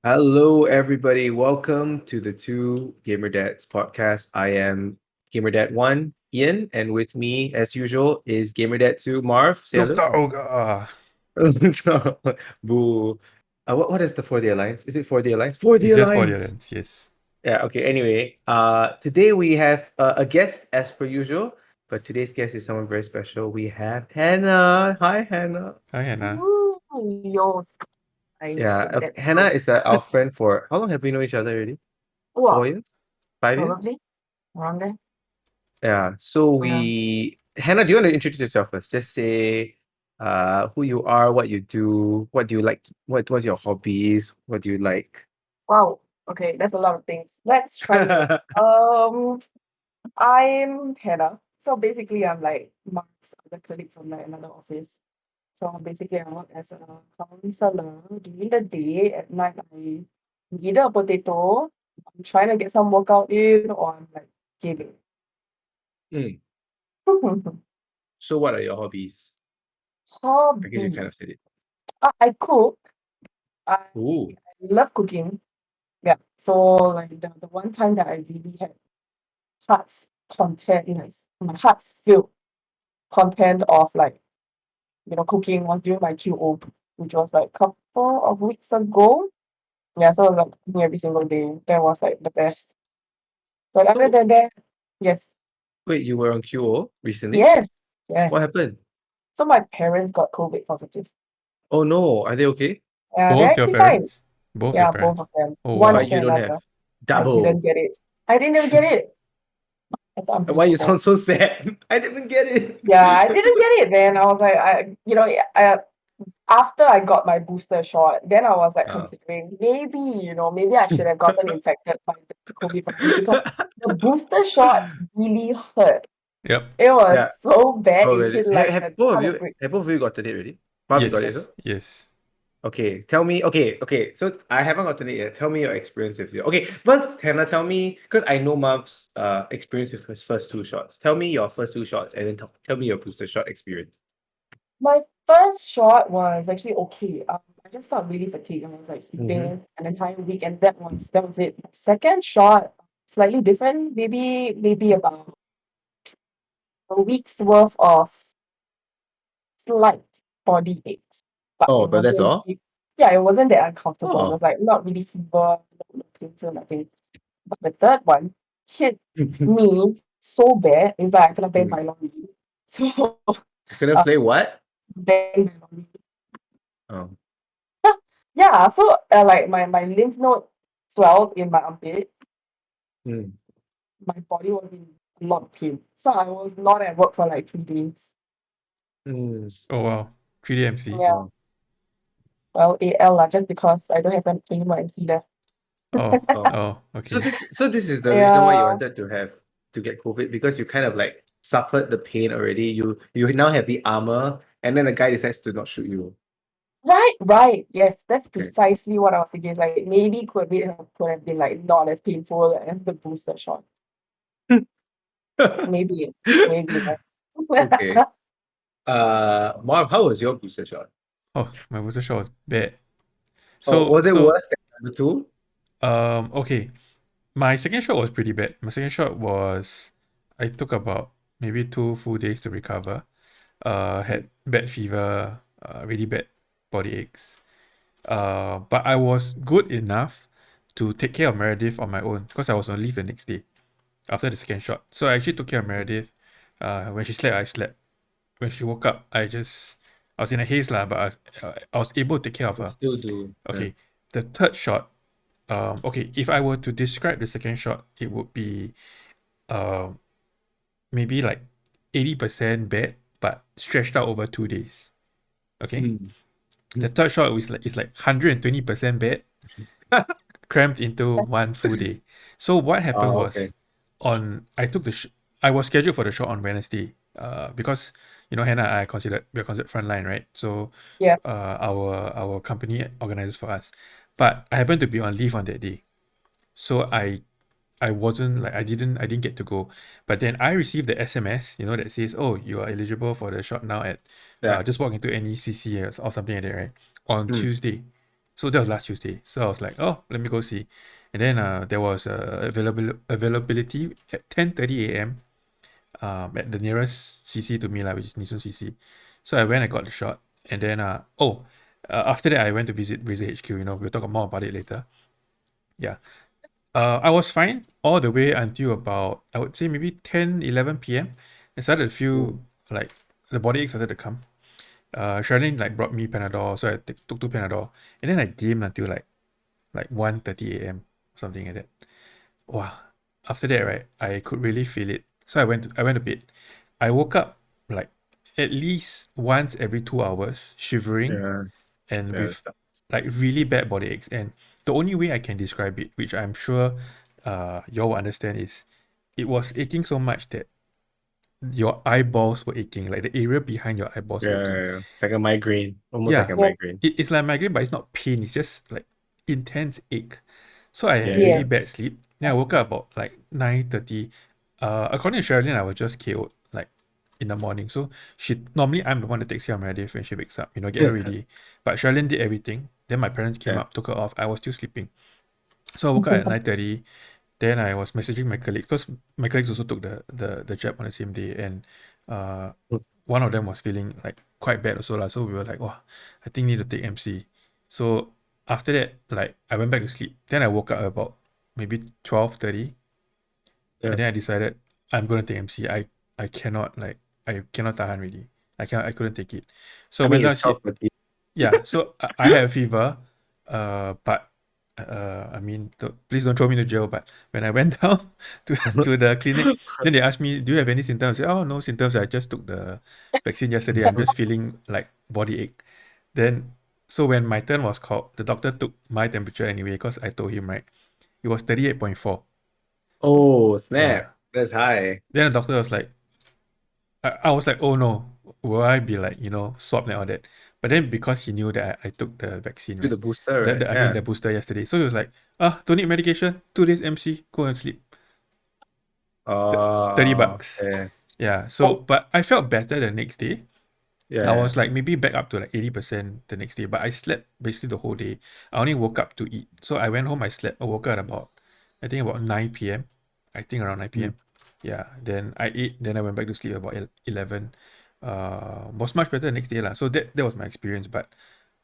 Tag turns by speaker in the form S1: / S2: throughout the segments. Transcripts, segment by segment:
S1: Hello, everybody. Welcome to the Two Gamer Dads podcast. I am Gamer Dad 1, Ian, and with me, as usual, is Gamer Dad 2, Marv. Say hello.
S2: Dr. Oga.
S1: So, boo. What is the For the Alliance? Is it For the Alliance? For the
S2: It's just for the
S1: Alliance!
S2: lens, yes.
S1: Yeah, okay. Anyway, today we have a guest as per usual, but today's guest is someone very special. We have Hannah. Hi, Hannah.
S2: Hi, Hannah.
S3: Ooh, yo, I
S1: Yeah,
S3: think
S1: okay.
S3: that's
S1: Hannah
S3: good.
S1: is our friend for how long have we known each other already?
S3: Wow,
S1: 4 years? 5 years?
S3: probably around there.
S1: Yeah. So
S3: Yeah.
S1: Hannah, do you want to introduce yourself first? Just say who you are, what you do, what do you like, what's your hobbies, what do you like?
S3: Wow. Okay, that's a lot of things. Let's try this. I'm Hannah. So basically, I'm like Mark's other colleague from like another office. So basically, I work as a counselor during the day. At night, I eat a potato. I'm trying to get some workout in, or I'm like gaming.
S1: Hmm. So what are your hobbies? I guess you kind of
S3: Hobbies.
S1: said it.
S3: I cook. I
S1: Ooh.
S3: love cooking. Yeah. So like the one time that I really had heart's content, like my heart's filled content of like, cooking was during my QO, which was like couple of weeks ago. Yeah, so I was like cooking every single day. That was like the best. But other
S1: So
S3: than that, yes.
S1: wait, you were on QO recently?
S3: Yes.
S1: What
S3: Yes.
S1: happened?
S3: So my parents got COVID positive.
S1: Oh no, are they okay?
S3: They're
S2: Both your
S3: actually fine.
S2: parents? Both your
S3: Yeah, both
S2: parents.
S3: of them.
S2: Oh,
S3: One
S1: But
S2: wow.
S3: after
S1: you don't have
S3: another. I didn't
S1: double.
S3: get it. I didn't even get it. That's
S1: Why you
S3: unbelievable.
S1: sound so sad? I didn't get
S3: Yeah, I didn't
S1: it.
S3: get it, man. I was like, after I got my booster shot, then I was like
S1: Uh.
S3: considering maybe I should have gotten infected by the COVID virus because the booster shot really hurt.
S2: Yep.
S3: It
S1: Yeah.
S3: was so bad,
S1: Oh
S3: it
S1: really?
S3: hit like a ton of bricks.
S1: Have both of you gotten it already? Marv, you got it,
S3: Yes.
S1: so?
S2: Yes. Yes.
S1: Okay, tell me. Okay. So I haven't gotten it yet. Tell me your experience with it. Okay, first, Hannah, tell me because I know Marv's experience with his first two shots. Tell me your first two shots, and then tell me your booster shot experience.
S3: My first shot was actually okay. I just felt really fatigued. I was like
S1: Mm-hmm.
S3: sleeping an entire week, and that was it. My second shot, slightly different, maybe about a week's worth of slight body aches, but
S1: Oh,
S3: it
S1: but that's
S3: wasn't
S1: all.
S3: yeah, it wasn't that uncomfortable. It
S1: Oh.
S3: was like not really fever, no pains or nothing. But the third one hit me so bad, it's like I cannot bend my
S1: Mm.
S3: long knee. So
S1: Gonna
S3: uh,
S1: play what?
S3: bend my long knee.
S1: Oh.
S3: Yeah, so like my lymph node swelled in my armpit.
S1: Mm.
S3: My body was in a lot of pain. So I was not at work for like 3 days.
S1: Mm.
S2: Oh, wow. 3DMC.
S3: Yeah,
S1: Oh.
S3: well, AL lah, just because I don't have an aim or MC there.
S2: Oh.
S1: Oh.
S2: Oh,
S1: So
S2: okay.
S1: this is the reason why you
S3: Yeah.
S1: wanted to get COVID because you kind of like suffered the pain already. You now have the armor, and then the guy decides to not shoot you.
S3: Right, right. Yes, that's
S1: Okay.
S3: precisely what I was thinking. It's like maybe could have been like not as painful as the booster shot. Maybe, maybe.
S1: Okay. Marv, how was your booster shot?
S2: Oh, my booster shot was bad.
S1: Oh,
S2: So,
S1: was it
S2: so,
S1: worse than number two?
S2: okay. My second shot was pretty bad. My second shot was, I took about maybe 2 full days to recover.
S1: Mm.
S2: Had bad fever, really bad body aches. But I was good enough to take care of Meredith on my own because I was on leave the next day after the second shot. So I actually took care of Meredith. When she slept, I slept. When she woke up, I was in a haze lah, but I was able to take care of
S1: You
S2: her.
S1: still do. Yeah.
S2: Okay, the third shot. Okay, if I were to describe the second shot, it would be um maybe like 80% bad, but stretched out over 2 days. Okay,
S1: Mm.
S2: the third shot is like 120% bed crammed into one full day. So what happened
S1: Oh, okay.
S2: was on I took I was scheduled for the show on Wednesday. Because Hannah and I we're considered frontline, right? So
S3: Yeah.
S2: our company organizes for us. But I happened to be on leave on that day. So I wasn't like I didn't get to go. But then I received the SMS, that says, "Oh, you are eligible for the shot now at
S1: Yeah.
S2: just walk into any CC or something like that, right?" On
S1: Mm.
S2: Tuesday. So that was last Tuesday. So I was like, oh, let me go see. And then there was availability at 10:30 a.m. At the nearest CC to me, like, which is Nisun CC. So I went, I got the shot. And then, after that, I went to visit Razer HQ. We'll talk more about it later. Yeah. I was fine all the way until about, I would say, maybe 10, 11 p.m. I started to feel like the body ache started to come. Charlene like brought me Panadol, so I took 2 Panadol, and then I gamed until like 1:30 a.m. something like that. Wow. After that, right, I could really feel it. So I went to bed. I woke up like at least once every 2 hours, shivering
S1: Yeah.
S2: and
S1: Yeah.
S2: with like really bad body aches. And the only way I can describe it, which I'm sure y'all will understand, is it was aching so much that your eyeballs were aching, like the area behind your eyeballs were aching.
S1: Yeah. It's like a migraine. Almost like
S2: Yeah,
S1: a
S3: Yes.
S1: migraine.
S2: it's like migraine, but it's not pain. It's just like intense ache. So I had
S1: Yeah.
S2: really
S3: Yes.
S2: bad sleep. Then I woke up about like 9:30. According to Sherilyn, I was just KO'd like in the morning. So normally I'm the one that takes care of Meredith when she wakes up, get her ready. But Sherilyn did everything. Then my parents came
S1: Yeah.
S2: up, took her off. I was still sleeping. So I woke up at 9:30. Then I was messaging my colleagues because my colleagues also took the jab on the same day, and uh, one of them was feeling like quite bad also lah. So we were like, oh, I think need to take MC. So after that, like I went back to sleep. Then I woke up about maybe 12:30,
S1: Yeah.
S2: and then I decided I'm gonna take MC. I cannot tahan really. I couldn't take it. So
S1: I
S2: I went
S1: mean,
S2: down
S1: it's
S2: and see.
S1: 12:30.
S2: Yeah, so I had a fever, but I mean, please don't throw me to jail. But when I went down to the clinic, then they asked me, "Do you have any symptoms?" I said, "Oh, no symptoms. I just took the vaccine yesterday. I'm just feeling like body ache." Then, so when my turn was called, the doctor took my temperature anyway because I told him, right, it was 38.4.
S1: Oh,
S2: Yeah.
S1: snap. That's high.
S2: Then the doctor was like, I was like, oh no, will I be like, swabbed and all that? But then because he knew that I took the vaccine,
S1: Do the
S2: right?
S1: booster,
S2: The,
S1: right?
S2: the I mean
S1: Yeah.
S2: the booster yesterday. So he was like, don't need medication, 2 days MC, go and sleep. 30 bucks.
S1: Yeah.
S2: Yeah. So
S3: Oh,
S2: but I felt better the next day. I
S1: Yeah.
S2: was like maybe back up to like 80% the next day, but I slept basically the whole day. I only woke up to eat. So I went home, I slept, I woke up at about, I think about 9 p.m. I think around 9
S1: Mm.
S2: p.m. Yeah. Then I ate, then I went back to sleep about 11. Was much better the next day lah. So that was my experience. But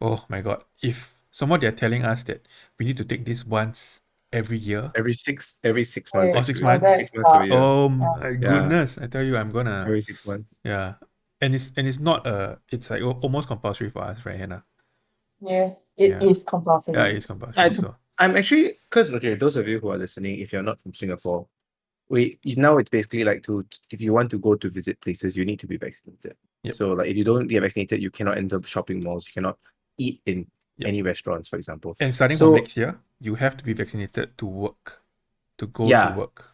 S2: oh my God, if someone they're telling us that we need to take this once every year
S1: Every 6 months,
S3: wait.
S2: or six
S1: actually.
S3: Oh,
S2: months,
S3: that's
S1: 6 months to a
S3: tough.
S1: year.
S2: oh
S3: Yeah.
S2: my
S1: Yeah.
S2: goodness, I tell you, I'm gonna,
S1: Every 6 months.
S2: yeah. And it's not it's like almost compulsory for us, right, Hannah?
S3: Yes, it
S2: Yeah.
S3: is
S2: Yeah,
S3: compulsory.
S2: it is compulsory.
S1: I,
S2: So
S1: I'm actually, because, okay, those of you who are listening, if you're not from Singapore, now it's basically like if you want to go to visit places, you need to be vaccinated.
S2: Yep.
S1: So like if you don't get vaccinated, you cannot enter shopping malls, you cannot eat in
S2: Yep.
S1: any restaurants, for example.
S2: And starting from
S1: So
S2: next year, you have to be vaccinated to work, to go to
S1: yeah.
S2: work.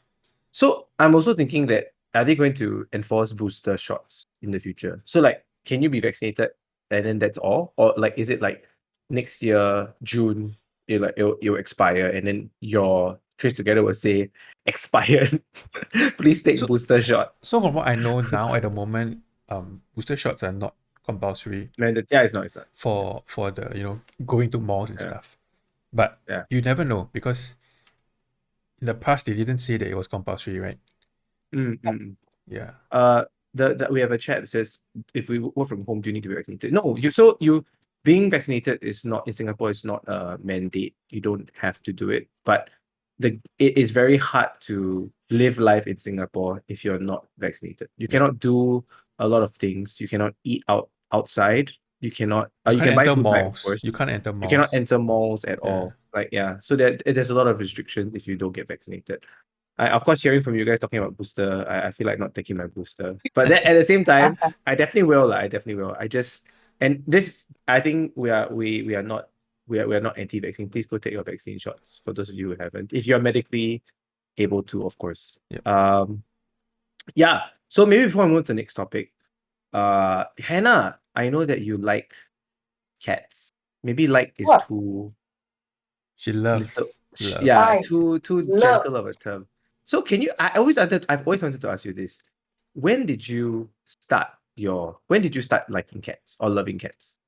S1: So I'm also thinking that are they going to enforce booster shots in the future? So like, can you be vaccinated and then that's all, or like is it like next year June it'll expire and then your Trace Together will say expired. Please take
S2: So
S1: booster shot.
S2: so from what I know now at the moment, booster shots are not compulsory
S1: Man, yeah, it's not.
S2: for the going to malls and
S1: Yeah,
S2: stuff. But
S1: yeah.
S2: you never know because in the past they didn't say that it was compulsory, right?
S1: Mm, mm, mm.
S2: Yeah.
S1: We have a chat that says if we work from home, do you need to be vaccinated? No, you being vaccinated is not in Singapore is not a mandate. You don't have to do it, but it is very hard to live life in Singapore if you're not vaccinated. You
S2: Yep.
S1: cannot do a lot of things. You cannot eat outside. You cannot.
S2: You
S1: You
S2: can't
S1: can buy
S2: enter
S1: food back, of
S2: malls.
S1: course.
S2: You can't enter
S1: You cannot
S2: malls.
S1: enter malls at
S2: Yeah.
S1: all. Like yeah, so there's a lot of restrictions if you don't get vaccinated. Of course, hearing from you guys talking about booster, I feel like not taking my booster. But then at the same time, I definitely will. I definitely will. I just and this, I think we are not we are not anti-vaccine. Please go take your vaccine shots for those of you who haven't. If you are medically able to, of course.
S2: Yep.
S1: Yeah. So maybe before I move to the next topic, Hannah, I know that you like cats. Maybe like is
S3: What?
S1: too
S2: She
S1: little,
S2: loves. Loves.
S1: yeah,
S3: Right.
S1: too
S3: Love.
S1: gentle of a term. So can you? I've always wanted to ask you this. When did you start liking cats or loving cats?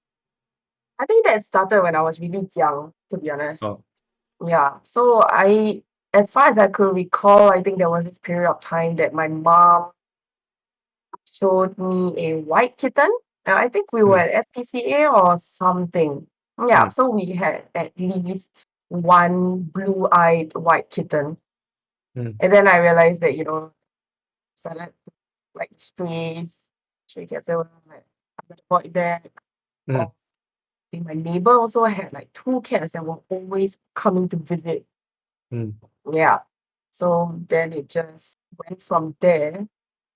S3: I think that started when I was really young, to be honest.
S1: Oh.
S3: Yeah. So as far as I could recall, I think there was this period of time that my mom showed me a white kitten. I think we were
S1: Mm.
S3: at SPCA or something. Yeah.
S1: Mm.
S3: So we had at least one blue-eyed white kitten.
S1: Mm.
S3: And then I realized that, started like stray cats that were like under the void deck.
S1: Mm.
S3: Or I think my neighbor also had like two cats that were always coming to visit.
S1: Mm.
S3: Yeah. So then it just went from there.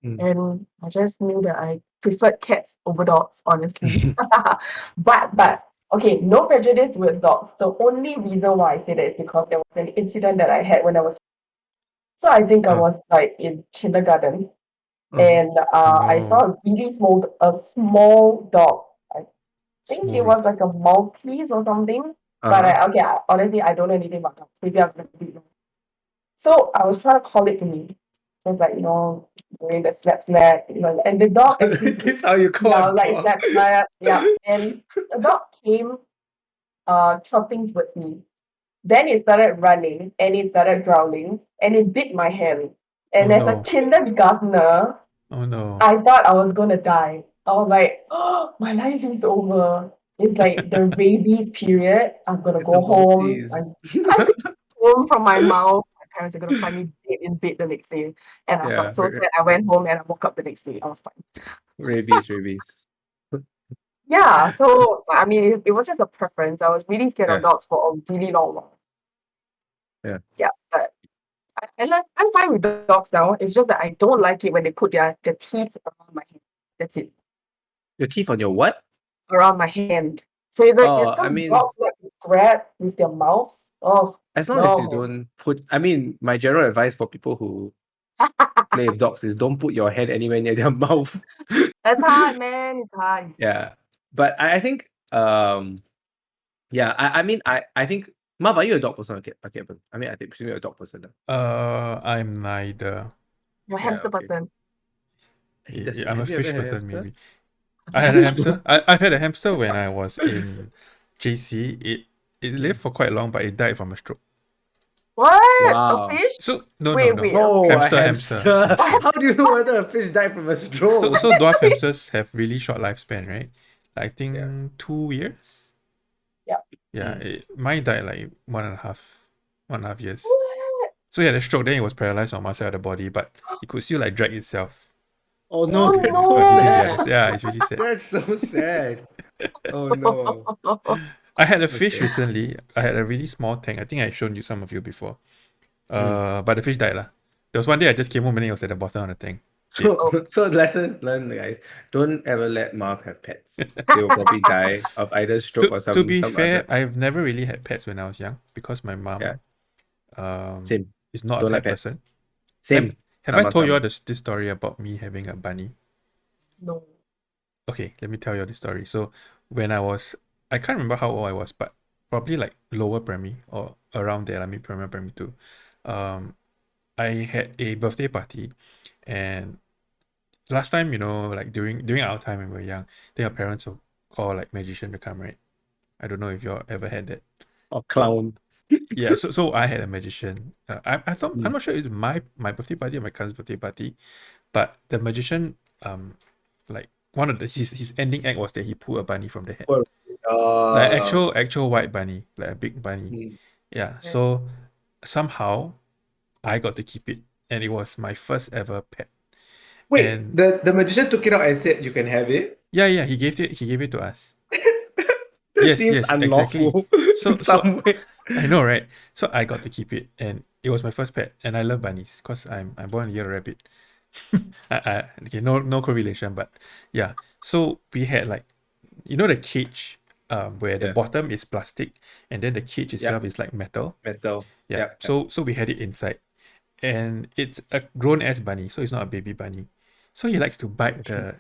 S1: Mm.
S3: And I just knew that I preferred cats over dogs, honestly. But okay, no prejudice towards dogs. The only reason why I say that is because there was an incident that I had when I was so I think I
S1: Uh,
S3: was like in kindergarten
S1: uh,
S3: and
S2: Oh
S3: I saw
S2: no,
S3: a small dog. I think it
S2: Small.
S3: was like a Maltese or something. But
S1: uh-huh.
S3: honestly, I don't know anything about dogs. Maybe I'm gonna be wrong. So I was trying to call it to me. Just like, doing the snap, and the dog actually did,
S1: This how you call
S3: yeah,
S1: a
S3: like
S1: dog?
S3: snap, yeah. And the dog came trotting towards me. Then it started running and it started growling and it bit my hand.
S2: Oh
S3: And as a
S2: no,
S3: kindergartner,
S2: oh no.
S3: I thought I was gonna die. I was like, oh, my life is over. It's like the rabies period. I'm gonna
S1: It's a
S3: go home.
S1: Maltese.
S3: I'm gonna go home from my mouth. My parents are gonna find me dead in bed the next day. And I
S1: Yeah,
S3: felt so sad. I went home and I woke up the next day. I was fine.
S1: rabies.
S3: Yeah, so I mean, it was just a preference. I was really scared of
S1: Yeah,
S3: dogs for a really long while.
S1: yeah.
S3: Yeah, but I'm fine with dogs now. It's just that I don't like it when they put their teeth around my hand. That's it.
S1: Your teeth on your what?
S3: Around my hand. So
S1: Oh, I
S3: some
S1: mean,
S3: dogs like to grab with their mouths. Oh
S1: as long as you
S3: no.
S1: don't put, I mean, my general advice for people who play with dogs is don't put your hand anywhere near their mouth.
S3: That's hard, man. It's hard.
S1: Yeah. But I think, yeah, I mean, I think, Marv, are you a dog person or a cat person? I mean, I think, presume you're a dog person.
S2: I'm neither.
S3: You're a
S1: Yeah,
S3: hamster
S1: okay.
S3: person.
S2: I'm a
S1: Have you ever
S2: fish
S1: had a
S2: person,
S1: hamster?
S2: maybe.
S3: A
S2: I had a
S3: fish
S2: hamster.
S3: person.
S2: I've had a hamster when I was in JC. It lived
S1: Mm.
S2: for quite long, but it died from a stroke.
S3: What? A
S1: Wow.
S3: fish?
S2: So no, no,
S3: Wait,
S2: no.
S3: wait, a
S1: No,
S3: fish.
S1: a
S2: Hamster,
S1: hamster.
S2: hamster.
S1: How do you know whether a fish died from a
S2: So
S1: stroke?
S2: so dwarf hamsters have really short lifespan, right? Like, I
S1: Yeah.
S2: think 2 years.
S3: Yeah.
S2: Yeah,
S1: Mm.
S2: mine died like 1.5 years.
S3: What?
S2: So yeah, the stroke. Then it was paralyzed on one side of the body, but it could still like drag itself.
S1: Oh no,
S3: Oh
S1: that's so
S2: Between the others.
S1: sad.
S2: Yeah, it's really sad.
S1: That's so sad. Oh no.
S3: no.
S2: I had a fish
S1: Okay.
S2: recently. I had a really small tank. I think I shown you some of you before.
S1: Mm.
S2: But the fish died lah. There was one day I just came home and it was at the bottom of the tank. Dead.
S1: So,
S3: Oh.
S1: so lesson learned, guys. Don't ever let Marv have pets. They will probably die of either stroke
S2: To
S1: or
S2: to be
S1: some other.
S2: fair, I've never really had pets when I was young because my
S1: Yeah,
S2: mom
S1: same.
S2: is not a
S1: Don't like
S2: pet
S1: pets.
S2: person. Have
S1: Same.
S2: have I
S1: Sama
S2: told you all
S1: sama.
S2: this story about me having a bunny?
S3: No.
S2: Okay, let me tell you the story. So when I can't remember how old I was, but probably like lower primary or around there, like maybe primary two. Um, I had a birthday party, and last time, like during our time when we were young, then our parents will call like magician to come, right? I don't know if you all ever had that.
S1: Or
S2: So
S1: clown.
S2: yeah, so I had a magician. I thought I'm
S1: Mm.
S2: not sure it's my birthday party or my cousin's birthday party, but the magician like one of his ending act was that he pulled a bunny from the hat,
S1: Poor-
S2: like
S1: Uh,
S2: actual white bunny, like a big bunny.
S1: mm.
S2: Yeah.
S3: Okay.
S2: So somehow I got to keep it, and it was my first ever pet.
S1: Wait,
S2: And
S1: the magician took it out and said you can have it?
S2: yeah, he gave it to us.
S1: That
S2: Yes,
S1: seems
S2: yes, exactly.
S1: unlawful
S2: So
S1: in
S2: so
S1: some way.
S2: I know, right? So I got to keep it, and it was my first pet, and I love bunnies because I'm born a year rabbit. Okay, no correlation, but yeah. So we had like, the cage, where the
S1: Yeah,
S2: bottom is plastic, and then the cage
S1: yeah,
S2: itself is like metal.
S1: metal.
S2: Yeah.
S1: Yeah, yeah.
S2: So we had it inside, and it's a grown ass bunny, so it's not a baby bunny. So he likes to bite the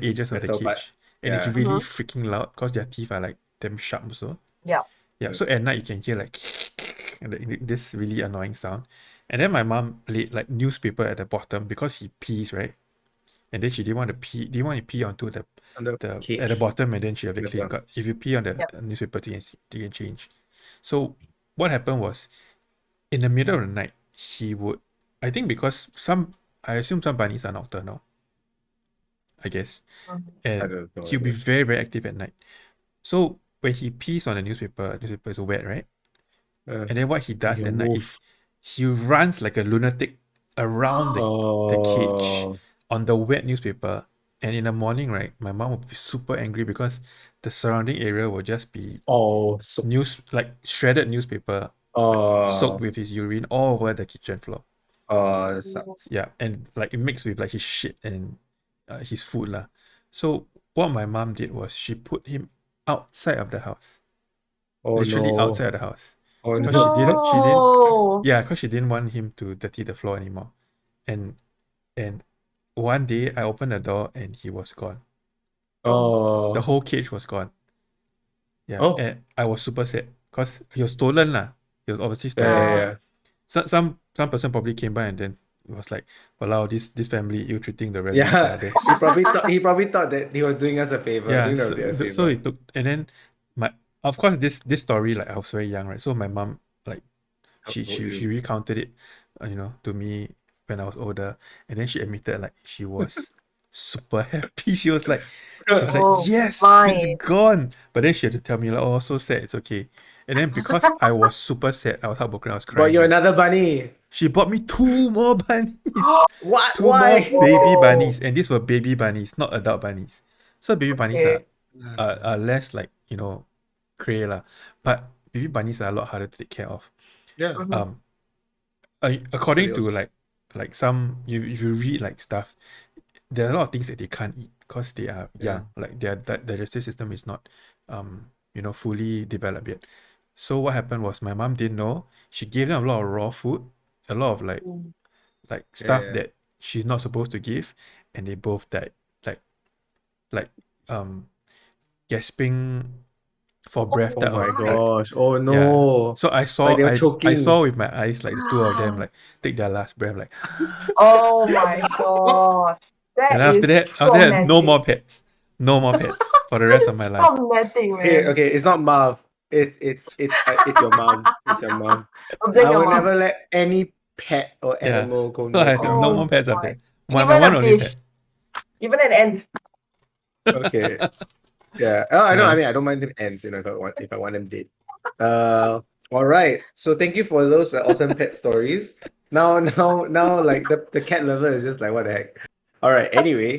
S2: edges of the
S1: Metal part.
S2: cage, and it's
S1: Yeah.
S2: really
S3: Mm-hmm.
S2: freaking loud because their teeth are like damn sharp also.
S3: Yeah.
S2: Yeah,
S1: Mm.
S2: so at night you can hear like this really annoying sound. And then my mom laid like newspaper at the bottom because he pees, right? And then she didn't want to pee onto
S1: On the
S2: at the
S1: cage.
S2: bottom, and then she have the
S1: The
S2: clean
S1: bottom.
S2: cut. If you pee on the
S3: Yep.
S2: newspaper, you can change. So what happened was, in the middle of the night, he would, I think because I assume some bunnies are nocturnal, I guess,
S3: Mhm.
S1: I
S2: and
S1: don't know.
S2: he'll be very, very active at night. So when he pees on the newspaper is wet, right? And then what he does
S1: He'll
S2: at night is
S1: move.
S2: he runs like a lunatic around the cage
S1: Oh,
S2: on the wet newspaper. And in the morning, right, my mom would be super angry because the surrounding area will just be
S1: oh, so,
S2: like shredded newspaper, like soaked
S1: oh,
S2: with his urine all over the kitchen floor.
S1: that sucks.
S2: Yeah, and like it mixed with like his shit and his food lah. So what my mom did was she put him outside of the house,
S1: Oh
S2: literally
S1: no.
S2: outside of the house,
S1: Oh
S2: because
S1: no.
S3: No.
S2: because she didn't want him to dirty the floor anymore. And and one day I opened the door and he was gone. The
S1: Oh.
S2: whole cage was gone. Yeah,
S1: Oh.
S2: and I was super sad because he was stolen lah. He was obviously
S1: Yeah, yeah,
S2: stolen.
S3: Yeah.
S1: yeah.
S2: Some person probably came by and then was like, "Walao, this family ill treating the rabbits."
S1: Yeah.
S2: There.
S1: He probably thought that he was doing us a favor,
S2: Yeah,
S1: doing
S2: so,
S1: a
S2: so
S1: favor.
S2: it took, and then my, of course, this story, like I was very young, right? So my mom, like
S1: How
S2: she
S1: told
S2: she
S1: you.
S2: she recounted it, to me when I was older, and then she admitted like she was super happy. She was like,
S3: Oh,
S2: yes, it's
S3: my.
S2: gone. But then she had to tell me like, oh, so sad, it's okay. And then because I was super sad, I was heartbroken, I was
S1: Brought
S2: crying,
S1: you
S2: right?
S1: another bunny.
S2: She bought me two more bunnies,
S1: What?
S2: two more
S1: Why?
S2: baby
S3: Oh,
S2: bunnies, and these were baby bunnies, not adult bunnies. So baby bunnies
S3: okay.
S2: are less like cray lah, but baby bunnies are a lot harder to take care of.
S1: Yeah.
S3: Mhm.
S2: Um,
S1: So they
S2: according to
S1: also.
S2: like some, if you read like stuff, there are a lot of things that they can't eat because they are
S1: Yeah.
S2: young. Like their digestive system is not fully developed yet. So what happened was my mom didn't know. She gave them a lot of raw food, a lot of like
S3: Mm.
S2: stuff
S1: Yeah.
S2: that she's not supposed to give, and they both died. Like um gasping for breath
S3: Oh
S1: Oh
S2: type
S1: my
S2: of died.
S3: my.
S1: gosh. Oh
S2: Yeah.
S1: no.
S2: So
S1: Like they were
S2: I saw
S1: choking.
S2: with my eyes like the two of them like take their last breath like
S3: Oh my gosh.
S2: and
S3: That
S2: after
S3: is
S2: that no more
S3: traumatic.
S2: pets. No more pets for the
S3: That
S2: rest of
S3: is
S2: my life.
S3: traumatic,
S1: Okay,
S3: man.
S1: okay. It's not Marv. It's your mom. It's your mom.
S3: I'll blame
S1: I
S3: your
S1: will
S3: mom.
S1: never let any pet or
S2: Yeah.
S1: animal go
S2: So
S1: near
S2: I
S1: to
S2: have
S1: your
S2: no
S3: Oh
S2: more
S1: mom.
S2: pets
S3: my.
S2: after that. My
S3: Even
S2: one
S3: a
S2: only
S3: fish,
S2: pet.
S3: even an ant.
S1: Okay. Yeah. Oh, I know. I
S2: Yeah.
S1: mean, I don't mind them ants, if I want them dead. All right. So thank you for those awesome pet stories. Now, like the cat lover is just like, what the heck? All right. Anyway,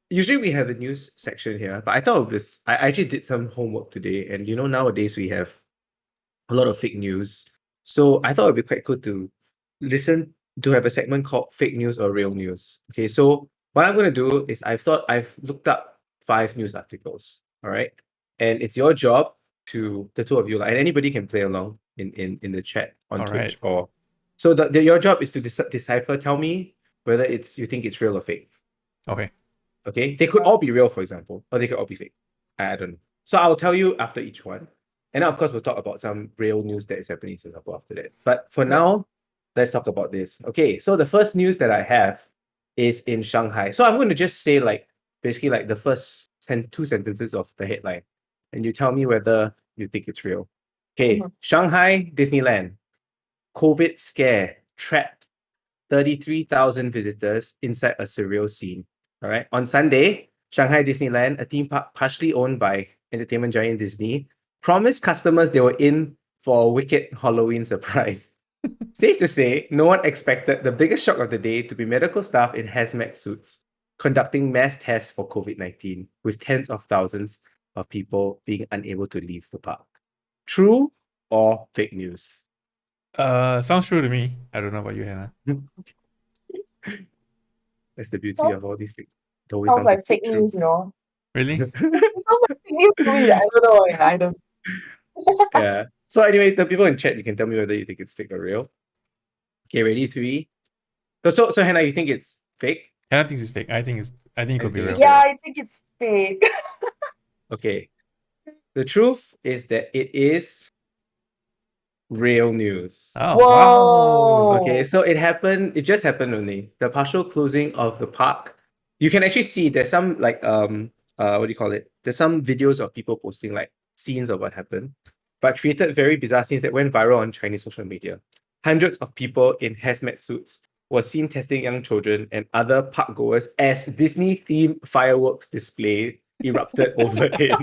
S1: usually we have the news section here, but I thought it was I actually did some homework today, and nowadays we have a lot of fake news. So I thought it'd be quite cool to have a segment called fake news or real news. Okay, so what I'm gonna do is I've looked up 5 news articles. All right. And it's your job the two of you, like, and anybody can play along in the chat on
S2: All right.
S1: Twitch or so your job is to decipher, tell me whether you think it's real or fake.
S2: Okay.
S1: Okay, they could all be real, for example, or they could all be fake. I don't know. So I'll tell you after each one, and then of course we'll talk about some real news that is happening in Singapore after that. But for
S3: Yeah.
S1: now, let's talk about this. Okay, so the first news that I have is in Shanghai. So I'm going to just say like basically like the first two sentences of the headline, and you tell me whether you think it's real. Okay,
S3: Mhm.
S1: Shanghai Disneyland, COVID scare trapped 33,000 visitors inside a surreal scene. All right. On Sunday, Shanghai Disneyland, a theme park partially owned by entertainment giant Disney, promised customers they were in for a wicked Halloween surprise. Safe to say, no one expected the biggest shock of the day to be medical staff in hazmat suits conducting mass tests for COVID-19, with tens of thousands of people being unable to leave the park. True or fake news?
S2: Sounds true to me. I don't know about you, Hannah.
S1: That's the beauty
S3: Sounds,
S1: of all these fake. It always
S3: sounds
S1: sounds
S3: like
S1: like
S3: fake
S1: fake truth.
S3: news, you know.
S2: Really?
S3: It sounds like fake news to me. I don't know. Yeah, I don't.
S1: Yeah. So anyway, the people in chat, you can tell me whether you think it's fake or real. Okay, ready? 3. So Hannah, you think it's fake?
S2: Hannah thinks it's fake. I think it
S1: I
S2: could be
S1: think it's
S2: real.
S3: Yeah,
S1: real.
S3: I think it's fake.
S1: Okay. The truth is that it is real news.
S2: Oh wow.
S1: Okay,
S3: Whoa.
S1: so it just happened only. The partial closing of the park you can actually see there's some like what do you call it? There's some videos of people posting like scenes of what happened, but created very bizarre scenes that went viral on Chinese social media. Hundreds of people in hazmat suits were seen testing young children and other park goers as Disney-themed fireworks display erupted overhead.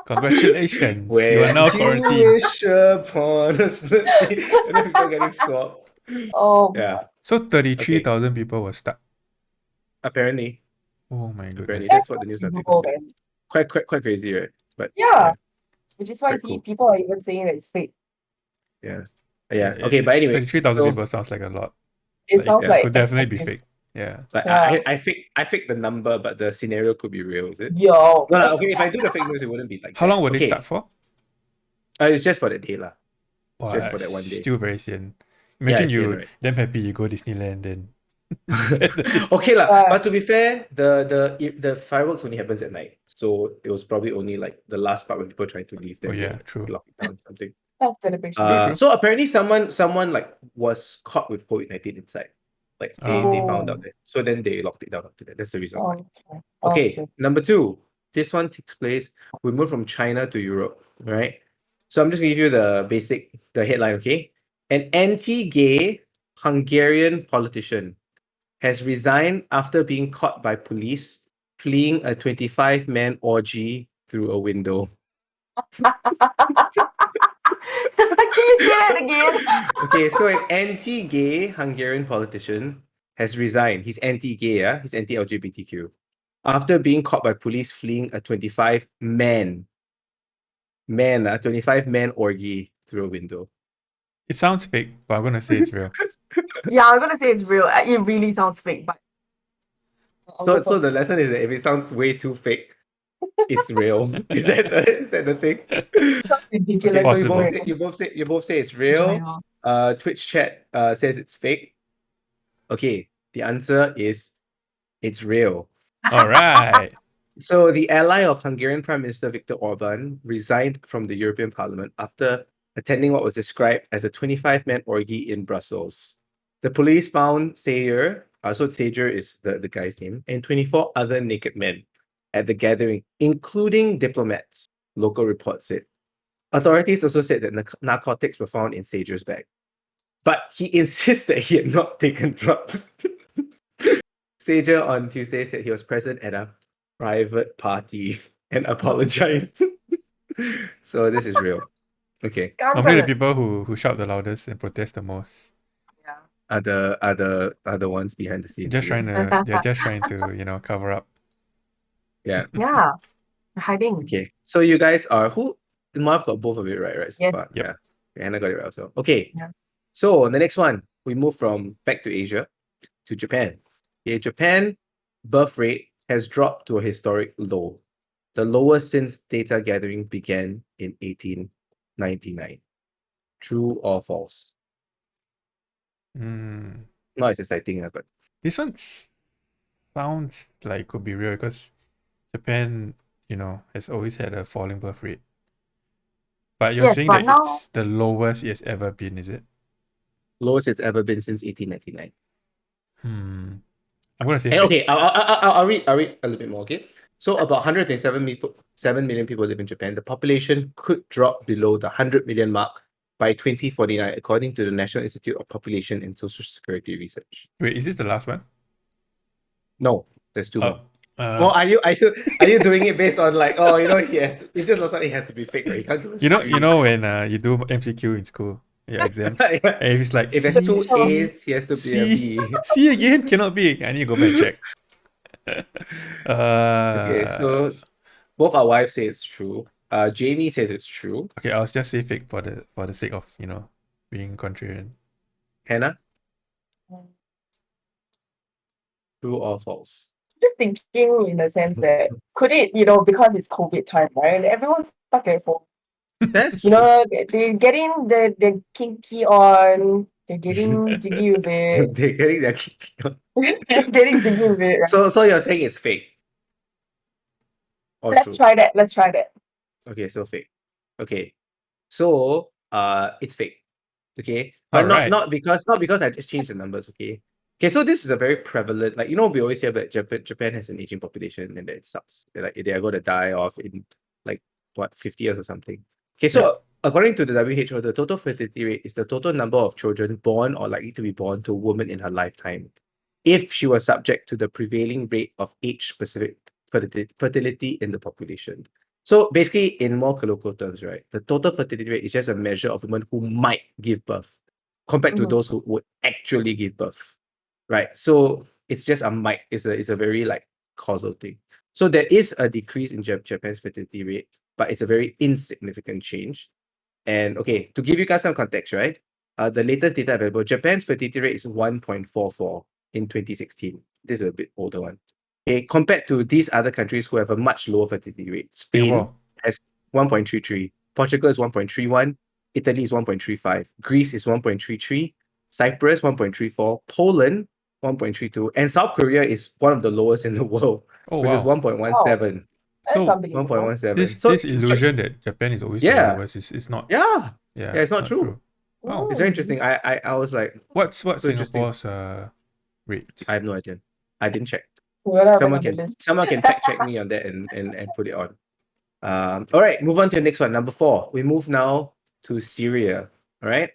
S2: Congratulations, you are
S1: When
S2: now
S1: you
S2: quarantined.
S1: wish upon a snake, and then people getting swapped.
S3: Oh,
S1: Yeah,
S2: So
S1: okay.
S2: 33,000 people were stuck.
S1: Apparently,
S2: Oh my
S1: apparently
S2: goodness.
S1: that's
S3: that's
S1: what the news article
S3: unbelievable,
S1: said.
S3: man.
S1: Quite crazy, right? But
S3: Yeah,
S1: yeah,
S3: which is why you
S1: quite
S3: see
S1: cool.
S3: people are even saying that it's fake.
S1: Yeah,
S2: Yeah,
S1: yeah. Okay, but anyway,
S2: 33,000
S1: so
S2: people sounds like a lot.
S3: It
S2: Like
S3: sounds
S2: it
S1: yeah,
S3: like
S2: could definitely be
S3: excessive.
S2: fake. Yeah.
S1: but
S3: Yeah.
S1: I faked the number, but the scenario could be real, is it?
S3: Yo.
S1: No, no. Okay, if I do the fake news, it wouldn't be like
S2: How
S1: that.
S2: long were they
S1: Okay,
S2: stuck for?
S1: it's just for the day, lah. It's just
S2: Wow,
S1: for that one day.
S2: still very sian.
S1: Yeah,
S2: Imagine
S1: it's the end,
S2: you
S1: right?
S2: damn happy you go Disneyland then spend the day.
S1: Okay lah,
S3: Right.
S1: but to be fair, the fireworks only happens at night, so it was probably only like the last part when people trying to leave,
S2: Oh
S1: then
S2: yeah,
S1: they
S2: true.
S1: lock it down or something.
S3: That's celebration.
S2: True.
S1: So apparently someone like was caught with COVID-19 inside. Like they found out
S3: Oh,
S1: that. So then they locked it down after that. That's the reason why.
S3: okay.
S1: Okay,
S3: Okay.
S1: number two. This one takes place. We move from China to Europe, right? So I'm just gonna give you the headline, okay? An anti-gay Hungarian politician has resigned after being caught by police fleeing a 25-man orgy through a window.
S3: Can you say that again?
S1: Okay, so an anti-gay Hungarian politician has resigned. He's anti-gay, yeah? He's anti-LGBTQ. After being caught by police fleeing a 25-man orgy through a window.
S2: It sounds fake, but I'm gonna say it's real.
S3: Yeah, I'm gonna say it's real. It really sounds fake, but I'll go
S1: So
S3: for
S1: the lesson is that if it sounds way too fake, it's real. Is that the thing?
S3: sounds
S1: Okay, so
S3: ridiculously
S2: Possible.
S3: real.
S1: you both say it's
S3: It's
S1: real.
S3: real.
S1: Twitch chat says it's fake. Okay, the answer is it's real.
S2: All right.
S1: So the ally of Hungarian Prime Minister Viktor Orban resigned from the European Parliament after attending what was described as a 25-man orgy in Brussels. The police found Sayer, so Sager is the guy's name, and 24 other naked men at the gathering, including diplomats, local reports said. Authorities also said that narcotics were found in Sager's bag. But he insists that he had not taken drugs. Sager on Tuesday said he was present at a private party and apologized. So this is real. Okay.
S2: Normally the
S3: Scandalous.
S2: people who shout the loudest and protest the most
S3: Yeah.
S1: Are the ones behind the scenes.
S2: just
S1: Is it?
S2: trying to they're just trying to, cover up.
S1: Yeah.
S3: Yeah. Hiding.
S1: Okay. So you guys are who? Marv got both of it right so
S3: Yes.
S1: far.
S2: Yep.
S1: Yeah. Hannah got it right also. Okay.
S3: Yeah.
S1: So the next one, we move from back to Asia to Japan. Okay, Japan birth rate has dropped to a historic low, the lowest since data gathering began in 1899. True or false?
S2: Mm.
S1: Not as exciting, but
S2: This one sounds like could be real because Japan, has always had a falling birth rate. But you're
S3: Yes,
S2: saying
S3: but
S2: that
S3: now
S2: it's the lowest it's ever been, is it?
S1: lowest it's ever been since 1899.
S2: I'm gonna say
S1: And
S2: fake.
S1: okay, I'll read a little bit more. Okay, so about 7 million people live in Japan. The population could drop below the 100 million mark by 2049, according to the National Institute of Population and Social Security Research.
S2: Wait, is this the last one?
S1: No, there's two more.
S2: Uh,
S1: Well, are you doing it based on like, oh, he has to, if this last one, it has to be fake, right? You can't do
S2: you know,
S1: three.
S2: you know when you do MCQ in school, yeah, exams, and if it's like
S1: If
S2: C,
S1: there's two
S2: C,
S1: A's, he has to be a
S2: C,
S1: B.
S2: C again, cannot be. I need to go back and check.
S1: Okay,
S2: uh,
S1: so both our wives say it's true. Jamie says it's true.
S2: okay, I'll just say fake for the sake of being contrarian.
S1: Hannah, true or false?
S3: just thinking in the sense that could it, because it's COVID time, right? Everyone's stuck at home.
S1: That's
S3: You
S1: true.
S3: know, they're getting the kinky on, they're getting jiggy with it,
S1: They're getting their
S3: they're getting jiggy with it, right?
S1: So you're saying it's fake or
S3: Let's
S1: true?
S3: try that. Let's try that.
S1: Okay, so fake. Okay. So it's fake. Okay. But
S2: All right.
S1: not because I just changed the numbers, okay? Okay, so this is a very prevalent, like, we always hear that Japan has an aging population and that it sucks. Like, they are going to die off in, like, what, 50 years or something. Okay, so
S2: Yeah.
S1: according to the WHO, the total fertility rate is the total number of children born or likely to be born to a woman in her lifetime, if she was subject to the prevailing rate of age-specific fertility in the population. So basically, in more colloquial terms, right, the total fertility rate is just a measure of women who might give birth compared to
S3: Mhm.
S1: those who would actually give birth, right? So it's just a might. It's a very like causal thing. So there is a decrease in Japan's fertility rate, but it's a very insignificant change. And okay, to give you guys some context, right? The latest data available, Japan's fertility rate is 1.44 in 2016. This is a bit older one. Okay, compared to these other countries who have a much lower fertility rate. Spain
S2: Singapore.
S1: has 1.33, Portugal is 1.31, Italy is 1.35, Greece is 1.33, Cyprus 1.34, Poland 1.32, and South Korea is one of the lowest in the world,
S2: Oh
S1: which is
S2: wow.
S1: 1.17.
S3: That's
S2: So
S3: unbelievable.
S1: 1.17.
S2: this
S1: So
S2: this illusion that Japan is always the
S1: yeah,
S2: lowest is not.
S1: yeah,
S2: Yeah,
S1: yeah, it's
S2: it's
S1: not
S2: not
S1: true.
S2: true. Wow.
S1: It's very
S3: Mm.
S1: interesting. I was like,
S2: What's
S1: so interesting.
S2: Singapore's rate?
S1: I have no idea. I didn't check.
S3: Whether I went
S1: Someone
S3: on the
S1: can
S3: list.
S1: someone can fact check me on that and put it on. All right, move on to the next one. Number 4. We move now to Syria. All right.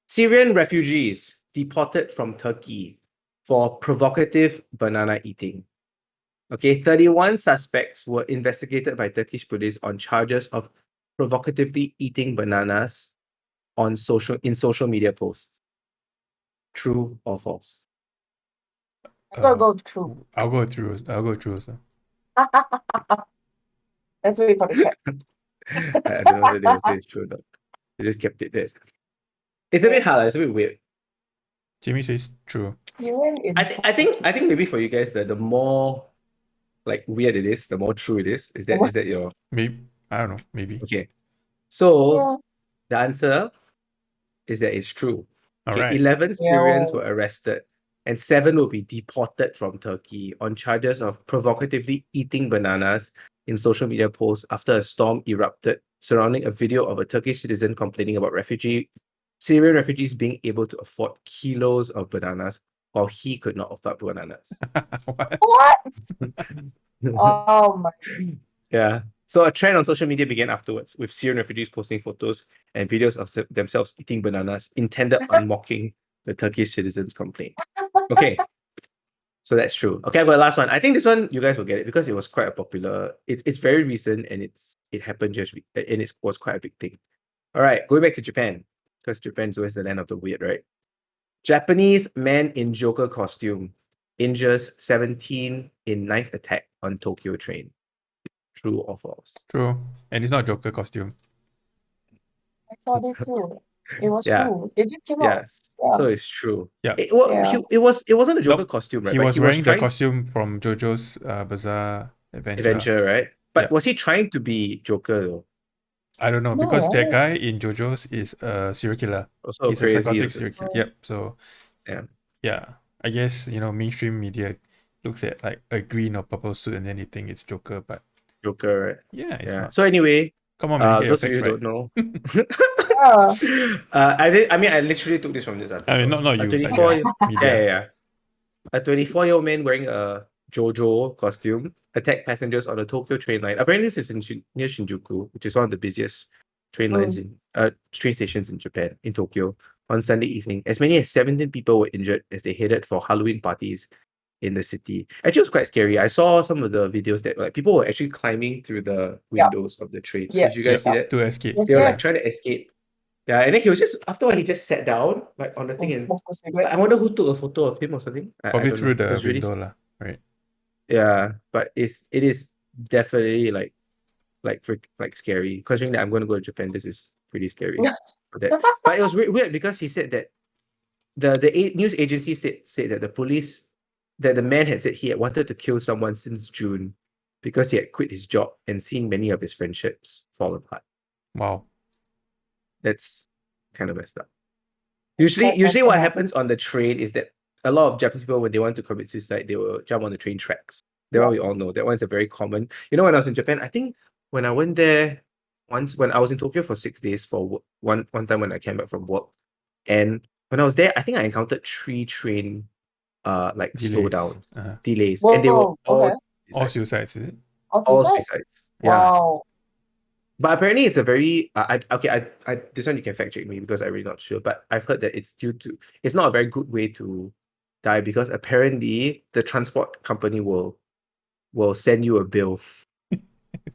S1: Syrian refugees deported from Turkey for provocative banana eating. Okay, 31 suspects were investigated by Turkish police on charges of provocatively eating bananas in social media posts. True or false?
S3: I gotta
S2: Uh,
S3: go through.
S2: I'll go through. I'll go through. So
S3: Let's wait for the check.
S1: I don't know whether they will say it's true or not. They just kept it there. It's a bit hard. It's a bit weird.
S2: Jimmy says true.
S3: Syrian in
S1: I think maybe for you guys, the more like weird it is, the more true it is. Is that your
S2: Maybe I don't know. Maybe.
S1: okay? So
S3: Yeah.
S1: the answer is that it's true.
S2: All
S1: Okay,
S2: right.
S1: 11 Syrians
S3: Yeah.
S1: were arrested and 7 will be deported from Turkey on charges of provocatively eating bananas in social media posts after a storm erupted surrounding a video of a Turkish citizen complaining about Syrian refugees being able to afford kilos of bananas while he could not afford bananas.
S2: What?
S3: What? Oh my.
S1: Yeah. So a trend on social media began afterwards, with Syrian refugees posting photos and videos of themselves eating bananas intended on mocking the Turkish citizens' complaint. Okay, so that's true. Okay, I've got the last one. I think this one you guys will get it because it was quite a popular. It's very recent and it happened and it was quite a big thing. All right, going back to Japan because Japan is always the land of the weird, right? Japanese man in Joker costume injures 17 in knife attack on Tokyo train. True or false?
S2: True. And it's not Joker costume.
S3: I saw this too. It was
S1: Yeah.
S3: true. It just came out.
S1: Yes.
S3: Yeah.
S1: So it's true.
S2: Yeah.
S3: Yeah.
S1: It wasn't a Joker
S2: Nope.
S1: costume, right?
S2: He
S1: But
S2: was
S1: he was
S2: wearing the
S1: trying
S2: costume from JoJo's Bizarre Adventure.
S1: Adventure, right? But
S2: Yep.
S1: was he trying to be Joker though?
S2: I don't know
S3: No,
S2: because that
S3: right?
S2: guy in JoJo's is a serial killer.
S1: Also
S2: He's a
S1: crazy.
S2: psychotic
S1: Also.
S2: serial killer.
S3: Mm.
S2: Yep. So
S1: Yeah.
S2: yeah, I guess mainstream media looks at like a green or purple suit and then they think it's Joker, but
S1: Joker, right?
S2: yeah, it's
S1: Yeah.
S2: not.
S1: So anyway,
S2: Come on, man, get your
S1: those of you
S2: facts
S1: who
S2: right.
S1: don't know.
S3: Yeah.
S1: I literally took this from this
S2: I mean,
S1: article.
S2: not
S1: A
S2: you, but
S1: 24
S2: yeah,
S1: yeah,
S2: media.
S1: yeah. A 24-year-old man wearing a JoJo costume attacked passengers on a Tokyo train line. Apparently, this is near Shinjuku, which is one of the busiest
S3: Mm.
S1: train stations in Japan, in Tokyo, on Sunday evening. As many as 17 people were injured as they headed for Halloween parties in the city. Actually, it was quite scary. I saw some of the videos that like people were actually climbing through the
S3: Yeah.
S1: windows of the train.
S3: Yeah.
S1: Did you guys
S2: Yep.
S1: see that?
S2: To escape.
S3: Yes,
S1: They were
S2: Yeah.
S1: like trying to escape. Yeah, and then he was just after a while he just sat down like on the thing and
S3: Smoke a cigarette.
S1: I wonder who took a photo of him or something. I
S2: Probably
S1: don't know.
S2: through
S1: It
S2: the
S1: was really
S2: window, lah. Right.
S1: yeah, but it is definitely like scary. Considering that I'm going to go to Japan, this is pretty scary for that. But it was weird because he said that the news agency said that the man had said he had wanted to kill someone since June because he had quit his job and seen many of his friendships fall apart.
S2: Wow.
S1: That's kind of messed up.
S3: Quite
S1: Usually
S3: messed
S1: what
S3: up.
S1: happens on the train is that a lot of Japanese people, when they want to commit suicide, they will jump on the train tracks. That one
S3: Yeah.
S1: we all know. That one's a very common. When I was in Japan, I think when I went there once, when I was in Tokyo for 6 days for one time when I came back from work, and when I was there, I think I encountered 3 train like
S2: Delays.
S1: slowdowns,
S2: Uh-huh.
S1: delays, and they were
S3: Whoa, okay.
S2: All
S1: suicides.
S2: suicides, is it?
S3: All
S1: All
S3: suicides?
S1: suicides.
S2: Yeah.
S3: Wow.
S1: But apparently it's a very I this one you can fact check me because I'm really not sure. But I've heard that it's not a very good way to die because apparently the transport company will send you a bill.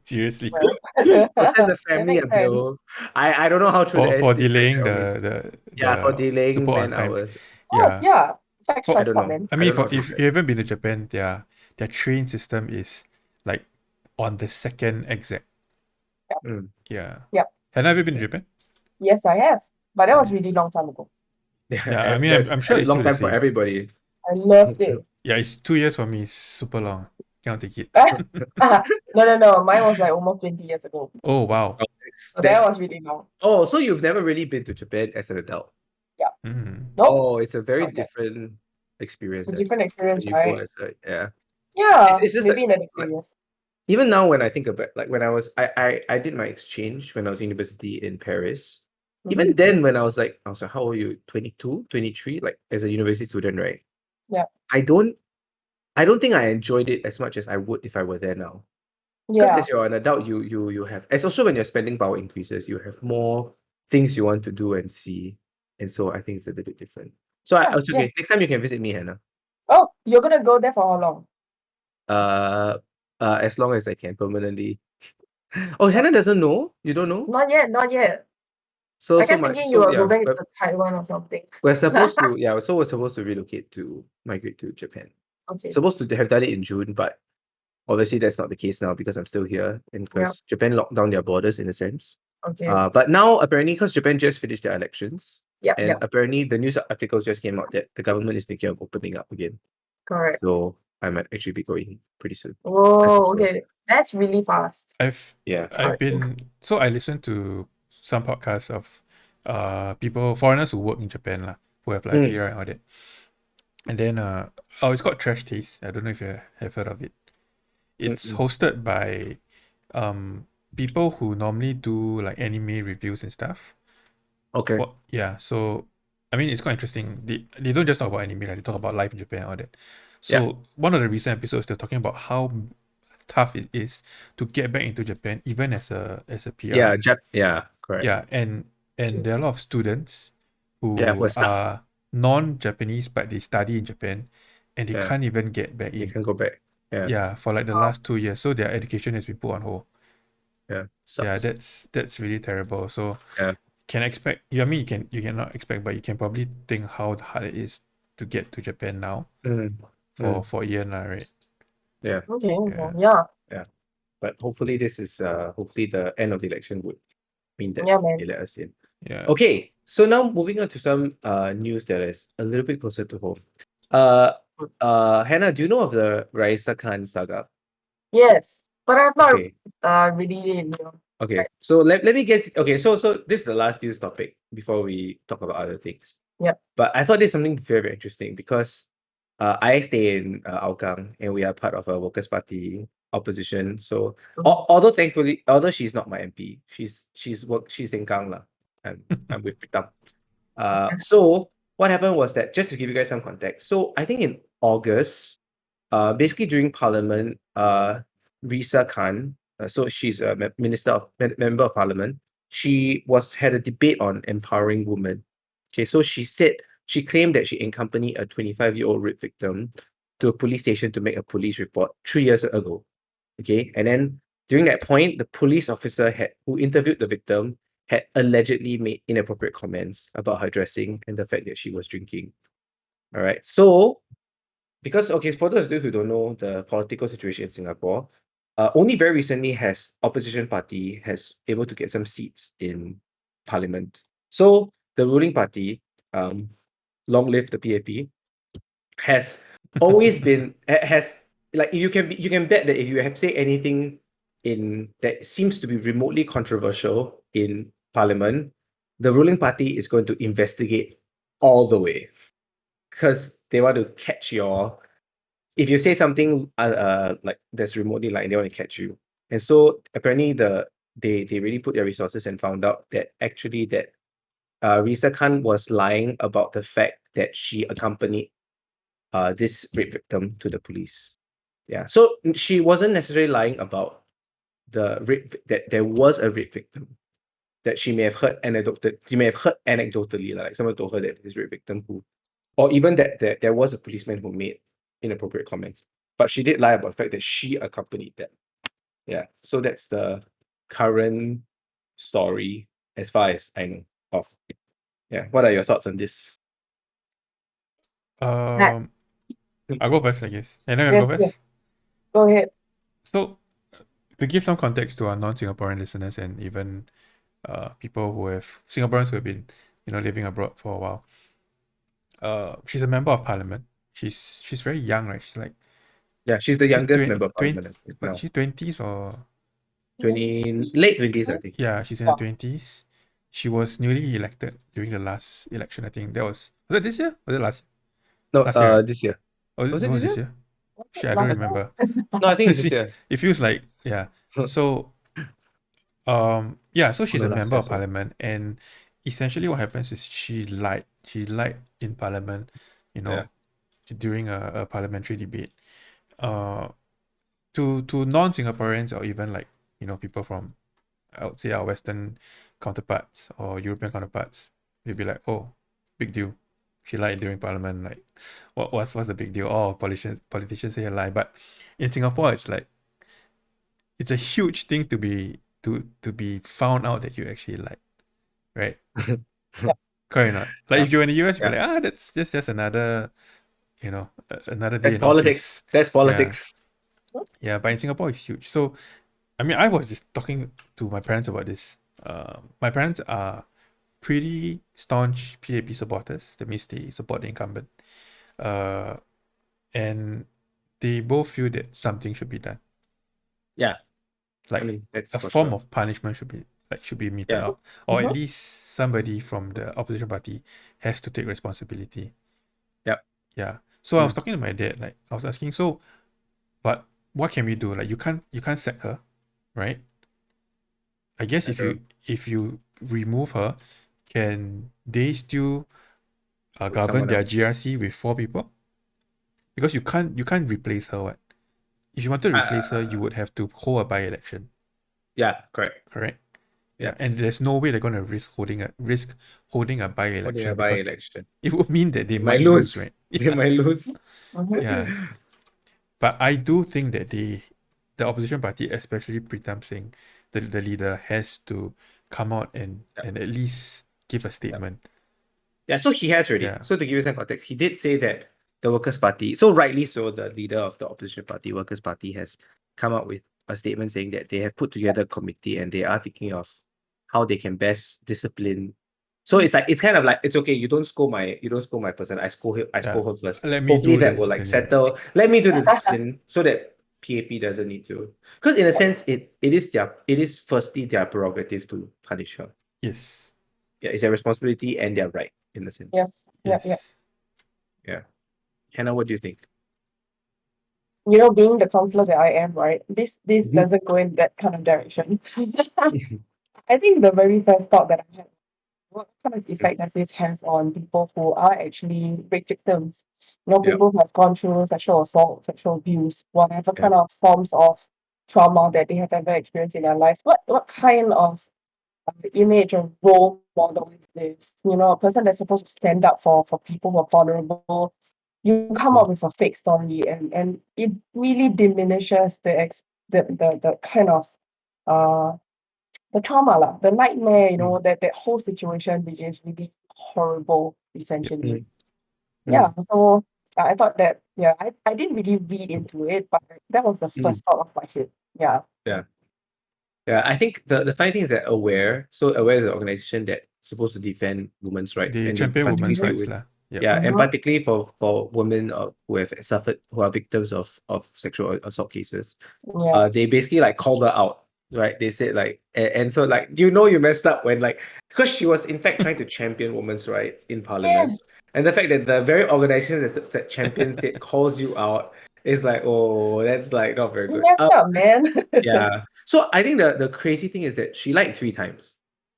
S2: Seriously.
S3: Well,
S1: They'll send the
S3: that
S1: family a
S3: makes sense.
S1: bill. I don't know how true that is.
S2: For
S1: Please fact
S2: delaying
S1: check on me. Yeah, for
S2: the
S1: delaying
S2: super on
S1: man
S2: time.
S1: hours.
S3: Yes,
S2: Yeah.
S3: yeah. Fax
S2: For,
S1: I don't
S3: transport,
S1: know.
S3: man.
S2: I
S1: I
S2: mean,
S1: don't know
S2: for
S1: how true
S2: if
S1: that
S2: you
S1: is.
S2: haven't been to Japan, their train system is like on the second exact.
S1: Mm.
S2: Yeah.
S3: Yep.
S2: Have you ever been to Japan?
S3: Yes, I have. But that was
S2: Nice.
S3: really long time ago.
S2: Yeah, I mean,
S1: That's
S2: I'm
S1: a
S2: sure it's
S1: long
S2: still the
S1: time for
S2: same.
S1: everybody.
S3: I loved it.
S2: Yeah, it's 2 years for me. It's super long. Cannot take it.
S3: No. Mine was like almost 20 years ago.
S2: Oh, wow.
S3: So that was really long.
S1: Oh, so you've never really been to Japan as an adult?
S2: Mm.
S3: Nope.
S1: Oh, it's a very
S3: Not yet.
S1: different experience.
S3: It's a different experience,
S1: when you go
S3: right?
S1: as a, yeah.
S3: Yeah,
S1: It's just
S3: maybe in the next
S1: like
S3: 2 years.
S1: even now when I think about like when I did my exchange when I was in university in Paris. Even
S3: Mhm.
S1: then when I was like how old are you? 22, 23, like as a university student, right?
S3: Yeah.
S1: I don't think I enjoyed it as much as I would if I were there now. Because
S3: Yeah.
S1: as you're an adult, you have, as also when your spending power increases, you have more things you want to do and see. And so I think it's a little bit different. So I
S3: Yeah,
S1: was
S3: yeah.
S1: okay. Next time you can visit me, Hannah.
S3: Oh, you're gonna go there for how long?
S1: As long as I can permanently. Oh, Hannah doesn't know? You don't know?
S3: Not yet.
S1: So
S3: I
S1: so
S3: kept
S1: my
S3: thinking you
S1: so
S3: will
S1: yeah,
S3: go back to Taiwan or something.
S1: we're supposed to we're supposed to relocate to migrate to Japan.
S3: Okay.
S1: Supposed to have done it in June, but obviously that's not the case now because I'm still here and
S3: Yeah.
S1: because Japan locked down their borders in a sense.
S3: Okay.
S1: But now apparently because Japan just finished their elections,
S3: Yeah,
S1: and
S3: yeah.
S1: apparently the news articles just came out that the government is thinking of opening up again.
S3: Correct.
S1: So I might actually be going pretty soon.
S3: Whoa,
S1: hope so.
S3: okay. That's really fast.
S1: Yeah.
S2: I've been so I listened to some podcasts of people foreigners who work in Japan lah, who have like PR and all that. And then it's called Trash Taste. I don't know if you have heard of it. It's hosted by people who normally do like anime reviews and stuff.
S1: Okay.
S2: Well, yeah, so I mean it's quite interesting. They don't just talk about anime, like, they talk about life in Japan and all that. So one of the recent episodes they're talking about how tough it is to get back into Japan even as a PR.
S1: Correct.
S2: Yeah, and there are a lot of students who
S1: who are stuck.
S2: are non-Japanese but they study in Japan and they
S1: Yeah.
S2: can't even get back
S1: You
S2: in.
S1: can go back. Yeah.
S2: Yeah, for like the last 2 years. So their education has been put on hold.
S1: Yeah.
S2: Yeah,
S1: Sucks.
S2: that's really terrible. So
S1: Yeah.
S2: can expect I mean you cannot expect, but you can probably think how hard it is to get to Japan now for Ian, right?
S1: Yeah.
S3: Okay.
S2: Yeah.
S3: Yeah.
S1: But hopefully this is hopefully the end of the election would mean that
S3: Yeah, man.
S1: they let us in.
S2: Yeah.
S1: Okay, so now moving on to some news that is a little bit closer to home. Hannah, do you know of the Raisa Khan saga?
S3: Yes. But I've not
S1: Okay.
S3: really,
S1: Okay,
S3: Right.
S1: so let me get okay. So this is the last news topic before we talk about other things.
S3: Yep.
S1: But I thought this is something very, very interesting because I stay in Hougang and we are part of a Workers' Party opposition. So although thankfully, although she's not my MP, she's in Kang lah. I'm with Pritam. So what happened was that just to give you guys some context. So I think in August, basically during Parliament, Risa Khan, so she's a member of Parliament. She had a debate on empowering women. Okay, so she claimed that she accompanied a 25-year-old rape victim to a police station to make a police report 3 years ago. Okay, and then during that point, the police officer who interviewed the victim had allegedly made inappropriate comments about her dressing and the fact that she was drinking. All right, so because for those of you who don't know the political situation in Singapore, only very recently has opposition party has able to get some seats in parliament. So the ruling party, long live the PAP, has always been has like you can bet that if you have say anything in that seems to be remotely controversial in parliament, the ruling party is going to investigate all the way because they want to catch your if you say something like that's remotely like they want to catch you. And so apparently they really put their resources and found out that actually that Risa Khan was lying about the fact that she accompanied this rape victim to the police. Yeah. So she wasn't necessarily lying about the rape that there was a rape victim that she may have heard anecdotally, like someone told her that this rape victim who, or even that there was a policeman who made inappropriate comments. But she did lie about the fact that she accompanied them. Yeah. So that's the current story as far as I know of. Yeah. What are your thoughts on this?
S2: I'll go first, I guess. And I'm
S3: Yes,
S2: gonna go
S3: yes.
S2: first.
S3: Go ahead.
S2: So, to give some context to our non-Singaporean listeners and even people who have Singaporeans who have been, living abroad for a while. She's a member of parliament. She's very young, right? She's like
S1: Yeah, she's the
S2: she's
S1: youngest
S2: 20,
S1: member of
S2: 20
S1: parliament right
S2: but
S1: now.
S2: she's 20s or
S1: 20 late 20s, I think.
S2: yeah, she's in her 20s. She was newly elected during the last election. I think that was it this year? Was it
S1: No,
S2: last year? Right?
S1: this year.
S2: Or
S1: Was it
S2: no,
S1: this
S2: this
S1: year?
S2: year?
S3: Was it
S2: Shit, I don't
S3: last
S2: remember.
S1: No, I think it's this
S2: See,
S1: year.
S2: it feels like yeah. So so she's
S1: No,
S2: a
S1: last
S2: member
S1: year,
S2: of
S1: sorry.
S2: parliament, and essentially what happens is she lied. She lied in parliament, you
S1: Yeah.
S2: know, during a parliamentary debate. Uh, to non-Singaporeans or even like people from I would say our Western counterparts or European counterparts, they'd be like, oh, big deal. She lied during parliament. Like, what's the big deal? Oh, politicians say a lie. But in Singapore, it's like it's a huge thing to be found out that you actually lied, right?
S3: Yeah.
S2: Correct or not? Like
S1: Yeah.
S2: if you're in the US, you'd be
S1: Yeah.
S2: like, that's just another another day
S1: That's
S2: in office.
S1: politics. That's
S2: Yeah,
S1: politics.
S2: yeah. But in Singapore, it's huge. So I mean, I was just talking to my parents about this. My parents are pretty staunch PAP supporters. That means they support the incumbent. Uh, and they both feel that something should be done.
S1: Yeah. I
S2: Like
S1: mean, that's
S2: a
S1: for
S2: form
S1: sure.
S2: of punishment should be meted
S1: Yeah.
S2: out, or at
S3: Mhm.
S2: least somebody from the opposition party has to take responsibility.
S1: Yep.
S2: Yeah. So I was
S1: Mm.
S2: talking to my dad. Like I was asking, so, but what can we do? Like you can't sack her, right? I guess
S1: I
S2: if
S1: don't
S2: you if you remove her, can they still
S1: with
S2: govern
S1: someone
S2: their
S1: else.
S2: GRC with 4 people? Because you can't replace her. What if you wanted to replace her? You
S1: Uh,
S2: would have to hold a by-election,
S1: yeah, correct.
S2: correct? Yeah,
S1: Yeah.
S2: and there's no way they're gonna risk holding a
S1: Holding a
S2: by-election because
S1: by-election.
S2: it would mean that they
S1: They might
S2: might lose,
S1: lose.
S2: right?
S1: They
S2: Yeah,
S1: might lose.
S3: Mhm.
S2: yeah. But I do think that the opposition party, especially Pritam Singh, the leader, has to come out and
S1: Yeah.
S2: and at least give a
S1: Yeah.
S2: statement.
S1: Yeah, so he has already.
S2: Yeah,
S1: So to give you some context, he did say that the Workers' Party, so rightly so, the leader of the opposition party, Workers' Party, has come up with a statement saying that they have put together a committee and they are thinking of how they can best discipline. So it's kind of like it's okay, you don't scold my person, I
S2: yeah.
S1: scold her first.
S2: Let me
S1: Hopefully
S2: do the
S1: that will like
S2: discipline. Yeah.
S1: settle. Let me do the discipline so that PAP doesn't need to. Because in a sense, it is firstly their prerogative to punish her.
S2: Yes.
S1: Yeah, it's their responsibility and their right in a sense.
S3: Yes. Yeah. Yeah.
S2: Yes.
S1: Yeah. Hannah, what do you think?
S3: Being the counselor that I am, right? This
S1: Mhm.
S3: doesn't go in that kind of direction. I think the very first thought that I had, what kind of effect does this have on people who are actually rape victims?
S1: Yeah,
S3: People who have gone through sexual assault, sexual abuse, whatever
S1: yeah,
S3: kind of forms of trauma that they have ever experienced in their lives. What kind of image or role model is this? A person that's supposed to stand up for people who are vulnerable. You come
S1: mm,
S3: up with a fake story, and it really diminishes the kind of uh the trauma lah, the nightmare,
S1: mm,
S3: that whole situation, which is really horrible, essentially.
S1: mm,
S3: Yeah.
S1: mm,
S3: So I thought that, yeah, I didn't really read into it, but that was the
S1: mm,
S3: first thought of my head. Yeah.
S1: yeah. Yeah, I think the funny thing is that Aware is an organization that's supposed to defend women's rights,
S2: They
S1: and they
S2: champion women's
S1: particularly
S2: rights
S1: with
S2: lah. Yep.
S1: yeah, and
S3: Mhm.
S1: particularly for women who are victims of sexual assault cases.
S3: Yeah.
S1: They basically like called her out, right? They said like, and so like you messed up when like because she was in fact trying to champion women's rights in parliament,
S3: Yes.
S1: and the fact that the very organization that champions it calls you out is like, oh, that's like not very
S3: You
S1: good.
S3: messed up, man.
S1: Yeah. So I think the crazy thing is that she lied 3 times.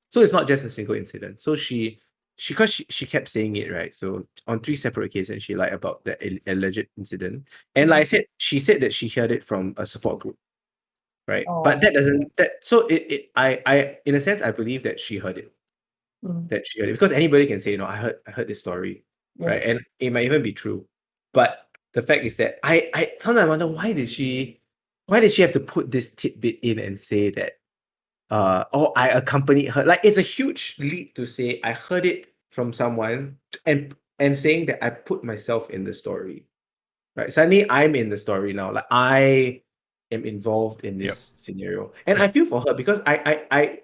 S1: So it's not just a single incident. So she she kept saying it, right? So on 3 separate occasions, she lied about the alleged incident. And like I said, she said that she heard it from a support group, right? But
S3: Oh.
S1: that doesn't that so I in a sense I believe that she heard it.
S3: Mm.
S1: That she heard it. Because anybody can say, I heard this story. Right.
S3: Yes.
S1: And it might even be true. But the fact is that I sometimes wonder why did she have to put this tidbit in and say that oh, I accompanied her. Like, it's a huge leap to say I heard it from someone and saying that I put myself in the story. Right. Suddenly I'm in the story now. Like, I am involved in
S2: Yep.
S1: this scenario. And I
S2: Yep.
S1: feel for her because I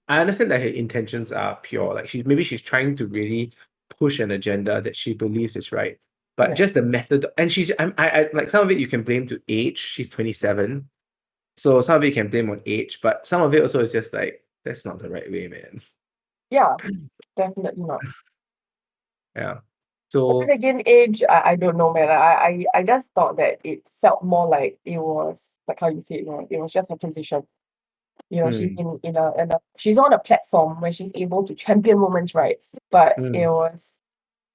S1: understand that her intentions are pure. Like, she's trying to really push an agenda that she believes is right. But
S3: Yeah.
S1: just the method, and I like, some of it you can blame to age. She's 27. So some of it you can blame on age, but some of it also is just like, that's not the right way, man.
S3: Yeah. Definitely not.
S1: Yeah.
S3: But
S1: So
S3: then again, age, I don't know, man. I just thought that it felt more like it was like how you say it, it was just a position. She's
S1: mm,
S3: in a she's on a platform where she's able to champion women's rights, but it
S1: mm,
S3: was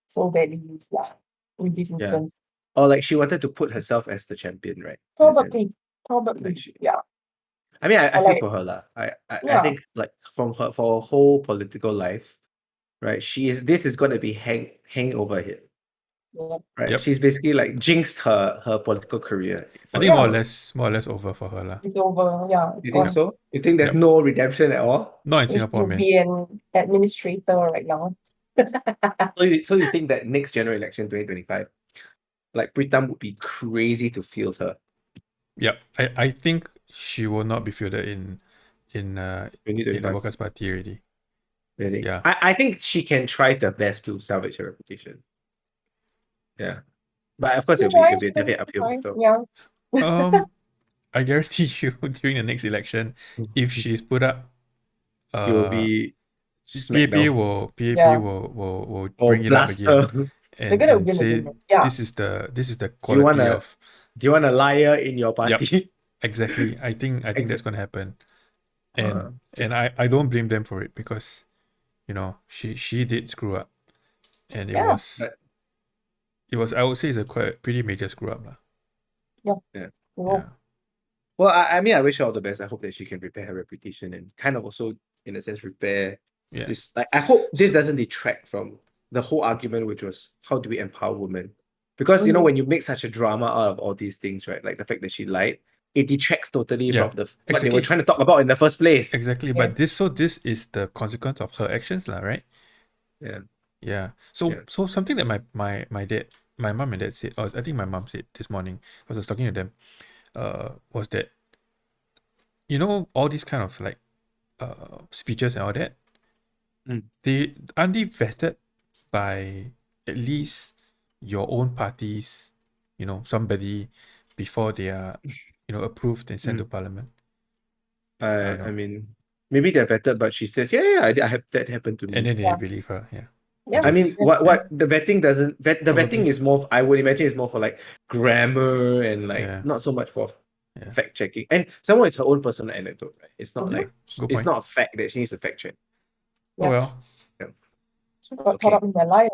S3: so badly used lah in this
S1: yeah.
S3: instance.
S1: Or like she wanted to put herself as the champion, right? In a sense.
S3: Probably,
S1: Like
S3: probably,
S1: she
S3: yeah.
S1: I mean, I
S3: Or
S1: feel
S3: like,
S1: for her lah. I
S3: yeah,
S1: think like for her whole political life, right? This is gonna be hang over here.
S3: yeah,
S1: Right.
S2: Yep.
S1: She's basically like jinxed her political career
S2: I
S1: for
S2: think
S1: it.
S2: more or
S3: yeah.
S2: less over for her lah.
S3: It's over. Yeah, it's
S1: You think
S2: Yep.
S3: gone.
S1: so? You think there's
S2: Yep.
S1: no redemption at all?
S2: Not in
S3: She
S2: Singapore,
S3: should
S2: man.
S3: be an administrator right now.
S1: So you think that next general election 2025, like Pritam would be crazy to field her
S2: Yep. I think she will not be fielded in the
S1: 2025?
S2: Workers' Party already.
S1: Really?
S2: Yeah.
S1: I think she can try the best to salvage her reputation. Yeah. But of course
S3: She
S1: it'll be
S3: try,
S1: it'll be definitely uphill
S3: try.
S1: battle.
S3: Yeah,
S2: I guarantee you during the next election, if she's put up,
S1: She will
S2: uh,
S1: be smacked down
S2: PAP
S3: yeah.
S2: will
S1: or
S2: bring it up
S1: blast
S2: again
S1: her. Do
S3: They're gonna
S2: and
S3: win
S2: say
S3: again. Yeah,
S2: this is the
S1: you
S2: quality
S1: wanna
S2: of.
S1: liar in your
S2: Yep,
S1: party?
S2: exactly. I think that's
S1: Exactly.
S2: gonna happen, and I don't blame them for it because she did screw up, and
S3: yeah,
S2: it was I would say it's a quite pretty major screw up lah.
S3: yeah.
S1: Yeah.
S2: Yeah,
S3: Well,
S1: Well, I mean, I wish her all the best. I hope that she can repair her reputation and kind of also, in a sense, repair
S2: yeah.
S1: this. Like, I hope this
S2: So
S1: doesn't detract from the whole argument, which was how do we empower women? Because
S3: mhm.
S1: when you make such a drama out of all these things, right? Like the fact that she lied, it detracts totally
S2: yeah,
S1: from the what they were
S2: exactly,
S1: trying to talk about in the first place.
S2: exactly.
S3: Yeah.
S2: But this is the consequence of her actions lah, right?
S1: Yeah,
S2: Yeah. So
S1: yeah.
S2: something that my mom and dad said, or I think my mom said this morning, because I was talking to them, was that all these kind of like speeches and all that,
S1: Mm.
S2: they aren't they vetted by at least your own parties, somebody before they are, approved and sent to
S1: Mm.
S2: parliament. I don't
S1: I
S2: know.
S1: mean, maybe they're vetted, but she says, yeah, I have that happened to
S2: And
S1: me.
S2: then they
S3: Yeah,
S2: believe her. Yeah. I
S3: yeah,
S1: I mean,
S2: guess.
S3: yeah.
S2: Yeah.
S1: what the vetting doesn't the vetting
S2: Probably.
S1: is more. I would imagine is more for like grammar and like
S2: Yeah.
S1: not so much for
S2: Yeah.
S1: fact checking. And someone, it's her own personal anecdote, right? It's not
S3: Mhm.
S2: Yeah.
S1: like
S2: Good
S1: it's
S2: point.
S1: not a fact that she needs to fact check.
S2: Oh
S3: Yeah.
S2: well.
S1: Yeah.
S3: She got caught
S1: Okay.
S3: up in their lie.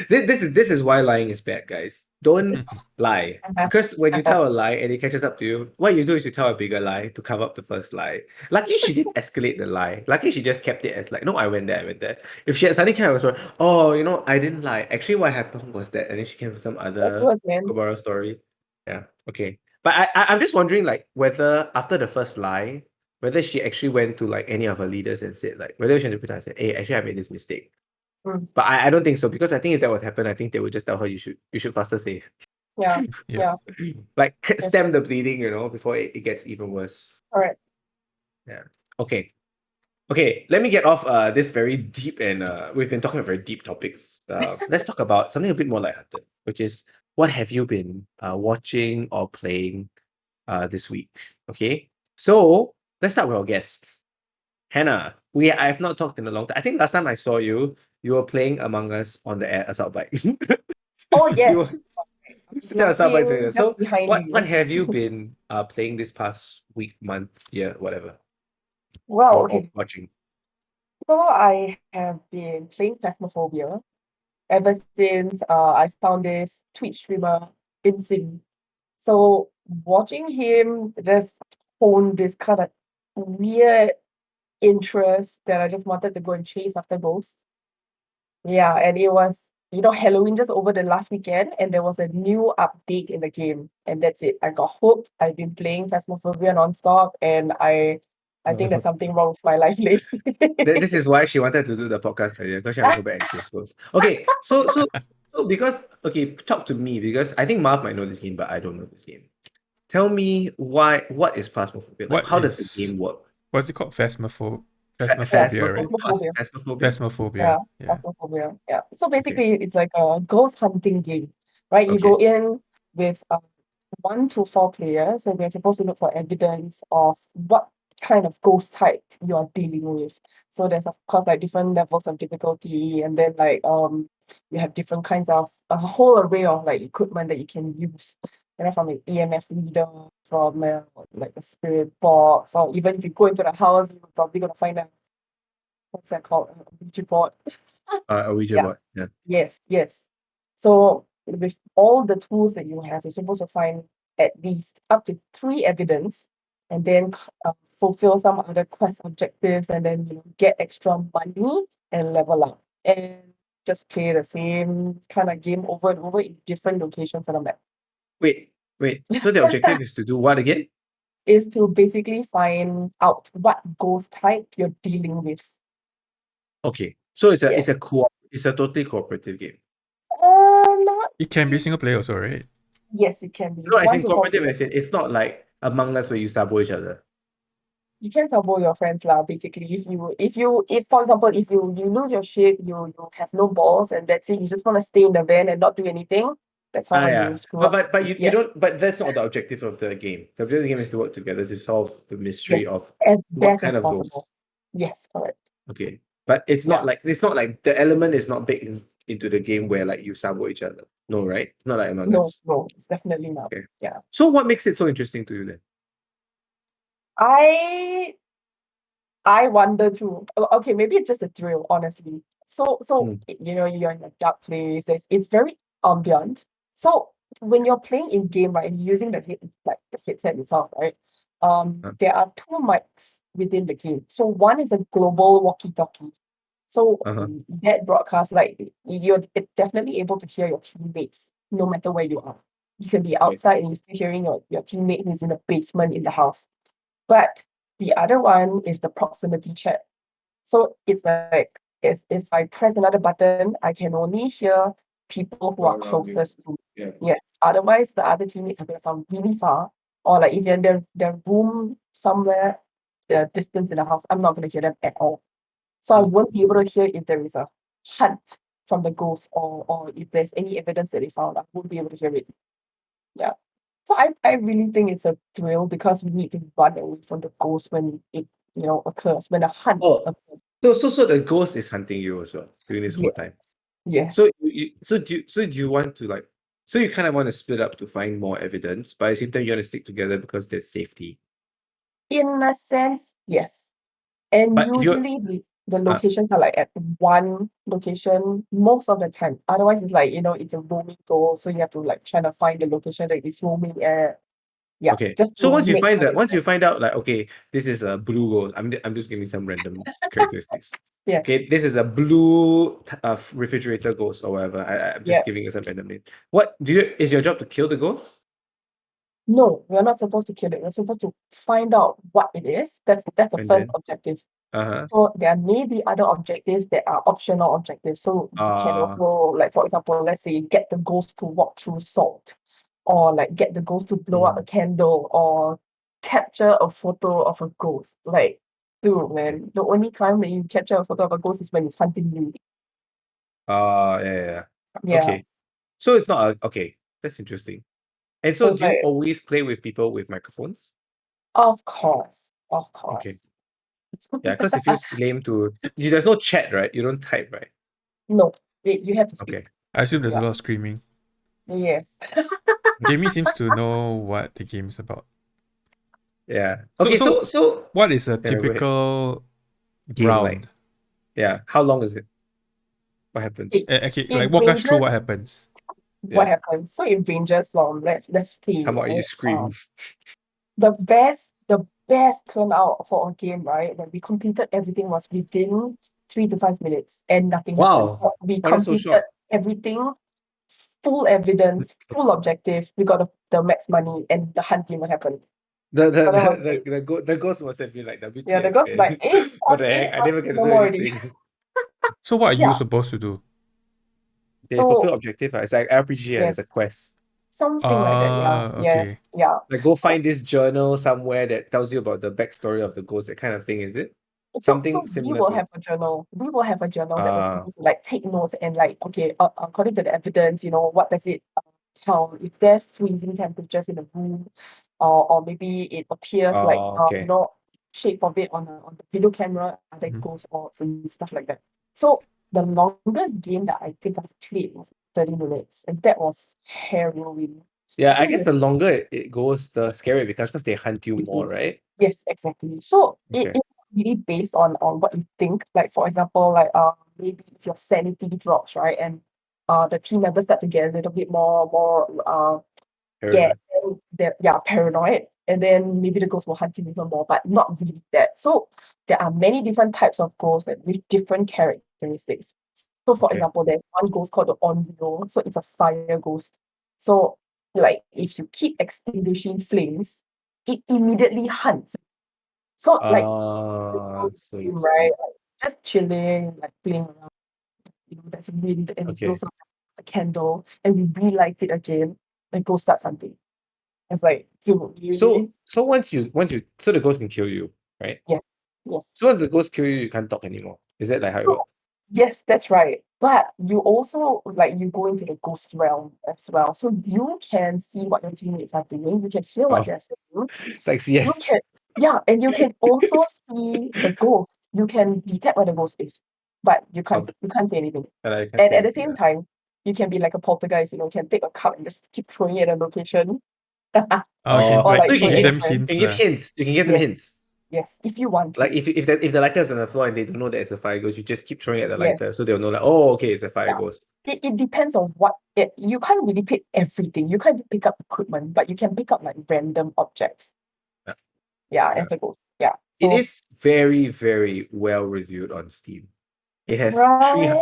S1: This is why lying is bad, guys. Don't lie. Because when you tell a lie and it catches up to you, what you do is you tell a bigger lie to cover up the first lie. Lucky she didn't escalate the lie. Lucky she just kept it as like, no, I went there, I went there. If she had suddenly came out with, oh, I didn't lie. Actually, what happened was that, and then she came with some
S3: That's
S1: other
S3: worse, man.
S1: Kobara story. Yeah, okay. But I'm just wondering, like, whether after the first lie, whether she actually went to like any of her leaders and said, like, whether she went to Peter and said, hey, actually, I made this mistake.
S3: Mm.
S1: But I don't think so, because I think if that would happen, I think they would just tell her you should faster say.
S3: Yeah,
S2: Yeah.
S3: yeah.
S1: Like,
S3: Yes.
S1: stem the bleeding, before it gets even worse.
S3: All right.
S1: Yeah. Okay. Okay, let me get off this very deep, and we've been talking about very deep topics. Let's talk about something a bit more lighthearted, which is what have you been watching or playing this week? Okay. So let's start with our guest. Hannah, I have not talked in a long time. I think last time I saw you, you were playing Among Us on the air assault bike.
S3: Oh,
S1: You were
S3: yes. I was
S1: sitting assault bike doing
S3: laughing
S1: that.
S3: just
S1: So
S3: behind
S1: what
S3: you.
S1: have you been playing this past week, month, year, whatever,
S3: Wow,
S1: or
S3: okay.
S1: watching?
S3: So I have been playing Phasmophobia ever since I found this Twitch streamer Insync. So watching him just hone this kind of weird interest that I just wanted to go and chase after ghosts. Yeah, and it was, Halloween just over the last weekend, and there was a new update in the game, and that's it. I got hooked. I've been playing Phasmophobia nonstop, and I think there's something wrong with my life lately.
S1: This is why she wanted to do the podcast earlier, because she want to go back and chase ghosts. Okay, so because okay, talk to me, because I think Marv might know this game, but I don't know this game. Tell me what is Phasmophobia? Like,
S2: What
S1: how does the
S2: is
S1: game work?
S2: what's it called?
S3: Yeah,
S2: Phasmophobia, right?
S3: Phasmophobia.
S2: Phasmophobia.
S3: Yeah,
S2: Yeah.
S3: Phasmophobia. Yeah. So
S1: Okay,
S3: basically, it's like a ghost hunting game, right? You
S1: okay.
S3: go in with 1 to 4 players, and you're supposed to look for evidence of what kind of ghost type you're dealing with. So there's of course like different levels of difficulty, and then like you have different kinds of a whole array of like equipment that you can use. And then from an EMF reader, from like a spirit box, or even if you go into the house, you're probably gonna find a what's that called? A Ouija board.
S1: A Ouija
S3: Yeah.
S1: board. Yeah.
S3: Yes, yes. So with all the tools that you have, you're supposed to find at least up to 3 evidence, and then fulfill some other quest objectives, and then get extra money and level up, and just play the same kind of game over and over in different locations on the map.
S1: Wait. So the objective is to do what again?
S3: Is to basically find out what ghost type you're dealing with.
S1: Okay, so
S3: Yes.
S1: it's a totally cooperative game.
S3: Not
S2: It can be
S3: really.
S2: single player also, right?
S3: Yes, it can be.
S1: No,
S3: It's
S1: as
S3: one
S1: in
S3: to four
S1: cooperative,
S3: players.
S1: as in it's not like Among Us where you sabo each other.
S3: You can sabo your friends lah, basically. If for example, if you lose your shit, you have no balls, and that's it. You just want to stay in the van and not do anything. That's how you
S1: Yeah,
S3: screw
S1: but
S3: up.
S1: but but you
S3: Yeah.
S1: don't. But that's not the objective of the game. The objective of the game is to work together to solve the mystery
S3: Yes.
S1: of
S3: As
S1: what
S3: best
S1: kind
S3: as
S1: of
S3: possible.
S1: ghosts.
S3: Yes, correct.
S1: Okay, but
S3: Yeah.
S1: it's not like the element is not baked into the game where like you sabo each other. No, right? It's not like Among
S3: No,
S1: Us.
S3: no, it's definitely not.
S1: Okay.
S3: Yeah.
S1: So what makes it so interesting to you then?
S3: I I wonder too. Okay, maybe it's just a thrill, honestly. So
S1: Hmm,
S3: you're in a dark place. It's very ambient. So when you're playing in game, right, and using the headset itself, right?
S1: uh,
S3: There are 2 mics within the game. So one is a global walkie-talkie. So
S1: uh-huh.
S3: that broadcast, like you're definitely able to hear your teammates no matter where you are. You can be
S1: Okay.
S3: outside and you're still hearing your teammate who's in the basement in the house. But the other one is the proximity chat. So it's like if I press another button, I can only hear people who are closest to me.
S1: Yeah.
S3: Yes. Otherwise, the other teammates are going to sound really far. Or like if you're in their room somewhere, the distance in the house, I'm not going to hear them at all. So I
S1: Hmm.
S3: won't be able to hear if there is a hunt from the ghost, or if there's any evidence that they found. I won't be able to hear it. Yeah. So I really think it's a thrill because we need to run away from the ghost when it occurs, when a hunt
S1: Oh,
S3: occurs.
S1: so the ghost is hunting you as well during this whole
S3: Yes.
S1: time.
S3: Yes.
S1: So do you want to like so you kind of want to split up to find more evidence, but at the same time you want to stick together because there's safety.
S3: In a sense, yes. And
S1: But if you're
S3: usually the
S1: uh,
S3: locations are like at one location most of the time. Otherwise, it's like, it's a roaming goal. So you have to like try to find the location that is roaming at. Yeah.
S1: okay,
S3: Just
S1: so
S3: to
S1: once you
S3: make
S1: find
S3: sure
S1: that
S3: it's
S1: once you find out like okay, this is a blue ghost. I'm just giving some random characteristics.
S3: yeah.
S1: Okay, this is a blue refrigerator ghost or whatever. I'm
S3: Yeah.
S1: just giving you some random name. What do you is your job to kill the ghost?
S3: No, we're not supposed to kill it. We're supposed to find out what it is. That's the
S1: And
S3: first
S1: then
S3: objective.
S1: uh-huh.
S3: So there may be other objectives that are optional objectives. So you can
S1: Uh
S3: also, like for example, let's say get the ghost to walk through salt, or like get the ghost to blow up a
S1: mm,
S3: candle, or capture a photo of a ghost. Like, dude,
S1: okay.
S3: man, the only time that you capture a photo of a ghost is when it's hunting you.
S1: Yeah.
S3: Yeah.
S1: Okay. So it's not okay. That's interesting. And
S3: So
S1: so
S3: it's
S1: do you
S3: like,
S1: always play with people with microphones?
S3: of course, of
S1: Okay.
S3: course.
S1: Yeah, because it feels lame to there's no chat, right? You don't type, right?
S3: No, you have to
S1: Okay.
S3: speak.
S2: I assume there's a
S3: Yeah.
S2: lot of screaming.
S3: Yes.
S2: Jamie seems to know what the game is about.
S1: Yeah.
S2: So
S1: Okay,
S2: so
S1: so
S2: what is a
S1: yeah, go ahead.
S2: typical
S1: Game like.
S2: round?
S1: Yeah. How long is it? What happens?
S3: It
S2: Okay,
S3: it
S2: like walk us through
S3: ranges
S2: what happens.
S3: what
S1: Yeah.
S3: happens. So it ranges from let's see,
S1: How about you
S3: right?
S1: scream?
S3: The best turnout for a game, right, when we completed everything was within 3 to 5 minutes and nothing happened.
S1: Wow.
S3: But we
S1: Why that's so
S3: completed
S1: short?
S3: everything, full evidence, full objectives. We got the max money and the hunt didn't happen.
S1: The the
S3: So that was
S1: the
S3: it.
S1: the, the, go- the ghost must have been like
S3: Yeah, the
S1: WTF,
S3: ghost like,
S1: man.
S3: hey,
S1: What
S3: on
S1: the
S3: eh,
S1: heck? I never get to
S3: no
S1: do
S3: more already.
S1: anything.
S2: So what are you
S3: Yeah.
S2: supposed to do?
S1: They fulfill
S3: So
S1: objective. It's like RPG and
S3: yes,
S1: it's a quest.
S3: something like that. Yeah. Yes.
S2: Okay.
S3: Yeah.
S1: Like go
S3: So
S1: find this journal somewhere that tells you about the backstory of the ghost, that kind of thing, is it?
S3: so
S1: Something
S3: we
S1: similar
S3: will
S1: to
S3: have a journal. We will have a journal that was
S1: uh
S3: supposed to like take notes and like, okay, according to the evidence, what does it tell? If there's freezing temperatures in the room, or maybe it appears like
S1: okay.
S3: shape of it on the video camera, are there
S2: Mhm.
S3: ghosts or some stuff like that. So the longest game that I think I've played was 30 minutes, and that was harrowing.
S1: Yeah, I
S3: That
S1: guess
S3: was
S1: the longer it goes, the scarier it becomes because they hunt you more,
S3: Yes,
S1: right?
S3: yes, exactly. So
S1: Okay.
S3: it's really based on what you think. Like for example, like maybe if your sanity drops, right, and the team members start to get a little bit more scared,
S1: Paranoid.
S3: and they're paranoid, and then maybe the ghost will hunt you even more, but not really that. So there are many different types of ghosts with different characteristics. So for
S1: Okay.
S3: example, there's one ghost called the Onryo, so it's a fire ghost. So like if you keep extinguishing flames, it immediately hunts. So like
S1: So you
S3: right,
S1: see.
S3: like just chilling, like playing around, there's a wind and it
S1: Okay.
S3: blows up a candle and we relight it again and go start hunting. It's like, dude,
S1: So
S3: really?
S1: so once you so the ghost can kill you, right?
S3: Yes, yes.
S1: So once the ghost kill you, you can't talk anymore. Is that like how it
S3: So
S1: works?
S3: yes, that's right. But you also like you go into the ghost realm as well. So you can see what your teammates are doing, you can hear
S1: Oh,
S3: what they're saying.
S1: it's like
S3: You
S1: CS.
S3: can Yeah, and you can also see the ghost. You can detect where the ghost is, but
S1: Oh,
S3: you can't say anything.
S1: but I can't
S3: And
S1: say
S3: at the
S1: anything.
S3: same time, you can be like a poltergeist, you can take a cup and just keep throwing it at a location.
S2: You can
S1: Oh,
S3: Or
S2: like
S1: so
S3: like
S1: you can
S3: throw it
S2: give
S3: at
S1: give
S3: your
S2: them
S3: friend.
S1: you
S2: hints
S1: can give
S2: lah.
S1: hints. You can give them
S3: Yes,
S1: hints.
S3: yes, if you want
S1: Like
S3: to.
S1: if the lighter is on the floor and they don't know that it's a fire ghost, you just keep throwing it at the
S3: Yes,
S1: lighter, so they'll know like, oh, okay, it's a fire
S3: yeah.
S1: ghost.
S3: It depends on you can't really pick everything. You can't pick up equipment, but you can pick up like random objects.
S1: Yeah.
S3: Yeah,
S1: Yeah.
S3: as the ghost. Yeah.
S1: It
S3: So
S1: is very, very well reviewed on Steam. It has
S3: right,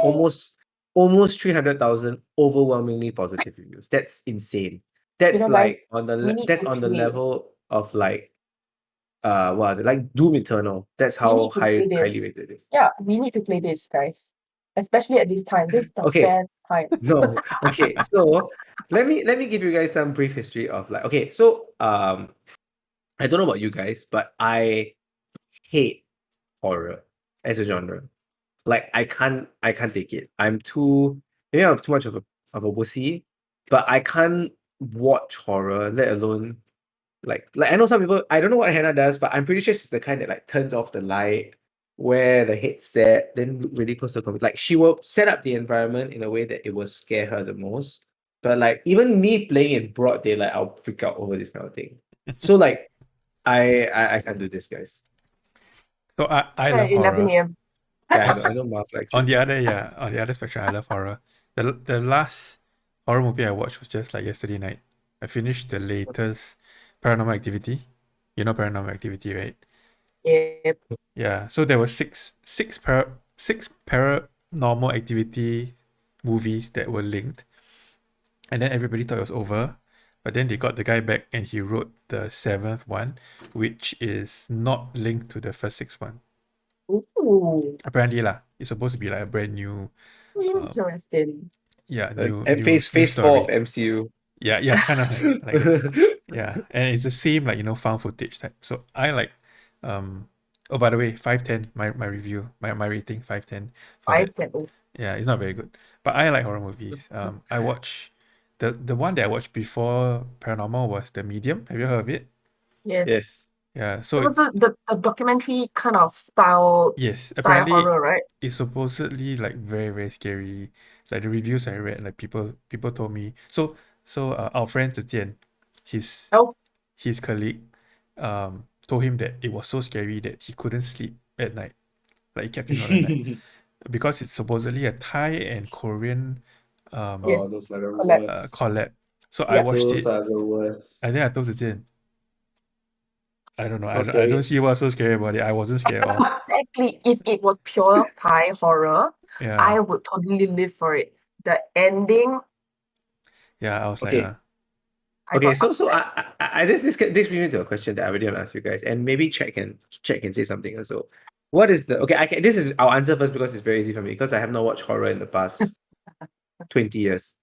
S1: almost 300,000 overwhelmingly positive reviews. That's insane. That's
S3: guys,
S1: like on the
S3: we need
S1: that's
S3: to
S1: on the
S3: play.
S1: level of like what is it? Like Doom Eternal. That's
S3: We
S1: how
S3: need to play this.
S1: highly rated it is.
S3: Yeah, we need to play this, guys. Especially at this time. This is the
S1: Okay,
S3: best time.
S1: no. Okay, so let me give you guys some brief history of like okay, so I don't know about you guys, but I hate horror as a genre. Like I can't take it. Maybe I'm too much of a wussy, but I can't watch horror, let alone like I know some people, I don't know what Hannah does, but I'm pretty sure she's the kind that like turns off the light, wear the headset, then look really close to the computer. Like she will set up the environment in a way that it will scare her the most. But like even me playing in broad daylight, I'll freak out over this kind of thing. So like I can't do this, guys.
S2: So I
S3: At
S2: love
S3: 11
S2: horror.
S3: a.m.
S1: Yeah, I know Marv likes it.
S2: On the other spectrum, I love horror. The last horror movie I watched was just like yesterday night. I finished the latest Paranormal Activity. You know Paranormal Activity, right?
S3: Yep.
S2: Yeah. So there were six Paranormal Activity movies that were linked, and then everybody thought it was over. But then they got the guy back, and he wrote the seventh one, which is not linked to the first six one.
S3: Ooh,
S2: Apparently lah, it's supposed to be like a brand new, uh,
S3: interesting.
S2: yeah,
S1: Like
S2: new
S1: and
S2: new
S1: phase
S2: new
S1: phase four of
S2: story.
S1: MCU.
S2: Yeah, kind of like yeah, and it's the same like found footage type. So I like, um, oh by the way, 5/10 my review my rating 5/10 for
S3: I
S2: that.
S3: can.
S2: Yeah, it's not very good, but I like horror movies. I watch the one that I watched before Paranormal was The Medium. Have you heard of it?
S3: Yes.
S1: Yes.
S2: Yeah, so
S3: It was
S2: it's
S3: the documentary kind of style
S2: yes,
S3: style
S2: apparently
S3: horror, right?
S2: it's supposedly like very very scary. Like the reviews I read, like people told me. So our friend Zetian, his
S3: Oh,
S2: his colleague, told him that it was so scary that he couldn't sleep at night. Like he kept thinking about the night. because it's supposedly a Thai and Korean
S3: Yes,
S1: those are the
S3: collab.
S1: worst.
S2: collab. So I
S3: Yeah.
S2: watched
S1: Those
S2: it.
S1: are the worst.
S2: I think I told Zitian. I don't know. I
S1: scary.
S2: don't see what's so scary about it. I wasn't scared at all.
S3: Exactly. If it was pure Thai horror,
S2: Yeah.
S3: I would totally live for it. The ending,
S2: Yeah, I was
S1: Okay.
S2: like,
S3: I
S1: Okay,
S3: got
S1: so
S3: upset.
S1: this brings me to a question that I really want to ask you guys, and maybe check and say something also. What is the okay? This is I'll answer first because it's very easy for me because I have not watched horror in the past 20 years.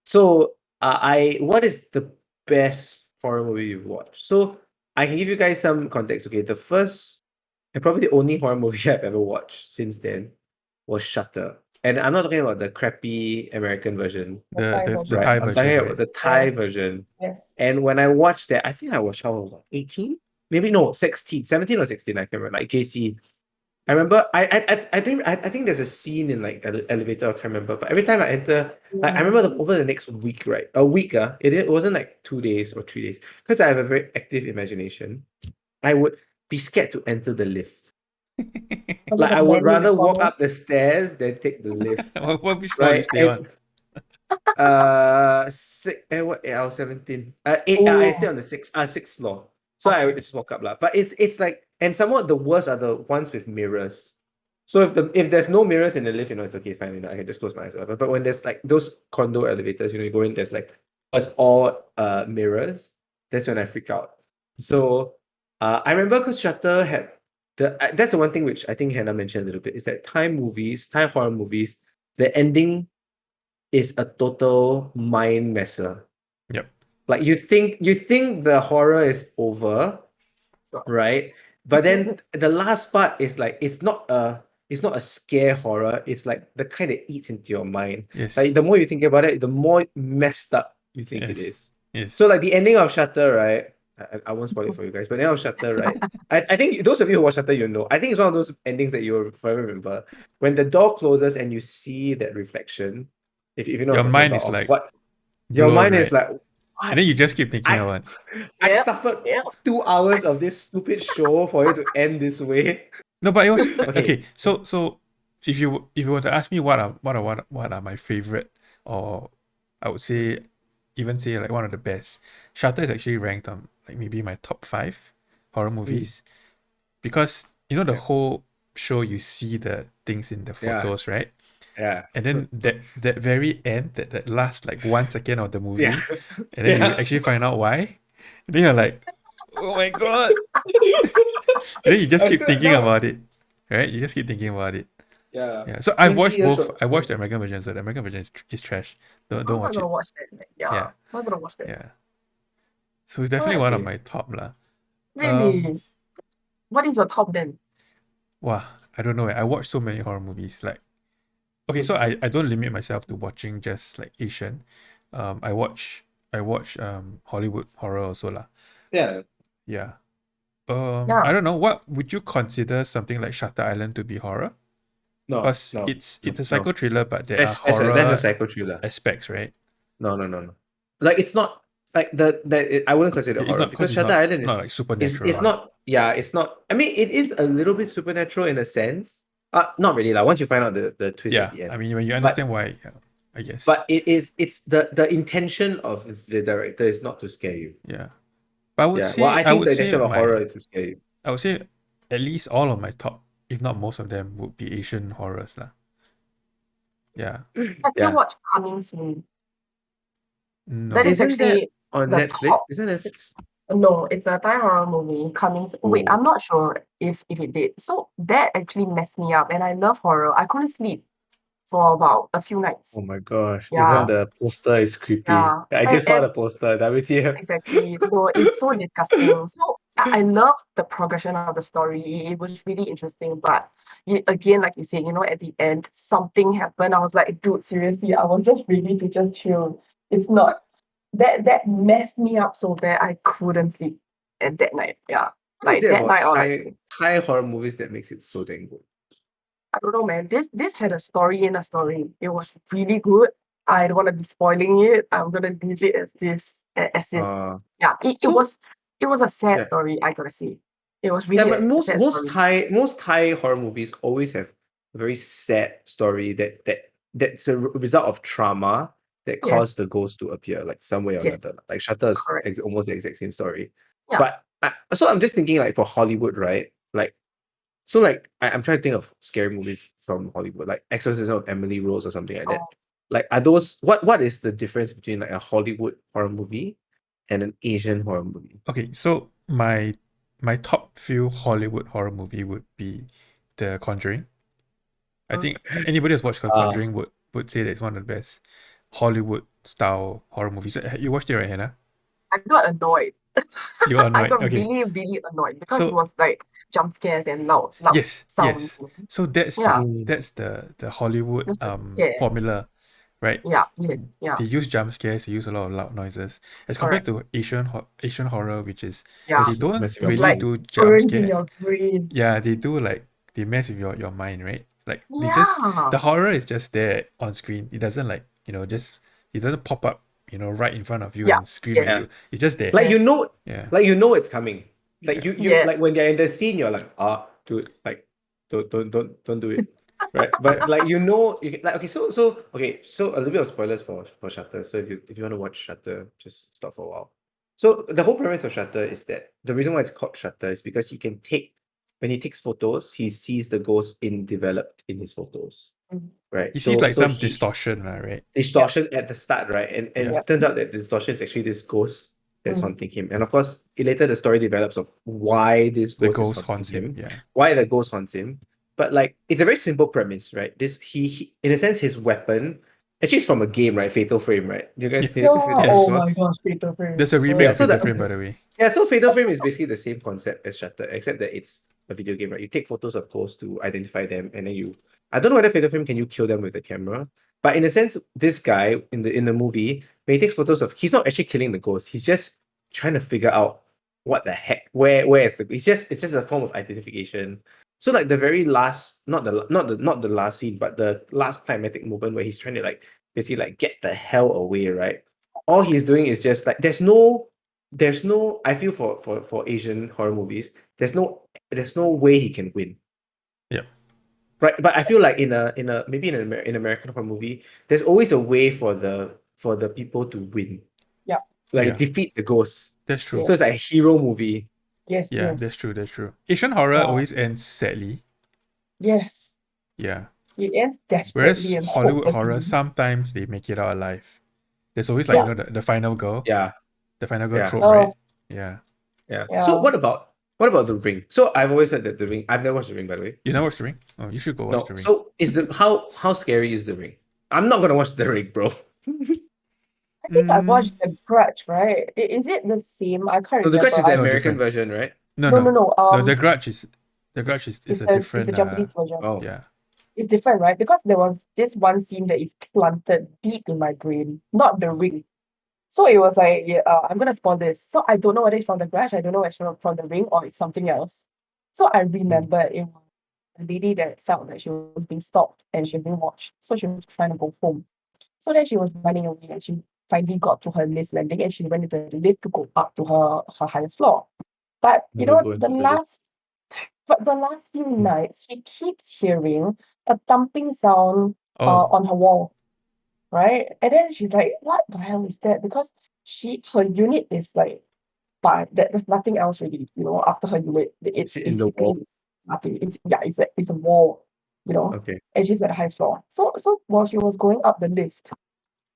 S1: So what is the best horror movie you've watched? So I can give you guys some context. Okay, the first and probably the only horror movie I've ever watched since then was Shutter, and I'm not talking about the crappy American version,
S2: the
S3: Thai
S2: Thai
S1: I'm talking
S2: version,
S1: about
S2: right?
S1: the Thai
S3: Yeah.
S1: version.
S3: Yes.
S1: And when I watched that, I think I was how old? 18? Maybe no, 16, 17 or 16. I can't remember. Like JC. I remember I think there's a scene in like an elevator, I can't remember. But every time I enter, like I remember over the next week, right? A week, it wasn't like 2 days or 3 days. Because I have a very active imagination. I would be scared to enter the lift.
S3: Was
S1: Like
S3: it
S1: I
S3: a
S1: would
S3: man in the
S1: rather walk
S3: corner?
S1: up the stairs than take the lift.
S2: Which floor do you
S1: Right?
S2: stay on?
S1: I was 17. I stay on the sixth floor. So I would just walk up lah. But it's like, and somewhat the worst are the ones with mirrors. So if there's no mirrors in the lift, it's okay, fine, I can just close my eyes or whatever. But when there's like those condo elevators, you go in, there's like it's all mirrors. That's when I freak out. So I remember because Shutter had that's the one thing which I think Hannah mentioned a little bit is that Thai horror movies, the ending is a total mind messer.
S2: Yep.
S1: Like you think the horror is over, right? But then the last part is like it's not a scare horror. It's like the kind that eats into your mind.
S2: Yes.
S1: Like the more you think about it, the more messed up you think it
S2: Yes.
S1: is.
S2: Yes.
S1: So like the ending of Shutter, right? I won't spoil it for you guys, but the ending of Shutter, right? I think those of you who watch Shutter, you know. I think it's one of those endings that you'll forever remember. When the door closes and you see that reflection, if you know
S2: Your
S1: what I'm talking
S2: mind
S1: about,
S2: is
S1: of
S2: like
S1: what your
S2: blown,
S1: mind is
S2: right?
S1: like, what?
S2: And then you just keep thinking about
S1: I
S3: Yep,
S1: suffered
S3: yep.
S1: 2 hours of this stupid show for it to end this way.
S2: No, but it was
S1: Okay.
S2: okay. So if you were to ask me what are my favorite, or I would say even say like one of the best, Shutter is actually ranked on like maybe my top 5 horror movies, because the
S1: Yeah.
S2: whole show you see the things in the
S1: Yeah.
S2: photos, right?
S1: Yeah.
S2: And then that very end, that last like 1 second of the movie,
S1: Yeah.
S2: and then you
S1: Yeah.
S2: actually find out why, and then you're like, oh my god. And then you just keep thinking about it, right? You just keep thinking about it.
S1: Yeah.
S2: Yeah. So I've
S1: 20
S2: watched
S1: years
S2: both.
S1: from-
S2: I watched the American version, so the American version is trash. Don't
S3: I'm not
S2: watch
S3: gonna
S2: it.
S3: watch that. Yeah,
S2: Yeah.
S3: I'm not gonna watch that.
S2: Yeah. So it's definitely one of
S1: Okay.
S2: my top lah.
S3: Really? What is your top then?
S2: Wow, I don't know. I watch so many horror movies. Like, okay, so I don't limit myself to watching just like Asian. I watch Hollywood horror also lah.
S1: Yeah.
S2: Yeah.
S3: Yeah.
S2: I don't know. What would you consider something like Shutter Island to be horror?
S1: No.
S2: Because
S1: No.
S2: it's a
S1: no.
S2: psycho thriller, but there are
S1: That's
S2: horror
S1: a psycho thriller.
S2: aspects, right?
S1: No. Like it's not like I wouldn't consider it
S2: It's
S1: horror
S2: not
S1: because
S2: it's
S1: Shutter
S2: not
S1: Island
S2: not like supernatural.
S1: it's not it's not. I mean, it is a little bit supernatural in a sense. Not really like once you find out the twist
S2: Yeah,
S1: at the end.
S2: I mean when you understand why, yeah, I guess.
S1: But it's the intention of the director is not to scare you.
S2: Yeah, but I would
S1: Yeah.
S2: say
S1: Well, I think the
S2: say
S1: intention of horror is to scare you.
S2: I would say at least all of my top, if not most of them, would be Asian horrors lah. Yeah.
S3: Have you
S1: Yeah.
S3: watched Coming Soon?
S2: No.
S3: That is
S1: Isn't that
S3: actually
S1: on
S3: the
S1: Netflix?
S3: top.
S1: Isn't Netflix?
S3: No, it's a Thai horror movie. Coming Soon. Wait,
S1: Oh.
S3: I'm not sure if it did. So that actually messed me up, and I love horror. I couldn't sleep for about a few nights.
S1: Oh my gosh.
S3: Yeah.
S1: Even the poster is creepy.
S3: Yeah.
S1: I just saw
S3: And
S1: the poster. WTF.
S3: exactly. So it's so disgusting. So I love the progression of the story. It was really interesting. But again, like you said, at the end, something happened. I was like, dude, seriously, I was just ready to just chill. It's not that messed me up so bad I couldn't sleep at that night. Yeah.
S1: What is
S3: Like
S1: it
S3: that
S1: about
S3: night or like
S1: Thai horror movies that makes it so dang good?
S3: I don't know, man. This had a story in a story. It was really good. I don't want to be spoiling it. I'm gonna leave it as this. Yeah, it
S1: So-
S3: was a sad
S1: Yeah.
S3: story. I gotta say, it was
S1: Yeah,
S3: really
S1: but
S3: a
S1: most
S3: sad story.
S1: Thai horror movies always have very sad story that's a result of trauma that
S3: Yes.
S1: caused the ghost to appear, like some way or
S3: Yes.
S1: another. Like Shutter is
S3: Correct.
S1: almost the exact same story.
S3: Yeah.
S1: But so I'm just thinking, like, for Hollywood, right? Like, so like I'm trying to think of scary movies from Hollywood, like Exorcism of Emily Rose or something like that.
S3: Oh,
S1: Like, are those what is the difference between like a Hollywood horror movie and an Asian horror movie?
S2: Okay, so my top few Hollywood horror movie would be The Conjuring. I think anybody who's watched The
S1: Uh,
S2: Conjuring would say that it's one of the best Hollywood style horror movies. You watched it, right, Hannah?
S3: I got annoyed.
S2: You got
S3: I
S2: annoyed.
S3: got
S2: Okay.
S3: really, really annoyed because it
S2: So
S3: was like jump scares and loud
S2: yes,
S3: sounds.
S2: yes. So that's
S3: Yeah,
S2: the Hollywood
S3: just a scare.
S2: formula, right?
S3: Yeah, yes, yeah,
S2: They use jump scares, they use a lot of loud noises. As compared
S3: correct.
S2: to Asian horror, which is
S3: Yeah,
S2: they don't
S1: messing up
S3: it's
S2: really
S3: like
S2: do jump
S3: burned in
S2: scares.
S3: your brain.
S2: Yeah, they do, like, they mess with your mind, right? Like
S3: Yeah,
S2: the horror is just there on screen. It doesn't, like, it doesn't pop up, right in front of you
S3: yeah,
S2: and scream at
S3: yes,
S1: yeah.
S2: you. It's just there.
S1: Like,
S3: yes,
S2: Yeah.
S1: it's coming. Like,
S2: Yeah.
S1: you
S3: yes.
S1: like when they're in the scene, you're like, dude, like, don't do it. Right. But like, like, okay, so a little bit of spoilers for Shutter. So if you want to watch Shutter, just stop for a while. So the whole premise of Shutter is that the reason why it's called Shutter is because when he takes photos, he sees the ghost developed in his photos.
S3: Mm.
S1: Right.
S2: He sees, like,
S1: So
S2: some
S1: he
S2: distortion, right?
S1: distortion at the start, right? And
S2: Yeah.
S1: it turns out that the distortion is actually this ghost that's
S3: Mm.
S1: haunting him. And of course, later the story develops of why this
S2: The
S1: ghost is
S2: ghost
S1: haunting
S2: haunts him.
S1: him,
S2: Yeah.
S1: why the ghost haunts him. But like, it's a very simple premise, right? This he in a sense, his weapon actually is from a game, right? Fatal Frame, right? You guys
S2: Yeah.
S1: did you play Fatal Frame
S2: Yes.
S3: Oh
S1: before?
S3: my gosh, Fatal Frame.
S2: There's a remake
S1: Yeah,
S2: of
S1: so
S2: Fatal Frame, by the way.
S1: yeah, so Fatal Frame is basically the same concept as Shutter, except that it's a video game, right? You take photos of ghosts to identify them, and then I don't know whether Fatal Frame can you kill them with the camera, but in a sense, this guy in the movie, when he takes photos he's not actually killing the ghost. He's just trying to figure out what the heck, where is the. It's just a form of identification. So like the very last, not the last scene, but the last climatic moment where he's trying to like basically like get the hell away, right? All he's doing is just like there's no I feel for Asian horror movies, there's no way he can win.
S2: Yep.
S1: Right. But I feel like maybe in American horror movie, there's always a way for the people to win.
S3: Yeah.
S1: Like
S2: Yeah.
S1: defeat the ghosts.
S2: That's true.
S1: So it's like a hero movie.
S3: Yes,
S2: Yeah,
S3: yes,
S2: that's true. That's true. Asian horror
S3: Yeah.
S2: always ends sadly.
S3: yes.
S2: Yeah.
S3: It ends
S2: Whereas
S3: desperately and
S2: Hollywood horror,
S3: hopelessly.
S2: sometimes they make it out alive. There's always, like,
S3: Yeah.
S2: the final girl.
S1: Yeah.
S2: The final girl
S1: Yeah.
S2: trope,
S3: Oh,
S2: right? Yeah.
S1: Yeah.
S3: Yeah.
S1: So what about the Ring? So I've always said that the Ring. I've never watched the Ring, by the way.
S2: You never watched The Ring? Oh, you should go watch
S1: No.
S2: The Ring.
S1: So is the how scary is the Ring? I'm not gonna watch the Ring, bro.
S3: I think I watched The Grudge, right? Is it the same? I can't
S1: So the
S3: remember.
S1: Grudge is the
S2: No,
S1: American
S2: different.
S1: version, right?
S2: No,
S3: No,
S2: no.
S3: no, no.
S2: No, The Grudge is
S3: It's
S2: a
S3: the
S2: different.
S3: Japanese version.
S1: Oh.
S2: Yeah.
S3: It's different, right? Because there was this one scene that is planted deep in my brain, not The Ring. So it was like, yeah, I'm gonna spoil this. So I don't know whether it's from The Grudge, I don't know whether it's from The Ring or it's something else. So I remember it was a lady that felt that she was being stalked and she was being watched. So she was trying to go home. So then she was running away and she finally got to her lift landing and she went into the lift to go up to her highest floor. But you
S1: Never
S3: know,
S1: go into the lift.
S3: the last few nights, she keeps hearing a thumping sound
S2: Oh.
S3: on her wall, right? And then she's like, "What the hell is that?" Because her unit is like, but there's nothing else really, after her unit. It's
S1: Is it in the wall?
S3: basically nothing. It's a wall,
S1: Okay.
S3: and she's at the highest floor. So while she was going up the lift,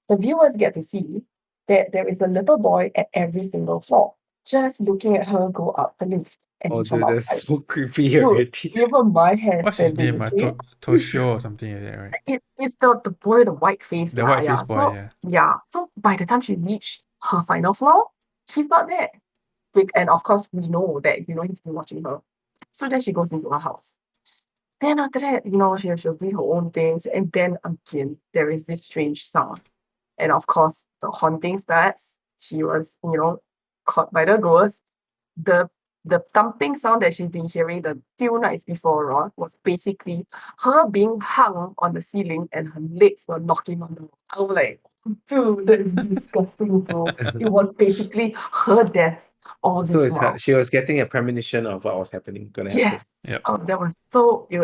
S3: the viewers get to see that there is a little boy at every single floor, just looking at her go up the lift. And
S1: Oh,
S3: he's from
S1: dude,
S3: outside.
S1: that's so creepy
S3: Dude,
S1: already.
S3: even my hair
S2: What's his
S3: standing,
S2: name?
S3: okay?
S2: Toshio or something like that, right?
S3: It's the boy, the white face.
S2: The white face
S3: yeah.
S2: boy,
S3: So,
S2: yeah.
S3: yeah. So by the time she reached her final floor, he's not there. And of course, we know that, he's been watching her. So then she goes into her house. Then after that, she was doing her own things. And then again, there is this strange sound. And of course, the haunting starts. She was, caught by the ghost. The thumping sound that she's been hearing the few nights before was basically her being hung on the ceiling and her legs were knocking on the wall. I was like, dude, that is disgusting, bro. It was basically her death all
S1: So
S3: this while.
S1: she was getting a premonition of what was gonna happen.
S3: Yes.
S2: Yep.
S3: Oh, that was so. Yeah.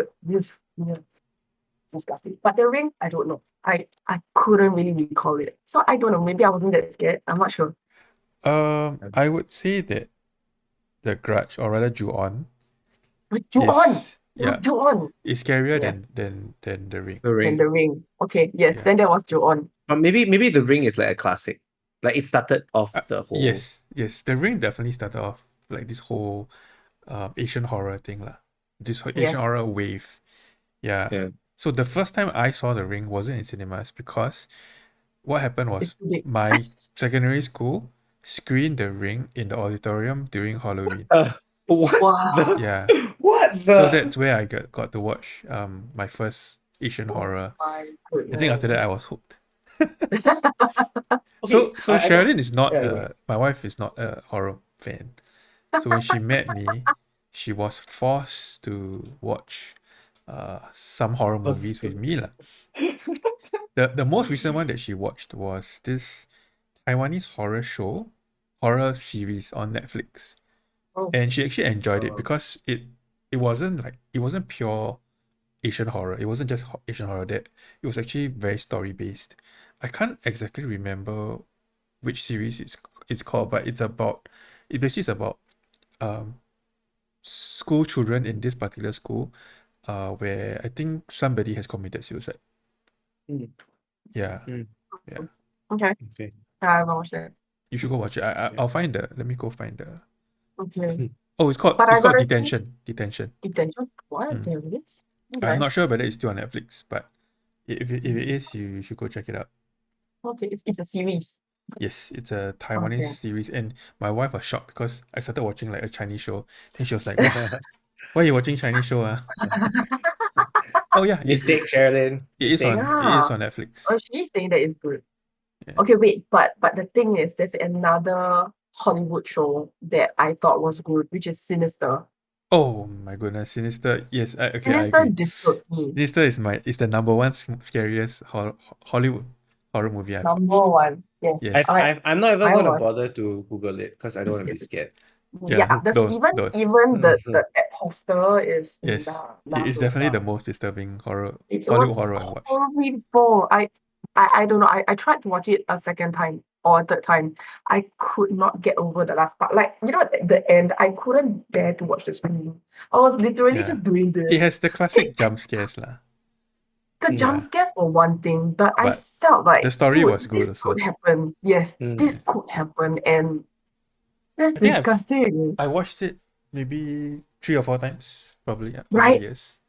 S3: disgusting. But the ring, I don't know. I couldn't really recall it. So I don't know. Maybe I wasn't that scared. I'm not sure.
S2: I would say that The Grudge, or rather Ju-On,
S3: But Ju-On!
S2: is
S3: It was
S2: yeah,
S3: Ju-On!
S2: is scarier
S3: Yeah.
S2: than The Ring.
S1: The
S3: And the
S1: Ring.
S3: ring. Okay, yes.
S2: Yeah.
S3: Then there was Ju-On.
S1: But maybe The Ring is like a classic. Like it started off the whole.
S2: Yes. The Ring definitely started off like this whole Asian horror thing lah. This
S3: Yeah.
S2: Asian horror wave. Yeah.
S1: Yeah.
S2: So the first time I saw The Ring wasn't in cinemas because what happened
S3: It's
S2: was
S3: too big.
S2: my secondary school screened The Ring in the auditorium during Halloween.
S1: What
S3: Wow.
S1: the?
S2: Yeah.
S1: What the?
S2: So that's where I got to watch my first Asian
S3: Oh
S2: horror.
S3: my
S2: I think after that I was hooked.
S1: Okay,
S2: So
S1: I know.
S2: Sherilyn is not
S1: Yeah,
S2: my wife is not a horror fan. So when she met me, she was forced to watch some horror movies with me lah. The most recent one that she watched was this Taiwanese horror series on Netflix.
S3: Oh.
S2: And she actually enjoyed it
S1: Oh.
S2: because it wasn't pure Asian horror. It wasn't just Asian horror. That it was actually very story based. I can't exactly remember which series it's called, but it basically is about um school children in this particular school, where I think somebody has committed suicide.
S1: Mm.
S2: Yeah,
S1: Mm.
S2: yeah.
S3: Okay.
S1: Okay.
S3: I will watch it.
S2: You should go watch it. I'll find the. Let me go find the.
S3: Okay.
S2: Oh, it's
S3: But I
S2: called
S3: gotta say,
S2: Detention. Detention.
S3: detention. What?
S2: Mm.
S3: There is?
S2: I'm
S3: Okay.
S2: not sure whether it's still on Netflix, but if it is, you should go check it out.
S3: Okay. It's a series.
S2: Yes, it's a Taiwanese
S3: Okay.
S2: series, and my wife was shocked because I started watching like a Chinese show. Then she was like, "Why are you watching Chinese show? Oh yeah,
S1: Mistake, Sherilyn.
S2: it is
S1: Mistake.
S2: on
S3: Yeah.
S2: Netflix.
S3: Oh, she's saying that it's good.
S2: Yeah.
S3: Okay, wait, but the thing is, there's another Hollywood show that I thought was good, which is Sinister.
S2: Oh my goodness, Sinister. Yes, I
S3: Sinister
S2: agree.
S3: disturbed me.
S2: Sinister is the number one scariest Hollywood horror movie I've watched.
S3: Number one. Yes.
S2: Yes.
S1: I'm not even
S3: I
S1: gonna
S3: was.
S1: bother to Google it because I don't want to be scared.
S3: Yeah, there's
S2: don't.
S3: even the poster is
S2: Yes,
S3: nah,
S2: it's definitely the most disturbing
S3: it
S2: Hollywood
S3: was
S2: horror I watched.
S3: horrible. I don't know. I tried to watch it a second time or a third time. I could not get over the last part. Like, you know, at the end, I couldn't bear to watch the screen. I was literally
S2: Yeah.
S3: just doing this.
S2: It has the classic jump scares lah.
S3: The jump scares were one thing, but I
S2: But
S3: felt like
S2: the story
S3: dude,
S2: was good
S3: this
S2: also.
S3: could happen. Yes, this could happen, and that's
S2: I think
S3: disgusting.
S2: I watched it maybe 3 or 4 times, probably over
S3: Right?
S2: the years.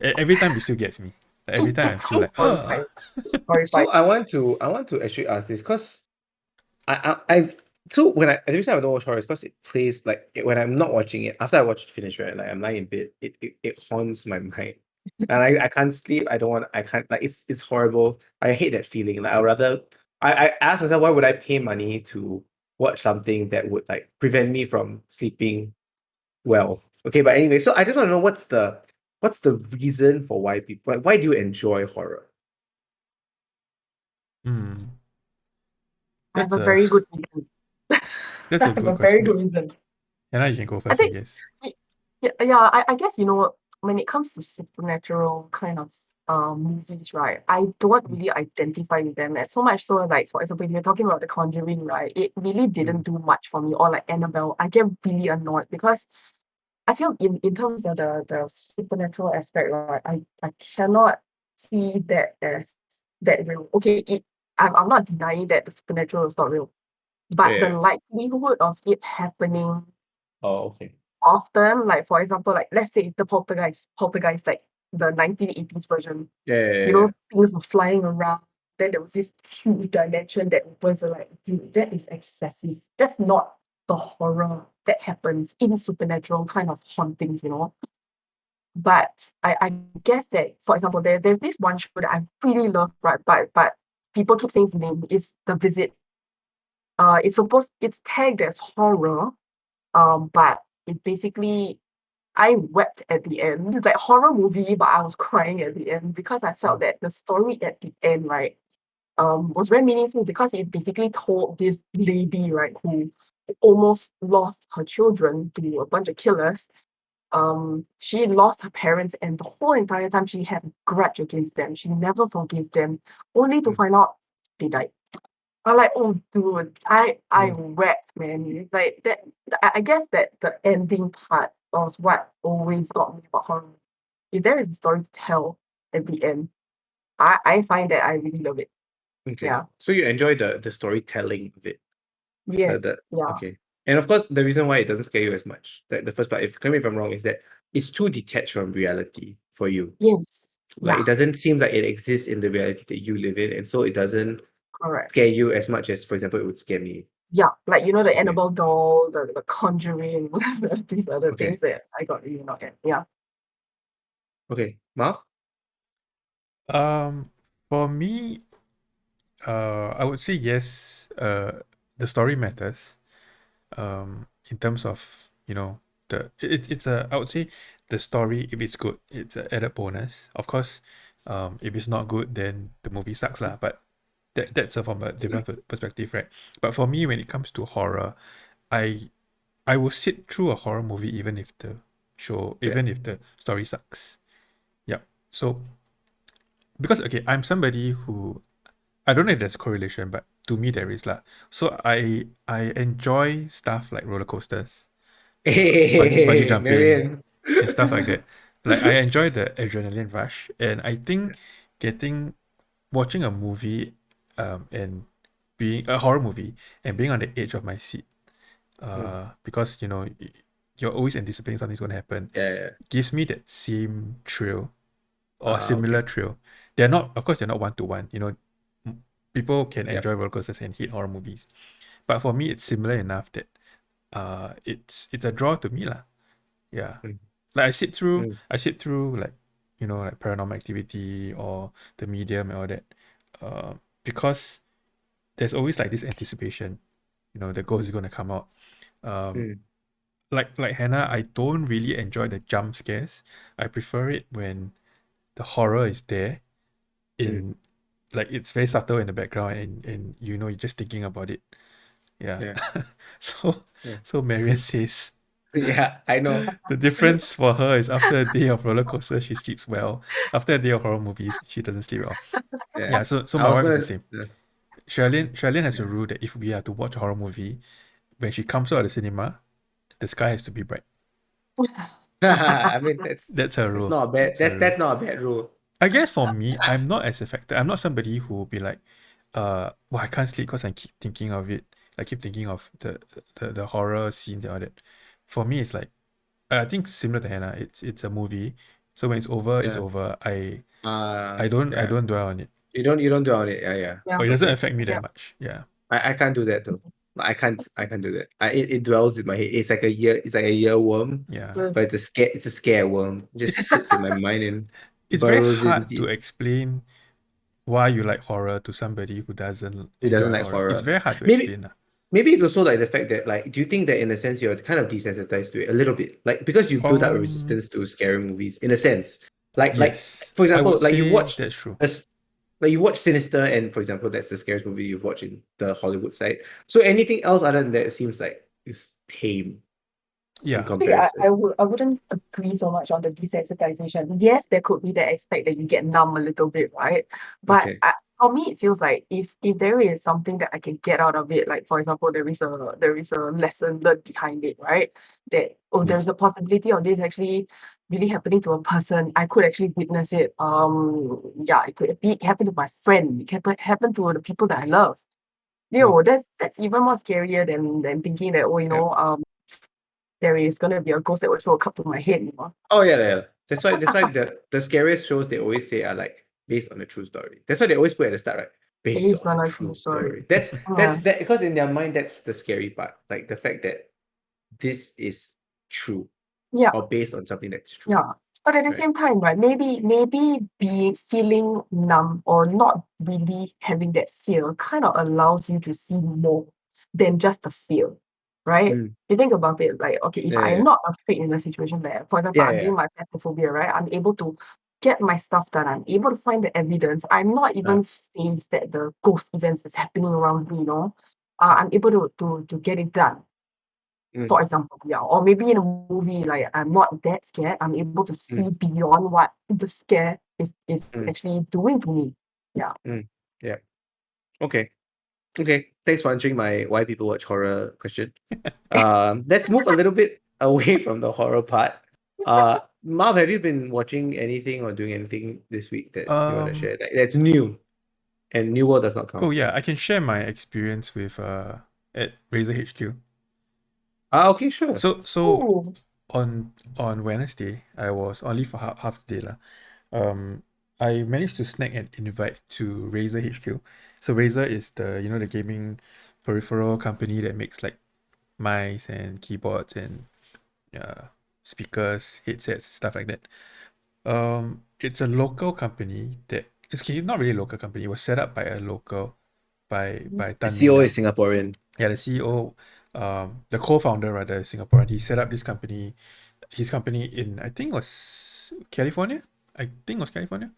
S2: Every time it still gets me. Every time I'm
S3: It's
S2: still
S3: so
S2: like,
S3: horrifying.
S1: So
S3: Horrifying.
S1: I want to actually ask this because I so when the reason I don't watch horror is because it plays like when I'm not watching it after I watch it finish, right, like I'm lying in bed, it haunts my mind and I can't sleep. I can't, like, it's horrible. I hate that feeling. Like I ask myself, why would I pay money to watch something that would like prevent me from sleeping well? Okay, but anyway, so I just want to know what's the reason for why people, like, why do you enjoy horror?
S2: hmm.
S3: I have
S2: That's
S3: a very good reason.
S2: that's
S3: I
S2: a
S3: have
S2: good
S3: a very
S2: question.
S3: good reason.
S2: And now you can go
S3: I
S2: first, I
S3: think,
S2: guess.
S3: I guess, you know, when it comes to supernatural kind of movies, right, I don't really identify with them as so much. So, like, for example, if you're talking about The Conjuring, right, it really didn't do much for me. Or like Annabelle, I get really annoyed because I feel in terms of the supernatural aspect, right, I cannot see that as that real. Okay, I'm not denying that the supernatural is not real, but the
S1: Yeah.
S3: likelihood of it happening
S1: Oh, okay.
S3: often, like for example, like let's say the poltergeist, like the 1980s version,
S1: Yeah.
S3: you know, things were flying around. Then there was this huge dimension that opens, like, dude, that is excessive. That's not the horror that happens in supernatural kind of hauntings, you know. But I guess that, for example, there's this one show that I really love, right? But people keep saying its name is The Visit. It's tagged as horror, but it basically, I wept at the end. It's like horror movie, but I was crying at the end because I felt that the story at the end, right, was very meaningful because it basically told this lady, right, who almost lost her children to a bunch of killers. she lost her parents, and the whole entire time she had a grudge against them. She never forgave them, only to
S1: Mm.
S3: find out they died. I'm like, oh dude, I
S1: Mm.
S3: wept, man. It's like that. I guess that the ending part was what always got me about horror. If there is a story to tell at the end, I find that I really love it.
S1: Okay.
S3: Yeah.
S1: So you enjoy the storytelling of it. The
S3: Yes. Yeah.
S1: okay. And of course, the reason why it doesn't scare you as much, the first part, if correct me if I'm wrong, is that it's too detached from reality for you.
S3: Yes.
S1: Like
S3: Yeah.
S1: it doesn't seem like it exists in the reality that you live in, and so it doesn't
S3: Correct.
S1: scare you as much as, for example, it would scare me.
S3: Yeah. Like the
S1: Okay.
S3: Annabelle doll, the Conjuring, these are the
S1: Okay.
S3: things that I got really not at. Yeah.
S1: Okay. Mark?
S2: For me, I would say yes. The story matters. In terms of it's a I would say the story, if it's good, it's an added bonus. Of course, if it's not good, then the movie sucks lah. But that's from a different perspective, right? But for me, when it comes to horror, I I will sit through a horror movie even if the story sucks. Yep. So because okay, I'm somebody who I don't know if there's correlation, but to me there is lah. So I enjoy stuff like roller coasters, bungee
S1: Hey,
S2: jumping,
S1: Marian.
S2: and stuff like that. Like I enjoy the adrenaline rush, and I think getting watching a movie, and being a horror movie and being on the edge of my seat,
S1: Mm.
S2: because you're always anticipating something's gonna happen,
S1: Yeah.
S2: gives me that same thrill or similar
S1: Okay.
S2: thrill. They're not, of course, they're not one to one. People can
S1: Yep.
S2: enjoy roller coasters and hate horror movies, but for me, it's similar enough that it's a draw to me lah. Yeah,
S1: Mm.
S2: like
S1: Mm.
S2: I sit through like like Paranormal Activity or The Medium and all that, because there's always like this anticipation, the ghost is gonna come out. Um,
S1: Mm.
S2: like Hannah, I don't really enjoy the jump scares. I prefer it when the horror is there
S1: Mm.
S2: in like it's very subtle in the background, and you're just thinking about it. Yeah.
S1: Yeah.
S2: so
S1: Yeah.
S2: so Marian says
S1: Yeah, I know.
S2: the difference for her is after a day of roller coaster she sleeps well. After a day of horror movies she doesn't sleep well.
S1: Yeah.
S2: Yeah, so
S1: I
S2: my
S1: was
S2: wife is
S1: gonna
S2: the same.
S1: yeah.
S2: Charlene has a
S1: Yeah.
S2: rule that if we are to watch a horror movie, when she comes out of the cinema, the sky has to be bright.
S1: I mean that's
S2: That's her
S1: that's
S2: rule.
S1: not a bad
S2: That's her rule.
S1: that's not a bad rule.
S2: I guess for me, I'm not as affected. I'm not somebody who will be like, well, I can't sleep because I keep thinking of it. I keep thinking of the horror scenes and all that. For me, it's like, I think similar to Hannah. It's a movie, so when it's over, it's
S1: Yeah.
S2: over. I
S1: Yeah.
S2: don't dwell on it,
S1: You don't do on it. Yeah.
S3: Yeah.
S2: or it doesn't
S1: Okay.
S2: affect me that
S3: Yeah.
S2: much. Yeah.
S1: I can't do that though. I can't do that. It dwells in my head. It's like a year worm,
S2: Yeah.
S3: Mm.
S1: but it's a scare worm. It just sits in my mind and
S2: It's very
S1: burrows in
S2: hard to
S1: deep.
S2: explain why you like horror to somebody who doesn't
S1: Who doesn't
S2: enjoy
S1: like
S2: horror. It's
S1: horror?
S2: very hard to
S1: Maybe
S2: explain.
S1: maybe it's also like the fact that like do you think that in a sense you're kind of desensitized to it a little bit? Like because you build up a resistance to scary movies in a sense. Like
S2: Yes,
S1: for
S2: I
S1: example,
S2: would
S1: like you
S2: say
S1: watch
S2: that's true.
S1: like you watch Sinister and for example that's the scariest movie you've watched in the Hollywood side. So anything else other than that seems like is tame in
S2: Yeah.
S3: Actually,
S1: comparison.
S3: I wouldn't agree so much on the desensitization. Yes, there could be the aspect that you get numb a little bit, right? But
S1: Okay.
S3: for me, it feels like if there is something that I can get out of it, like for example, there is a lesson learned behind it, right? That
S1: Mm.
S3: there's a possibility of this actually really happening to a person. I could actually witness it. Yeah, it could be happen to my friend. It can happen to the people that I love.
S1: Mm.
S3: That's even more scarier than thinking that
S1: Yep.
S3: there is gonna be a ghost that will throw a cup to my head.
S1: Oh yeah. That's why the scariest shows they always say are like based on a true story. That's why they always put at the start, right? Based
S3: Based
S1: on a
S3: on a
S1: true
S3: true story.
S1: story. That's that because in their mind that's the scary part. Like the fact that this is true
S3: Yeah,
S1: or based on something that's true.
S3: yeah. But at the
S1: Right.
S3: same time, right, maybe be feeling numb or not really having that fear kind of allows you to see more than just the fear, right?
S1: Mm.
S3: You think about it, like, okay, if I'm
S1: Yeah.
S3: not afraid in a situation like, for example, I'm
S1: Yeah.
S3: doing my phasmophobia, right? I'm able to get my stuff done. I'm able to find the evidence. I'm not even faced that the ghost events is happening around me. I'm able to get it done. for example, yeah. Or maybe in a movie, like I'm not that scared. I'm able to see beyond what the scare is actually doing to me. Yeah.
S1: Yeah. Okay. Okay. Thanks for answering my why people watch horror question. Let's move a little bit away from the horror part. Marv, have you been watching anything or doing anything this week that you want to share? Like, that's new, and New World does not count.
S2: Oh yeah, I can share my experience with at Razer HQ.
S1: Okay, sure.
S2: So
S3: Ooh.
S2: on Wednesday, I was on leave for half the day lah. I managed to snag an invite to Razer HQ. So Razer is the gaming peripheral company that makes like mice and keyboards and speakers, headsets, stuff like that. It's a local company that it's okay, not really a local company. It was set up by a local by
S1: The
S2: Tan Min
S1: CEO
S2: Liang.
S1: is Singaporean.
S2: Yeah, the CEO, the co-founder rather, is Singaporean. He set up his company in I think it was California. I think it was California.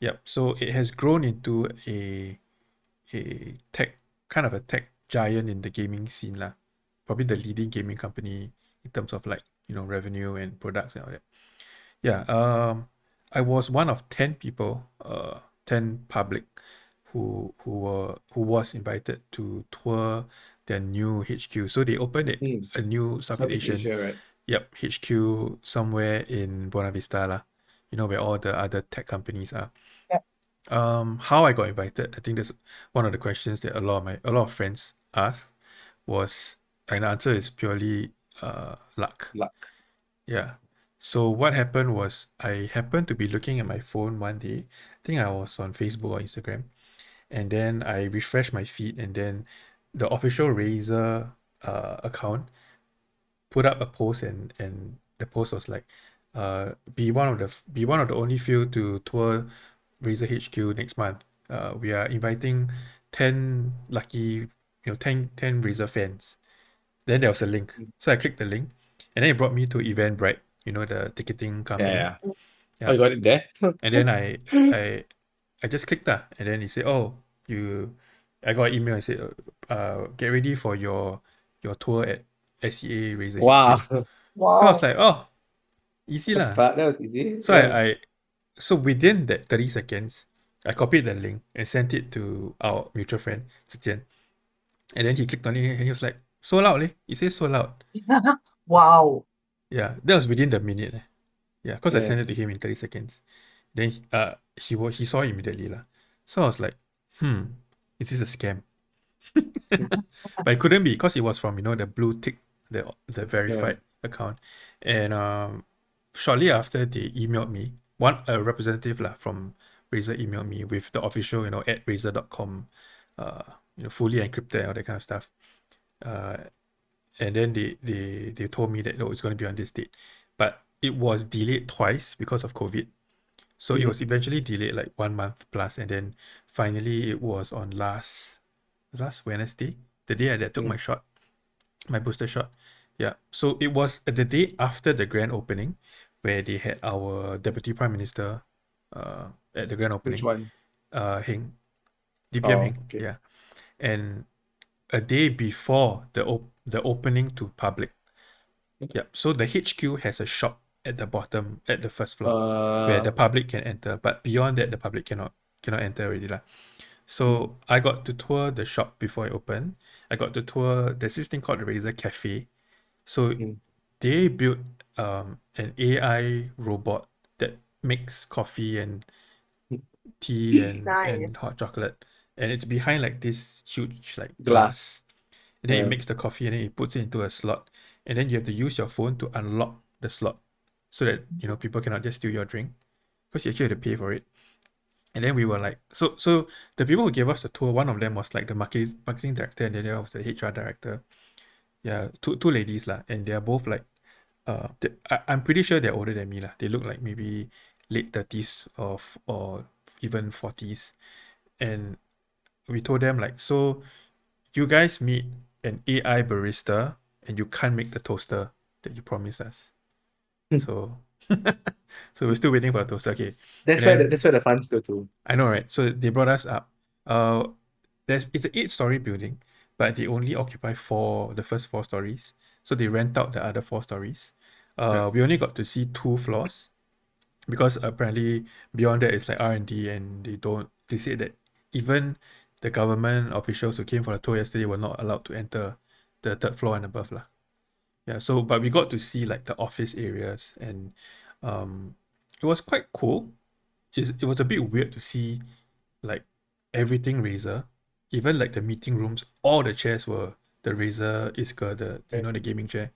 S2: Yep. So it has grown into a tech kind of a tech giant in the gaming scene lah. Probably the leading gaming company in terms of like revenue and products and all that. Yeah. I was one of 10 people, 10 public, who was invited to tour their new HQ. So they opened a new Southeast
S1: Southeast
S2: Asian,
S1: Asia, right?
S2: yep, HQ somewhere in Buona Vista lah. Where all the other tech companies are.
S3: Yeah.
S2: How I got invited, I think that's one of the questions that a lot of friends asked was, and the answer is purely luck.
S1: Luck.
S2: Yeah. So what happened was I happened to be looking at my phone one day. I think I was on Facebook or Instagram, and then I refreshed my feed, and then the official Razer account put up a post, and the post was like, be one of the only few to tour Razer HQ next month. We are inviting 10 lucky, 10 Razer fans. Then there was a link. So I clicked the link, and then it brought me to Eventbrite, the ticketing
S1: Yeah,
S2: company.
S1: yeah. Oh,
S2: Yeah.
S1: you got it there?
S2: And then I just clicked that, and then he said, "Oh, I got an email. He said, get ready for your tour at SEA Razer
S1: Wow.
S2: HQ." So I was
S3: Wow.
S2: like, "Oh, easy
S1: That's
S2: lah."
S1: fast. That was easy.
S2: So
S1: Yeah.
S2: so within that 30 seconds, I copied the link and sent it to our mutual friend Zijian, and then he clicked on it, and he was like, "Sold out, leh." He says sold out.
S3: Wow.
S2: Yeah, that was within the minute. Yeah, because I
S1: Yeah.
S2: sent it to him in 30 seconds. Then he saw it immediately lah. So I was like, is this a scam? But it couldn't be because it was from the blue tick, the
S1: Yeah.
S2: verified account. And shortly after they emailed me, a representative lah from Razer emailed me with the official, at razer.com, fully encrypted and all that kind of stuff. And then they told me that it's going to be on this date. But it was delayed twice because of COVID. So it was eventually delayed like 1 month plus, and then finally it was on last Wednesday, the day that I took my booster shot. Yeah. So it was the day after the grand opening, where they had our Deputy Prime Minister at the grand
S1: Which
S2: opening,
S1: one?
S2: Heng, DPM
S1: Oh,
S2: Heng.
S1: okay.
S2: Yeah. And a day before the opening to public. Yep. So the HQ has a shop at the bottom, at the first floor, where the public can enter. But beyond that, the public cannot enter already lah. So I got to tour the shop before it opened. I got to tour. There's this thing called the Razer Cafe. So they built an AI robot that makes coffee and tea and
S3: Nice.
S2: hot chocolate, and it's behind like this huge like
S1: Glass.
S2: glass. And then it
S1: Yeah.
S2: makes the coffee, and then it puts it into a slot, and then you have to use your phone to unlock the slot so that people cannot just steal your drink because you actually have to pay for it. And then we were like, so the people who gave us the tour, one of them was like the marketing director, and the other was the HR director. Yeah, two ladies lah, and they are both like, I'm pretty sure they're older than me lah. They look like maybe late 30s or even 40s, and we told them like, so you guys meet an AI barista and you can't make the toaster that you promised us. So so we're still waiting for the toaster. Okay.
S1: That's
S2: And
S1: where
S2: then
S1: that's where the funds go to.
S2: I know, right? So they brought us up. It's an 8-story building, but they only occupy the first 4 stories. so they rent out the other 4 stories.
S1: Yeah.
S2: We only got to see 2 floors because apparently beyond that it's like R&D, and they said that even the government officials who came for the tour yesterday were not allowed to enter the third floor and above lah. Yeah, so but we got to see like the office areas, and it was quite cool. It was a bit weird to see like everything Razer, even like the meeting rooms, all the chairs were the Razer Isker,
S1: Yeah.
S2: the gaming chair.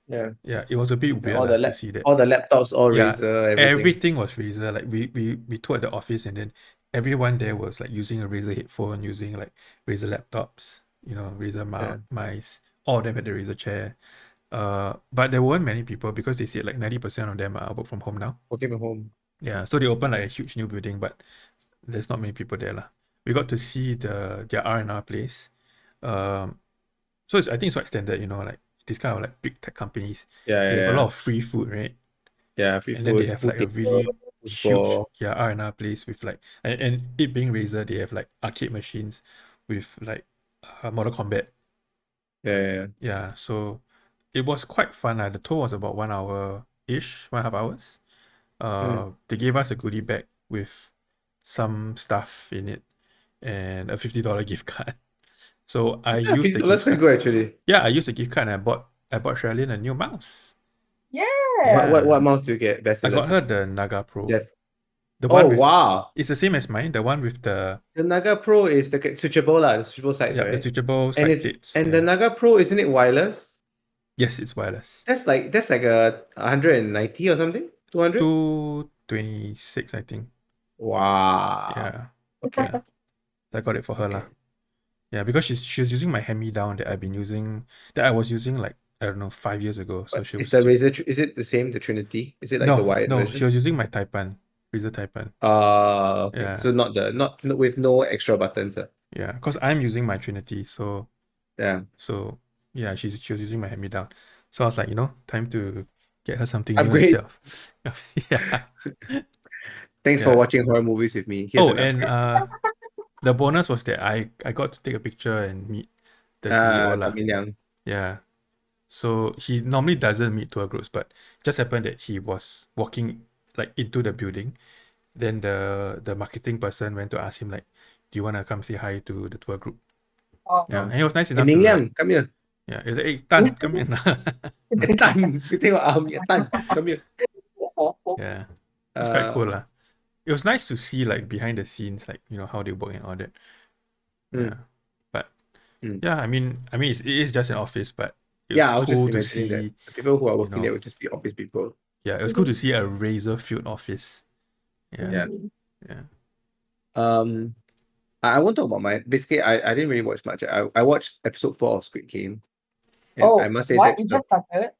S1: Yeah.
S2: Yeah, it was a bit
S1: And
S2: weird lah to see that.
S1: all the laptops, all
S2: Yeah,
S1: Razer, everything.
S2: everything was Razer. Like we toured the office, and then everyone there was like using a Razer headphone, using like Razer laptops, Razer
S1: Yeah.
S2: mice. All of them had the Razer chair. But there weren't many people because they said like 90% of them are work from home now.
S1: Working from home.
S2: Yeah, so they opened like a huge new building, but there's not many people there lah. We got to see their R&R place. So I think it's quite standard, like this kind of like big tech companies.
S1: Yeah,
S2: They
S1: yeah,
S2: have a lot
S1: yeah.
S2: of free food, right?
S1: Yeah, free
S2: And then they
S1: food,
S2: have
S1: pool
S2: like a
S1: table,
S2: really huge
S1: foosball.
S2: R&R place with like, and it being Razer, they have like arcade machines with like Mortal Kombat.
S1: Yeah, yeah, yeah.
S2: Yeah, so it was quite fun. The tour was about 1 hour-ish, 1.5 hours. They gave us a goodie bag with some stuff in it and a $50 gift card. So I
S1: Yeah,
S2: used the
S1: $50
S2: gift
S1: quite
S2: card.
S1: good actually.
S2: Yeah, I used the gift card, and I bought Sherilyn a new mouse.
S3: Yeah.
S1: What mouse do you get? Best
S2: I got
S1: seller?
S2: her the Naga Pro.
S1: Jeff.
S2: The
S1: Oh
S2: one with
S1: wow.
S2: It's the same as mine. The one with the
S1: The Naga Pro is the switchable lah, the switchable sides,
S2: yeah, the
S1: right?
S2: switchable
S1: And
S2: side
S1: it's
S2: plates.
S1: and the
S2: Yeah.
S1: Naga Pro, isn't it wireless?
S2: Yes, it's wireless.
S1: That's like a 190 or something? 200?
S2: 226, I think.
S1: Wow.
S2: Yeah.
S1: Okay.
S2: Yeah. I got it for her lah.
S1: Okay.
S2: Yeah, because she was using my hand-me-down that I was using like, I don't know, 5 years ago. So
S1: But
S2: she
S1: is
S2: was
S1: the Razer is it the same, the Trinity? Is it like the
S2: no,
S1: wired
S2: no, she
S1: version?
S2: was using my Taipan, Razer Taipan.
S1: Okay.
S2: Yeah.
S1: So not with no extra buttons.
S2: Yeah, because I'm using my Trinity, so
S1: Yeah.
S2: yeah, she was using my hand-me-down. So I was like, time to get her something new
S1: Upgrade.
S2: instead of yeah.
S1: Thanks for
S2: Yeah.
S1: watching horror movies with me. Here's an
S2: And
S1: upgrade.
S2: the bonus was that I got to take a picture and meet the CEO lah.
S1: Liang.
S2: Yeah. So he normally doesn't meet tour groups, but just happened that he was walking like into the building. Then the marketing person went to ask him like, "Do you want to come say hi to the tour group?" Yeah, and he was nice
S1: Hey,
S2: enough
S1: Ming
S2: to
S1: Liang,
S2: like,
S1: come here.
S2: yeah, he was like, "Hey, Tan, come in."
S1: Hey, Tan, you think Tan, come here.
S2: Yeah, it's quite cool lah. It was nice to see like behind the scenes, like how they work and all that. Yeah, but yeah, I mean, it is just an office, but it was
S1: I was just
S2: cool to
S1: imagining that
S2: see.
S1: the people who are working there would just be office people.
S2: Yeah, it was cool to see a Razer-filled office. Yeah, yeah.
S1: I won't talk about mine. Basically, I didn't really watch much. I watched episode 4 of Squid Game. And I must say
S3: what?
S1: that
S3: You just started?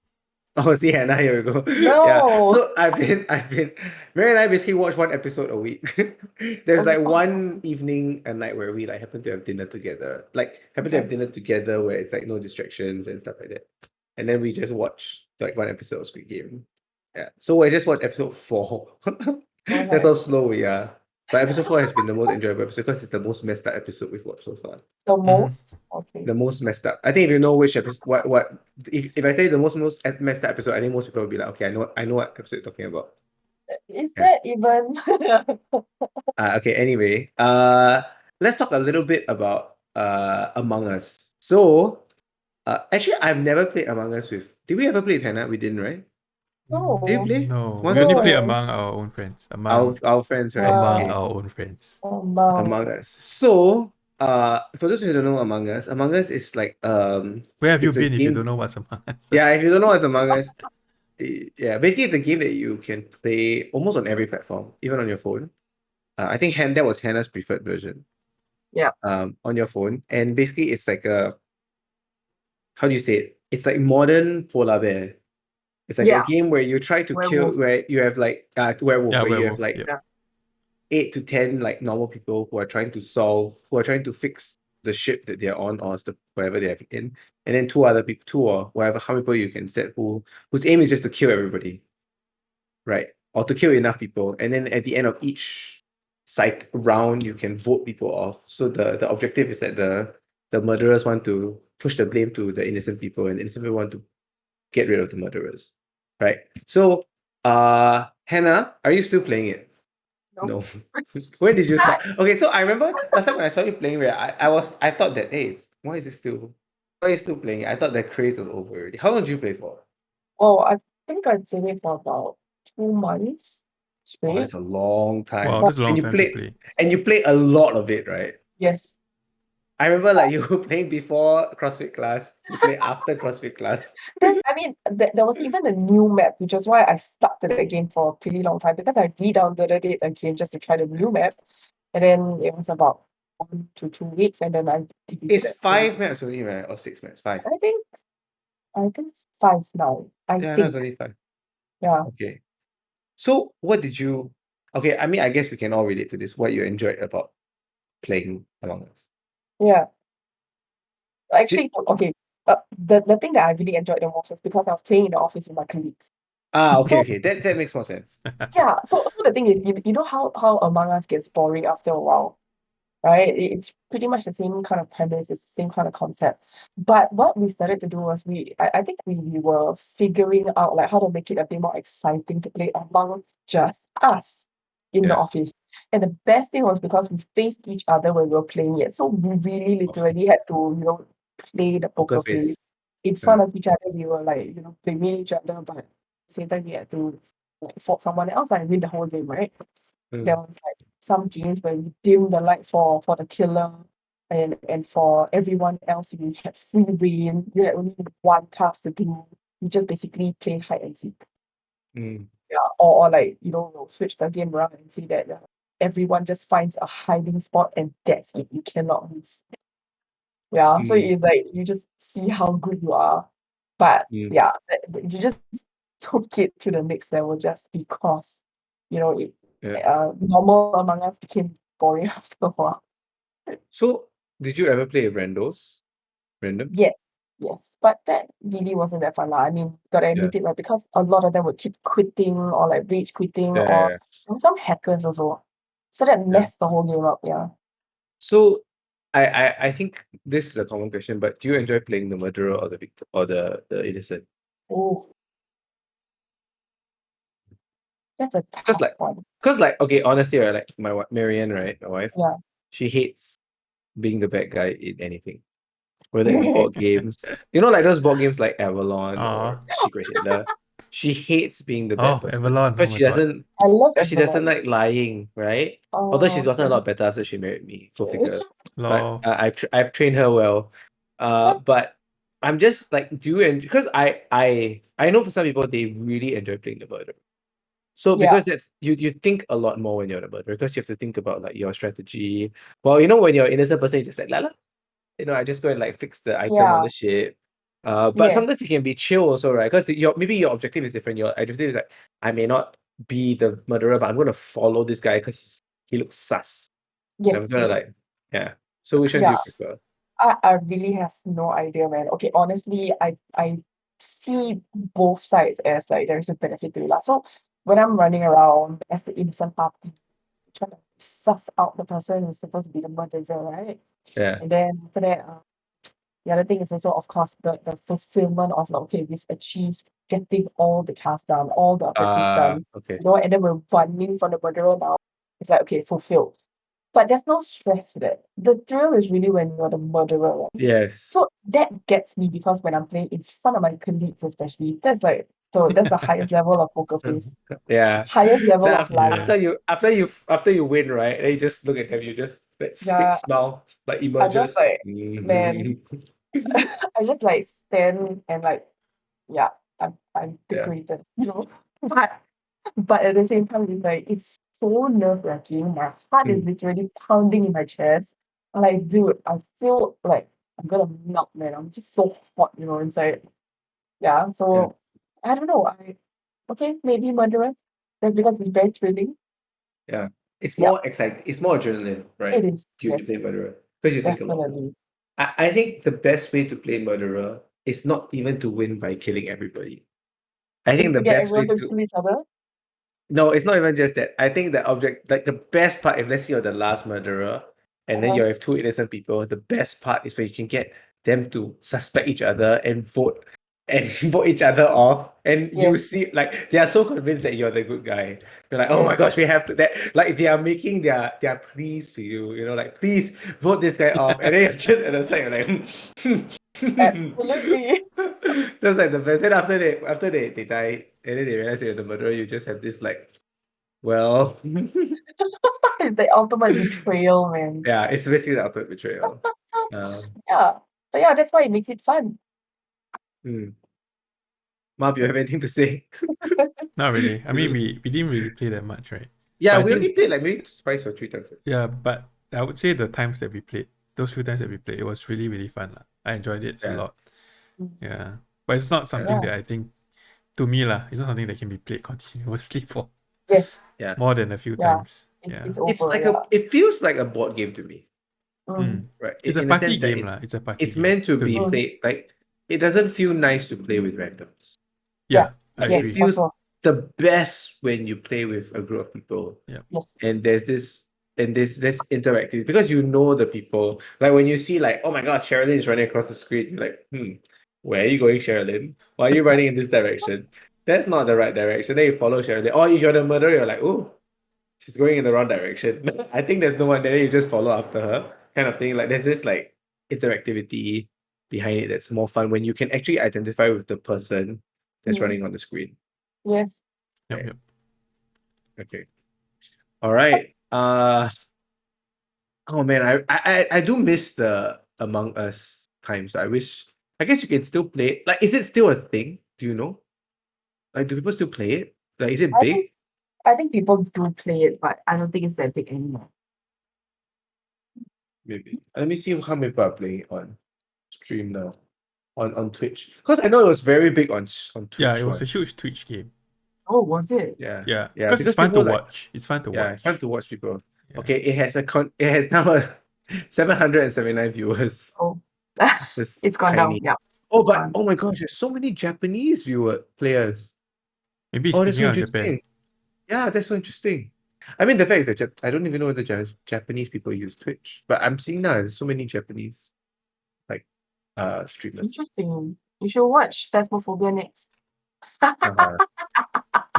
S1: Oh, see, Hannah, here we go. Yeah.
S3: No.
S1: So I've been Mary and I basically watch one episode a week. There's like one evening and night where we like happen to have dinner together. Like happen to have dinner together where it's like no distractions and stuff like that. And then we just watch like one episode of Squid Game. Yeah. So I just watched episode 4. That's how slow we are. But episode 4 has been the most enjoyable episode because it's the most messed up episode we've watched so far.
S3: The most? Okay.
S1: The most messed up. I think if you know which episode, what if I tell you the most messed up episode, I think most people will be like, okay, I know what episode you're talking about.
S3: Is that even?
S1: Okay. Anyway, let's talk a little bit about Among Us. So, actually, I've never played Among Us with. Did we ever play with Hannah? We didn't, right?
S3: No.
S1: Did you play?
S2: No,
S1: Once
S2: we only
S1: or
S2: play
S1: twice?
S2: among our own friends. Among
S1: Our friends, right?
S2: among
S1: Okay.
S2: our own friends.
S1: Among Us. So, for those who don't know Among Us is like
S2: Where have you
S1: it's a
S2: been if you
S1: game.
S2: don't know what's Among Us?
S1: Yeah, if you don't know what's Among Us, yeah, basically it's a game that you can play almost on every platform, even on your phone. I think that was Hannah's preferred version.
S3: Yeah.
S1: On your phone, and basically it's like how do you say it? It's like modern polar bear. It's like a game where you try to kill,
S3: Werewolf.
S1: where you have like werewolf,
S2: Yeah,
S1: where you
S2: werewolf.
S1: have like
S2: Yep.
S1: 8 to 10 like normal people who are trying to fix the ship that they're on or wherever they're in, and then two other people, two or whatever, how many people you can set whose aim is just to kill everybody, right? Or to kill enough people, and then at the end of each round you can vote people off. So the objective is that the murderers want to push the blame to the innocent people, and the innocent people want to get rid of the murderers, right? So, Hannah, are you still playing it? No. When did you start? Okay, so I remember last time when I saw you playing, right, I thought that, hey, why are you still playing it? I thought that craze was over already. How long did you play for?
S3: Oh, I think I played it for about 2 months
S1: Oh,
S3: straight.
S1: that's a long time.
S2: Wow, that's a long
S1: And you
S2: time to
S1: played
S2: play.
S1: and you play a lot of it, right?
S3: Yes.
S1: I remember like you were playing before CrossFit class, you play after CrossFit class.
S3: I mean, there was even a new map, which is why I stuck to the game for a pretty long time because I re-downloaded it again just to try the new map. And then it was about 1 to 2 weeks, and then I deleted
S1: It's
S3: it.
S1: 5 maps only, right? Or 6 maps? Five.
S3: I think I think 5 now. I
S1: Yeah, that's
S3: think.
S1: only 5.
S3: Yeah.
S1: Okay. So what did you okay, I mean I guess we can all relate to this. What you enjoyed about playing Among Us.
S3: Yeah.
S1: Did,
S3: Actually, okay. The thing that I really enjoyed the most was because I was playing in the office with my colleagues.
S1: okay,
S3: So
S1: okay. That makes more sense.
S3: yeah, so the thing is, you know how Among Us gets boring after a while, right? It's pretty much the same kind of premise, it's the same kind of concept. But what we started to do was I think we were figuring out like how to make it a bit more exciting to play among just us in the
S1: Yeah.
S3: office. And the best thing was because we faced each other when we were playing it. So we really
S1: Oh,
S3: literally had to, play the
S1: poker
S3: poker face.
S1: face.
S3: In
S1: Yeah.
S3: front of each other, we were like, blaming each other, but at the same time we had to like fault someone else and win the whole game, right? There
S1: Mm,
S3: was like some games where we dim the light for the killer, and for everyone else you had free reign. You had only one task to do. You just basically play hide and seek.
S1: mm,
S3: Yeah, or like we'll switch the game around and see that everyone just finds a hiding spot and that's it. You cannot move. Yeah, so
S1: mm,
S3: it's like you just see how good you are. But
S1: mm.
S3: yeah, you just took it to the next level just because it
S1: Yeah.
S3: normal Among Us became boring after a while.
S1: So did you ever play randos? Randoms?
S3: Yes, yes. But that really wasn't that fun lah. I mean, gotta
S1: Yeah.
S3: admit it, right? Because a lot of them would keep quitting or like rage quitting,
S1: Yeah,
S3: or
S1: yeah,
S3: some hackers also. So that
S1: yeah.
S3: messed the whole game up, yeah.
S1: So I think this is a common question, but do you enjoy playing the murderer or the victim or the innocent?
S3: Oh, that's a
S1: Because
S3: tough
S1: like
S3: one.
S1: because like okay, honestly, right, like Marianne, right, my wife,
S3: Yeah.
S1: she hates being the bad guy in anything. Whether it's board games, like those board games like Avalon or
S2: Aw.
S1: Secret Hitler. She hates being the bad
S2: Oh,
S1: person
S2: Avalon. Oh
S1: because
S2: my
S1: she
S2: god.
S1: doesn't
S3: I love
S1: because she doesn't
S3: Avalon.
S1: like lying, right? Although she's
S3: Oh,
S1: gotten a lot better after she married me, go figure. But
S2: Lol.
S1: I've trained her well. But I'm just like, because I know for some people they really enjoy playing the murder. So
S3: yeah,
S1: because that's you think a lot more when you're the murderer because you have to think about like your strategy. Well, when you're an innocent person, you just like la la. I just go and like fix the item on
S3: yeah,
S1: the ship. But
S3: yes,
S1: sometimes it can be chill also, right? Because maybe your objective is different. Your objective is like, I may not be the murderer, but I'm gonna follow this guy because he looks sus. And I'm
S3: yes,
S1: gonna
S3: yes,
S1: like, yeah. So which one do
S3: yeah.
S1: you prefer?
S3: I really have no idea, man. Okay, honestly, I see both sides as like there's a benefit to it lah. So when I'm running around as the innocent party, trying to suss out the person who's supposed to be the murderer, right?
S1: Yeah.
S3: And then after that, the other thing is also, of course, the fulfillment of like, okay, we've achieved getting all the tasks done, all the objectives done,
S1: Okay.
S3: and then we're running from the murderer now. It's like, okay, fulfilled. But there's no stress with it. The thrill is really when you're the murderer, right?
S1: Yes.
S3: So that gets me because when I'm playing in front of my colleagues, especially, that's the highest level of poker face,
S1: Yeah.
S3: highest
S1: So
S3: level of lying.
S1: after you win, right? And you just look at him, you just that big
S3: Yeah,
S1: smile like
S3: I just
S1: emerges.
S3: like, man,
S1: Mhm.
S3: I just like stand and like, yeah, I'm
S1: Yeah.
S3: decorated, But at the same time, it's so nerve wracking. My heart is
S1: Mm.
S3: literally pounding in my chest. I'm like, dude, I feel like I'm gonna melt, man. I'm just so hot, inside. Yeah,
S1: Yeah.
S3: so I don't know. Okay, maybe murderer. That's because it's very thrilling.
S1: Yeah. It's
S3: Yeah,
S1: more exciting. It's more adrenaline, right?
S3: it is.
S1: To
S3: Yes,
S1: play murderer. Because you think a lot more.
S3: definitely.
S1: I think the best way to play murderer is not even to win by killing everybody. I
S3: Is
S1: think the
S3: to get
S1: best way
S3: everyone to
S1: to
S3: kill each other.
S1: no, it's not even just that. I think the object like the best part, if let's say you're the last murderer and then
S3: Uh-huh.
S1: you have two innocent people, the best part is when you can get them to suspect each other and vote and vote each other off, and you
S3: Yes.
S1: see like they are so convinced that you're the good guy. You're like, oh my
S3: Yes.
S1: gosh, we have to that like they are making their pleas to you, like please vote this guy off, and then you're just at the side, you're like,
S3: Absolutely.
S1: that's like the best. And after they die, and then they realize you're the murderer, you just have this like, well,
S3: It's the ultimate betrayal, man.
S1: yeah, it's basically the ultimate betrayal.
S3: Yeah. But yeah, that's why it makes it fun.
S1: Hmm. Marv, you have anything to say?
S2: Not really. I mean, we didn't really play that much, right?
S1: Yeah,
S2: But I
S1: we only
S2: think,
S1: played like maybe twice or three times.
S2: yeah, but I would say the times that we played, those few times that we played, it was really, really fun. Lah. I enjoyed it a
S1: Yeah.
S2: lot. Yeah. But it's not something
S3: Yeah.
S2: that I think, to me, lah, it's not something that can be played continuously for
S3: Yes.
S1: Yeah.
S2: more than a few
S3: Yeah.
S2: times. Yeah.
S3: It's
S1: It's
S3: over,
S1: like
S3: yeah.
S1: it feels like a board game to me,
S2: Mm.
S1: right?
S2: It's a
S1: In the
S2: party
S1: sense that
S2: game, lah. It's a party
S1: it's
S2: game
S1: meant to
S2: to
S1: be
S2: me.
S1: played like it doesn't feel nice to play with randoms.
S2: Yeah, I
S1: Like
S3: Yes,
S1: it
S2: agree.
S3: for
S1: feels
S3: sure.
S1: the best when you play with a group of people.
S2: Yeah.
S3: Yes.
S1: And there's this interactive because you know the people. Like when you see like, oh my god, Sherilyn is running across the screen, you're like, where are you going, Sherilyn? Why are you running in this direction? That's not the right direction. Then you follow Sherilyn. Or if you're the murderer, you're like, oh, she's going in the wrong direction. I think there's no one there, you just follow after her, kind of thing. Like there's this like interactivity behind it that's more fun when you can actually identify with the person that's running on the screen.
S3: Yes.
S2: Yep,
S1: Okay.
S2: yep.
S1: Okay. All right. Oh man, I do miss the Among Us times. I guess you can still play it. Like, is it still a thing? Do you know? Like, do people still play it? Like, is it
S3: I
S1: big?
S3: think I think people do play it, but I don't think it's that big anymore.
S1: Maybe. Let me see how many people are playing it on stream now. On Twitch. Because I know it was very big on Twitch
S2: Yeah, it was a
S1: once.
S2: huge Twitch game.
S3: Oh, was it?
S1: Yeah.
S2: Yeah,
S1: Yeah,
S2: because it's
S1: because
S2: fun to
S1: people like
S2: watch. It's fun to
S1: yeah,
S2: watch.
S1: it's fun to watch people.
S2: Yeah.
S1: Okay, it has now 779 viewers.
S3: Oh.
S1: It's
S3: It's gone
S1: tiny.
S3: down. Yeah.
S1: Oh, but
S3: Gone.
S1: oh my gosh, there's so many Japanese players.
S2: Maybe
S1: Oh, that's
S2: speaking
S1: so
S2: of Japan.
S1: interesting. Yeah, that's so interesting. I mean, the fact is that I don't even know whether Japanese people use Twitch, but I'm seeing now there's so many Japanese like streamers.
S3: Interesting. You should watch Phasmophobia next.
S1: Uh-huh.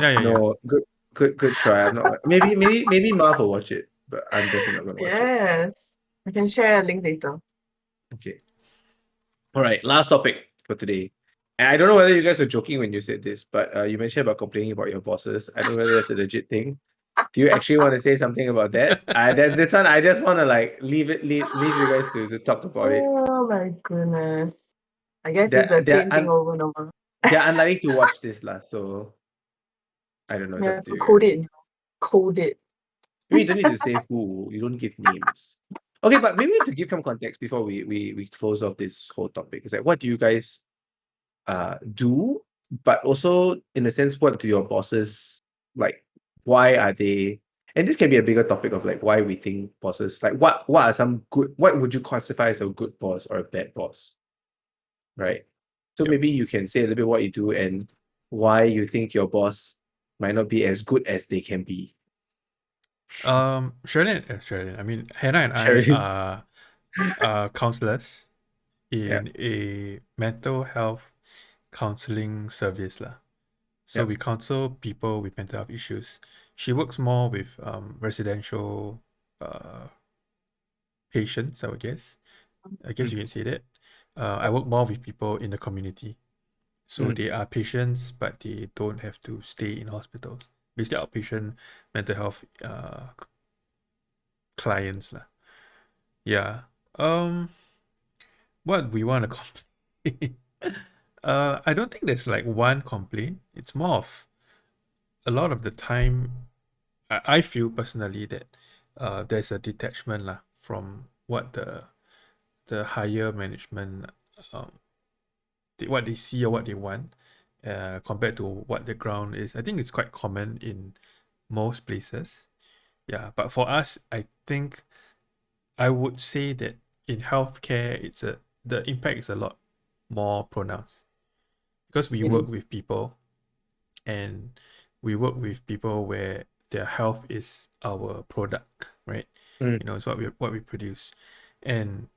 S2: Yeah, yeah, yeah.
S1: No, good try. I'm not maybe Marv will watch it, but I'm definitely not gonna watch it.
S3: Yes. I can share a link later.
S1: Okay. All right, last topic for today. And I don't know whether you guys are joking when you said this, but you mentioned about complaining about your bosses. I don't know whether that's a legit thing. Do you actually want to say something about that? This one I just want to like leave you guys to talk about it.
S3: Oh my goodness. I guess it's
S1: They're
S3: the
S1: they're
S3: same thing
S1: un,
S3: over and over.
S1: they're unlikely to watch this lah, so I don't know. It's
S3: You
S1: up
S3: have
S1: to
S3: to
S1: you
S3: code it,
S1: guys.
S3: code it.
S1: Maybe you don't need to say who. You don't give names. Okay, but maybe to give some context before we close off this whole topic. It's like, what do you guys do? But also in a sense, what do your bosses like? Why are they? And this can be a bigger topic of like why we think bosses like what are some good? What would you classify as a good boss or a bad boss? Right. So
S2: Yep.
S1: maybe you can say a little bit what you do and why you think your boss might not be as good as they can be.
S2: Sheridan. I mean, Hannah and I
S1: Sheridan.
S2: are counselors
S1: Yeah.
S2: in a mental health counseling service lah. So
S1: Yeah.
S2: we counsel people with mental health issues. She works more with residential patients, I would guess. I guess you can say that. I work more with people in the community. So they are patients, but they don't have to stay in hospitals. Basically, outpatient mental health clients lah. Yeah. What we want to complain? I don't think there's like one complaint. It's more of a lot of the time. I feel personally that there's a detachment lah from what the higher management what they see or what they want compared to what the ground is. I think it's quite common in most places. Yeah, but for us, I think I would say that in healthcare, the impact is a lot more pronounced because we work with people, and we work with people where their health is our product, right?
S1: Mm.
S2: It's what we produce, and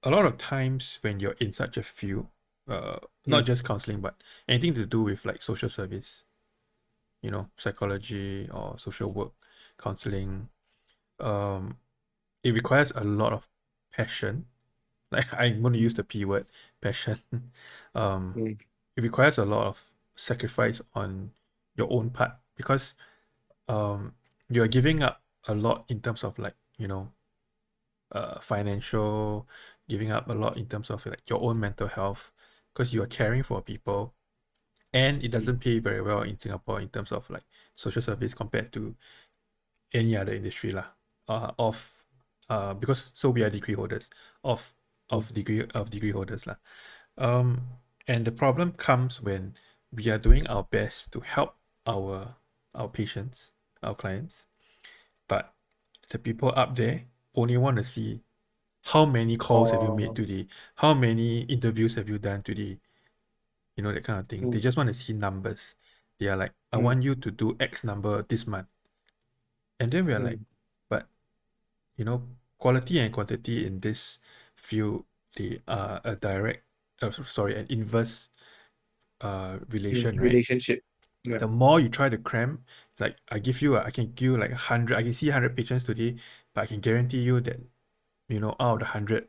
S2: a lot of times when you're in such a field, not
S1: Mm.
S2: just counseling, but anything to do with like social service, psychology or social work, counseling. Um, it requires a lot of passion. Like I'm going to use the P word, passion. um,
S1: Mm.
S2: it requires a lot of sacrifice on your own part because you're giving up a lot in terms of like financial, giving up a lot in terms of like your own mental health because you are caring for people, and it
S1: Mm.
S2: doesn't pay very well in Singapore in terms of like social service compared to any other industry lah. Of because so we are degree holders of
S1: Mm.
S2: degree holders lah. And the problem comes when we are doing our best to help our patients, our clients, but the people up there only want to see how many calls have you made
S1: Oh.
S2: today, how many interviews have you done today, that kind of thing. They
S1: Mm.
S2: just want to see numbers. They are like, I
S1: Mm.
S2: want you to do X number this month. And then we are like,
S1: Mm.
S2: but you know, quality and quantity in this field, they are a direct, sorry, an inverse relation, right?
S1: Relationship. Yeah.
S2: The more you try to cram, like I can give you like 100, I can see 100 patients today, but I can guarantee you that, out of the 100,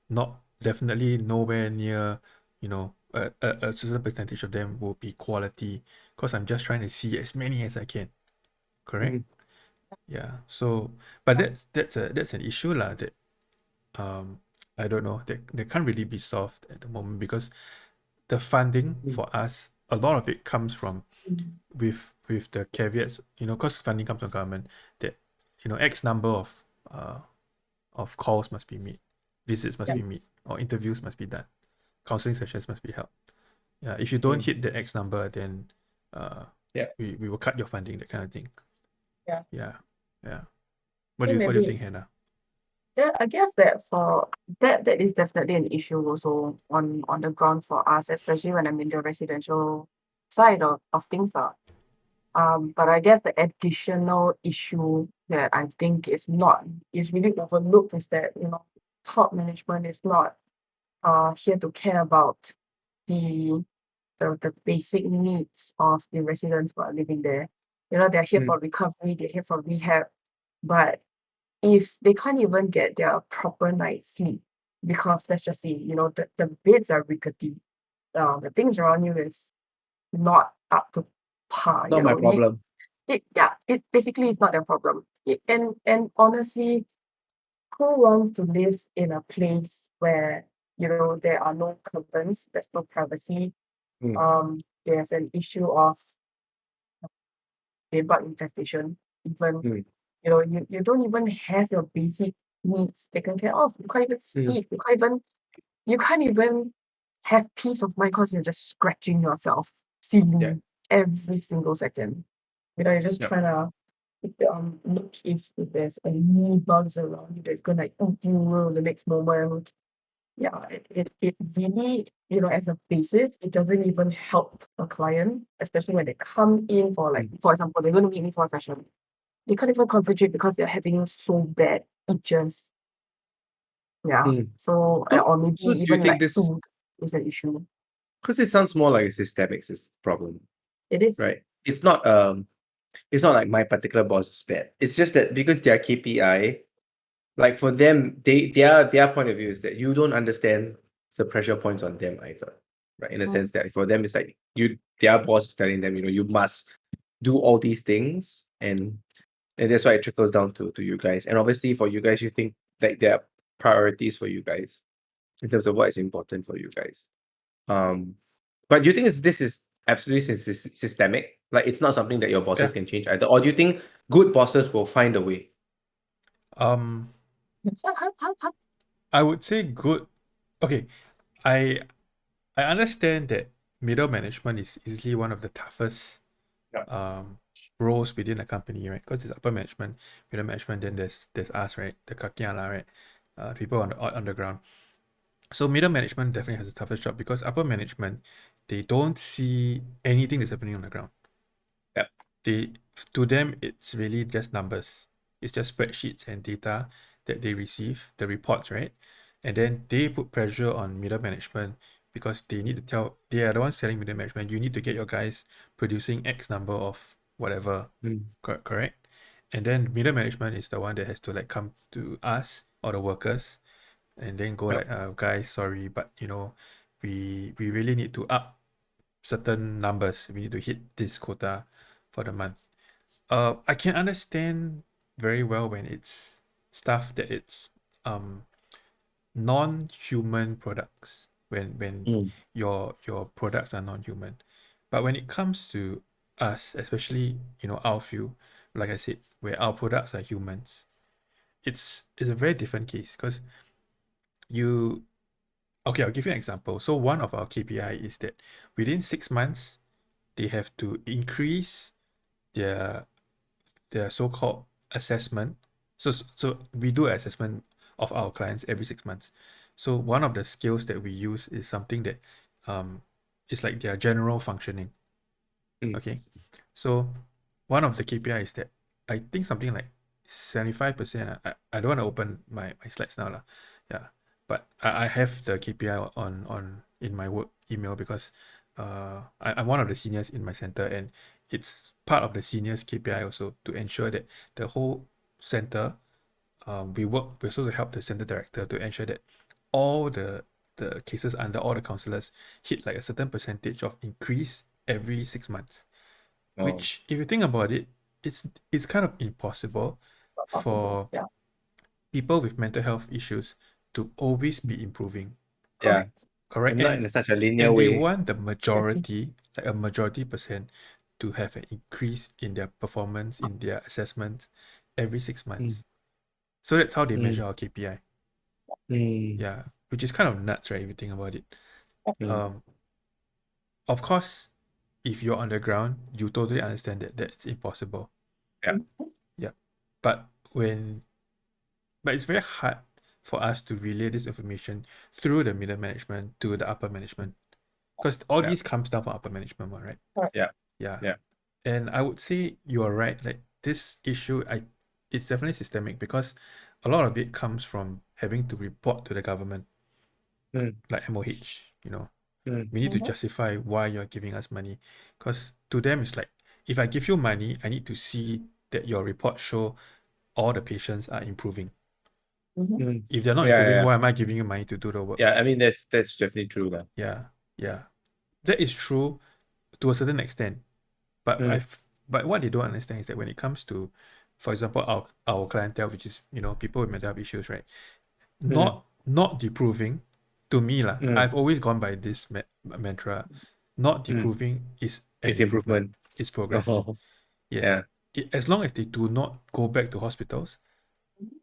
S2: not definitely nowhere near, a certain percentage of them will be quality because I'm just trying to see as many as I can. Correct?
S1: Mm.
S2: Yeah. So, but that's an issue lah that um I don't know that can't really be solved at the moment because the funding
S1: Mm.
S2: for us, a lot of it comes from
S3: Mm.
S2: with the caveats, because funding comes from government that X number of calls must be made, visits must
S3: Yeah.
S2: be made, or interviews must be done, counseling sessions must be held. Yeah, if you don't
S1: Mm.
S2: hit the X number, then uh,
S1: Yeah.
S2: we will cut your funding, that kind of thing.
S3: Yeah.
S2: Yeah, yeah.
S3: I
S2: What do
S3: think
S2: you
S3: maybe
S2: think, Hannah?
S3: yeah, I guess that for that is definitely an issue also on the ground for us, especially when I'm in the residential side of things lah. But I guess the additional issue that I think is really overlooked is that, top management is not here to care about the the basic needs of the residents who are living there. They're here
S1: Mm.
S3: for recovery, they're here for rehab, but if they can't even get their proper night's sleep because let's just say, the beds are rickety, the things around you is not up to par,
S1: Not my problem.
S3: it basically is not their problem. And honestly, who wants to live in a place where, there are no curtains, there's no privacy,
S1: Mm.
S3: there's an issue of bed-bug infestation, even,
S1: Mm.
S3: you don't even have your basic needs taken care of. You can't even
S1: Mm.
S3: sleep. You can't even have peace of mind because you're just scratching yourself
S1: Yeah.
S3: silly every single second. You're just
S1: Yeah.
S3: trying to look if there's any bugs around you that's gonna eat you the next moment. Yeah, it really, as a basis, it doesn't even help a client, especially when they come in for like,
S1: Mm.
S3: for example, they're going to meet me for a session. They can't even concentrate because they're having so bad itches. Yeah.
S1: Mm.
S3: So,
S1: So,
S3: or maybe
S1: so do you
S3: even
S1: think
S3: like
S1: this?
S3: food is an issue.
S1: Because it sounds more like a systemic problem,
S3: It is.
S1: right? It's not like my particular boss is bad. It's just that because their KPI, like for them, their point of view is that you don't understand the pressure points on them either, right? In a
S3: Mm,
S1: sense that for them, it's like their boss is telling them, you must do all these things, and that's why it trickles down to you guys. And obviously, for you guys, you think like there are priorities for you guys in terms of what is important for you guys. But do you think this is absolutely systemic? Like it's not something that your bosses
S2: Yeah.
S1: can change either, or do you think good bosses will find a way?
S2: Um, I would say good. Okay, I I understand that middle management is easily one of the toughest
S1: Yeah.
S2: roles within a company, right? Because there's upper management, middle management, then there's us, right? The kakiala, right? People on the ground. So middle management definitely has the toughest job because upper management, they don't see anything that's happening on the ground.
S1: Yeah.
S2: They to them it's really just numbers. It's just spreadsheets and data that they receive, the reports, right? And then they put pressure on middle management because they need to tell, they are the ones telling middle management, you need to get your guys producing X number of whatever, correct? And then middle management is the one that has to like come to us or the workers and then go
S1: Yep.
S2: like, guys, sorry, but you know, we really need to up certain numbers. We need to hit this quota for the month. I can understand very well when it's stuff that it's non-human products, when your products are non-human. But when it comes to us, especially our field, like I said, where our products are humans, it's a very different case because you okay, I'll give you an example. So one of our KPI is that within 6 months they have to increase their so-called assessment. So we do an assessment of our clients every 6 months. So one of the skills that we use is something that is like their general functioning. Okay. So one of the KPI is that I think something like 75%. I don't want to open my slides now lah. Yeah. But I have the KPI on in my work email because I'm one of the seniors in my center, and it's part of the seniors KPI also to ensure that the whole center we're supposed to help the center director to ensure that all the cases under all the counselors hit like a certain percentage of increase every 6 months.
S1: Oh,
S2: Which, if you think about it, it's kind of impossible
S3: Not possible.
S2: for
S3: Yeah.
S2: people with mental health issues to always be improving.
S1: yeah.
S2: Correct?
S1: And not in such a linear
S2: And they
S1: way.
S2: want the majority, like a majority percent, to have an increase in their performance, in their assessment every 6 months. So that's how they measure our KPI. Yeah, which is kind of nuts, right? If you think about it. Of course, if you're on the ground, you totally understand that it's impossible.
S1: Yeah.
S2: Yeah. But it's very hard for us to relay this information through the middle management to the upper management. Because all
S1: Yeah.
S2: these comes down from upper management, right?
S1: Yeah.
S2: Yeah.
S1: Yeah.
S2: And I would say you are right. Like this issue, it's definitely systemic because a lot of it comes from having to report to the government, like MOH, we need to justify why you're giving us money, because to them it's like, if I give you money, I need to see that your report show all the patients are improving. If they're not improving,
S1: Yeah.
S2: why am I giving you money to do the work?
S1: Yeah. I mean, that's definitely true, lah.
S2: Yeah, that is true to a certain extent, but but what they don't understand is that when it comes to, for example, our clientele, which is people with mental health issues, right? Not deproving, to me lah. I've always gone by this mantra. Not deproving is an
S1: It's
S2: improvement.
S1: improvement.
S2: It's progress.
S1: Oh,
S2: Yes.
S1: yeah.
S2: As long as they do not go back to hospitals,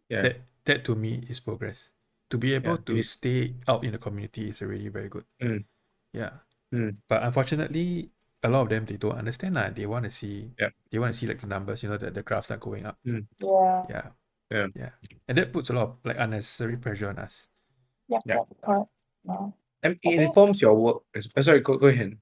S1: Yeah.
S2: that to me is progress. To be able
S1: Yeah.
S2: to stay out in the community is already very good. Yeah.
S1: Mm.
S2: But unfortunately, a lot of them, they don't understand lah. They want to see
S1: Yeah.
S2: like the numbers, the graphs are going up.
S3: Yeah.
S2: Yeah.
S1: Yeah.
S2: Yeah. And that puts a lot of like unnecessary pressure on us.
S3: Yeah.
S1: Yeah.
S3: Correct. Yeah.
S1: And
S3: I
S1: it
S3: think
S1: informs your work. Sorry, go ahead.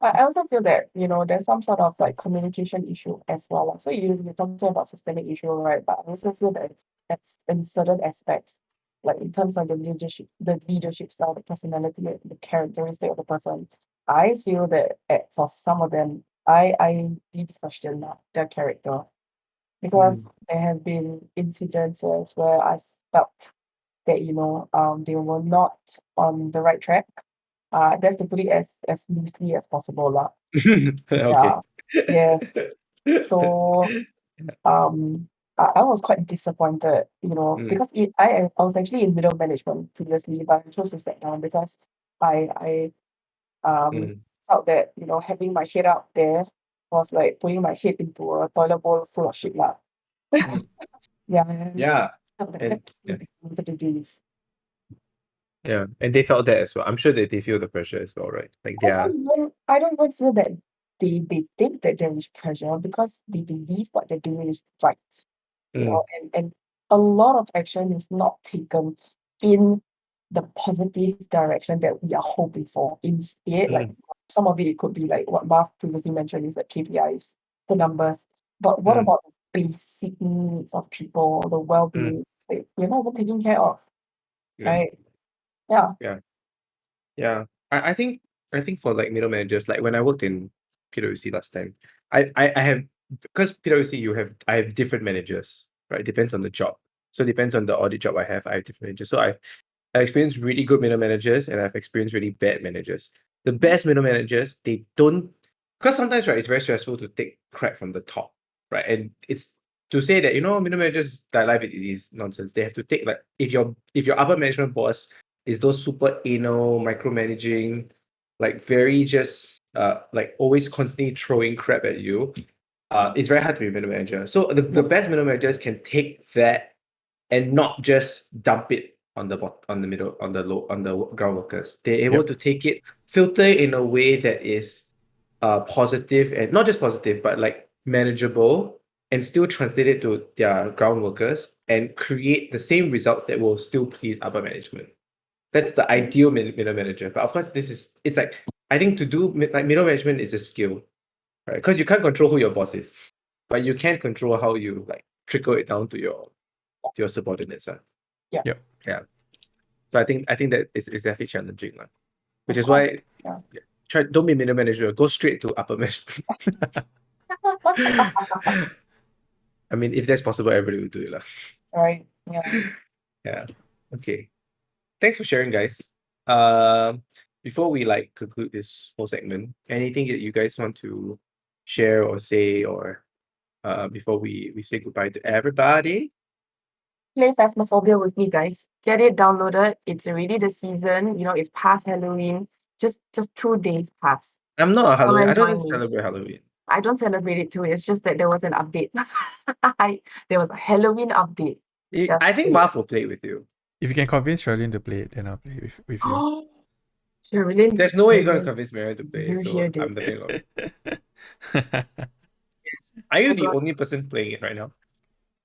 S3: I also feel that, there's some sort of like communication issue as well. So you're talking about systemic issue, right? But I also feel that it's in certain aspects, like in terms of the leadership style, the personality, the characteristic of the person. I feel that for some of them, I really question their character, because there have been incidences where I felt that they were not on the right track. That's to put it as loosely as possible lah.
S1: Okay.
S3: Yeah. So I was quite disappointed, because I was actually in middle management previously, but I chose to step down because I felt that having my head out there was like putting my head into a toilet bowl full of shit lah. Yeah, and
S1: Yeah.
S3: felt that
S1: And
S3: that's what they wanted to do.
S1: yeah, and they felt that as well. I'm sure that they feel the pressure as well, right? Like
S3: I don't even feel that they think that there is pressure, because they believe what they're doing is right. And a lot of action is not taken in the positive direction that we are hoping for. Instead, like some of it could be like what Marv previously mentioned, is like KPIs, the numbers. But what about the basic needs of people, the well-being? Like, we're not even taking care of,
S1: yeah.
S3: right? Yeah.
S1: Yeah. Yeah, I think for like middle managers, like when I worked in PwC last time, I have, because PwC I have different managers, right? Depends on the job. So it depends on the audit job I have different managers. So I experienced really good middle managers and I've experienced really bad managers. The best middle managers, they don't, because sometimes, right, it's very stressful to take crap from the top, right? And it's to say that, middle managers, their life is easy is nonsense. They have to take, like, if your upper management boss is those super anal, micromanaging, like very just like always constantly throwing crap at you. It's very hard to be a middle manager. So the best middle managers can take that and not just dump it on on the middle, on the low, on the ground workers. They're able
S2: Yep.
S1: to take it, filter it in a way that is positive, and not just positive, but like manageable, and still translate it to their ground workers and create the same results that will still please upper management. That's the ideal middle manager. But of course, it's like, I think to do like middle management is a skill, right? Because you can't control who your boss is, but you can control how you like trickle it down to your subordinates.
S2: Yep.
S1: Yeah. So I think that is definitely challenging, which
S3: Of
S1: is
S3: course.
S1: why,
S3: Yeah.
S1: don't be middle manager, go straight to upper management. I mean, if that's possible, everybody will do it.
S3: Right. Yeah.
S1: Yeah. Okay. Thanks for sharing, guys. Um, Before we like conclude this whole segment, anything that you guys want to share or say, or before we say goodbye to everybody?
S3: Play Phasmophobia with me, guys. Get it downloaded. It's already the season. It's past Halloween. Just 2 days past.
S1: I'm not a
S3: Come
S1: Halloween. I
S3: and
S1: don't even
S3: join me.
S1: celebrate Halloween.
S3: I don't celebrate it too. It's just that there was an update. There was a Halloween update. Just
S1: I think
S3: saying.
S1: Marv will play with you.
S2: If you can convince Charlene to play it, then I'll play with you.
S3: Oh, Sherilyn,
S1: There's no way you're gonna
S3: Sherilyn,
S1: convince Marion to play,
S3: you hear
S1: so
S3: this?
S1: I'm definitely not. Are you
S3: I
S1: the
S3: got
S1: only person playing it right now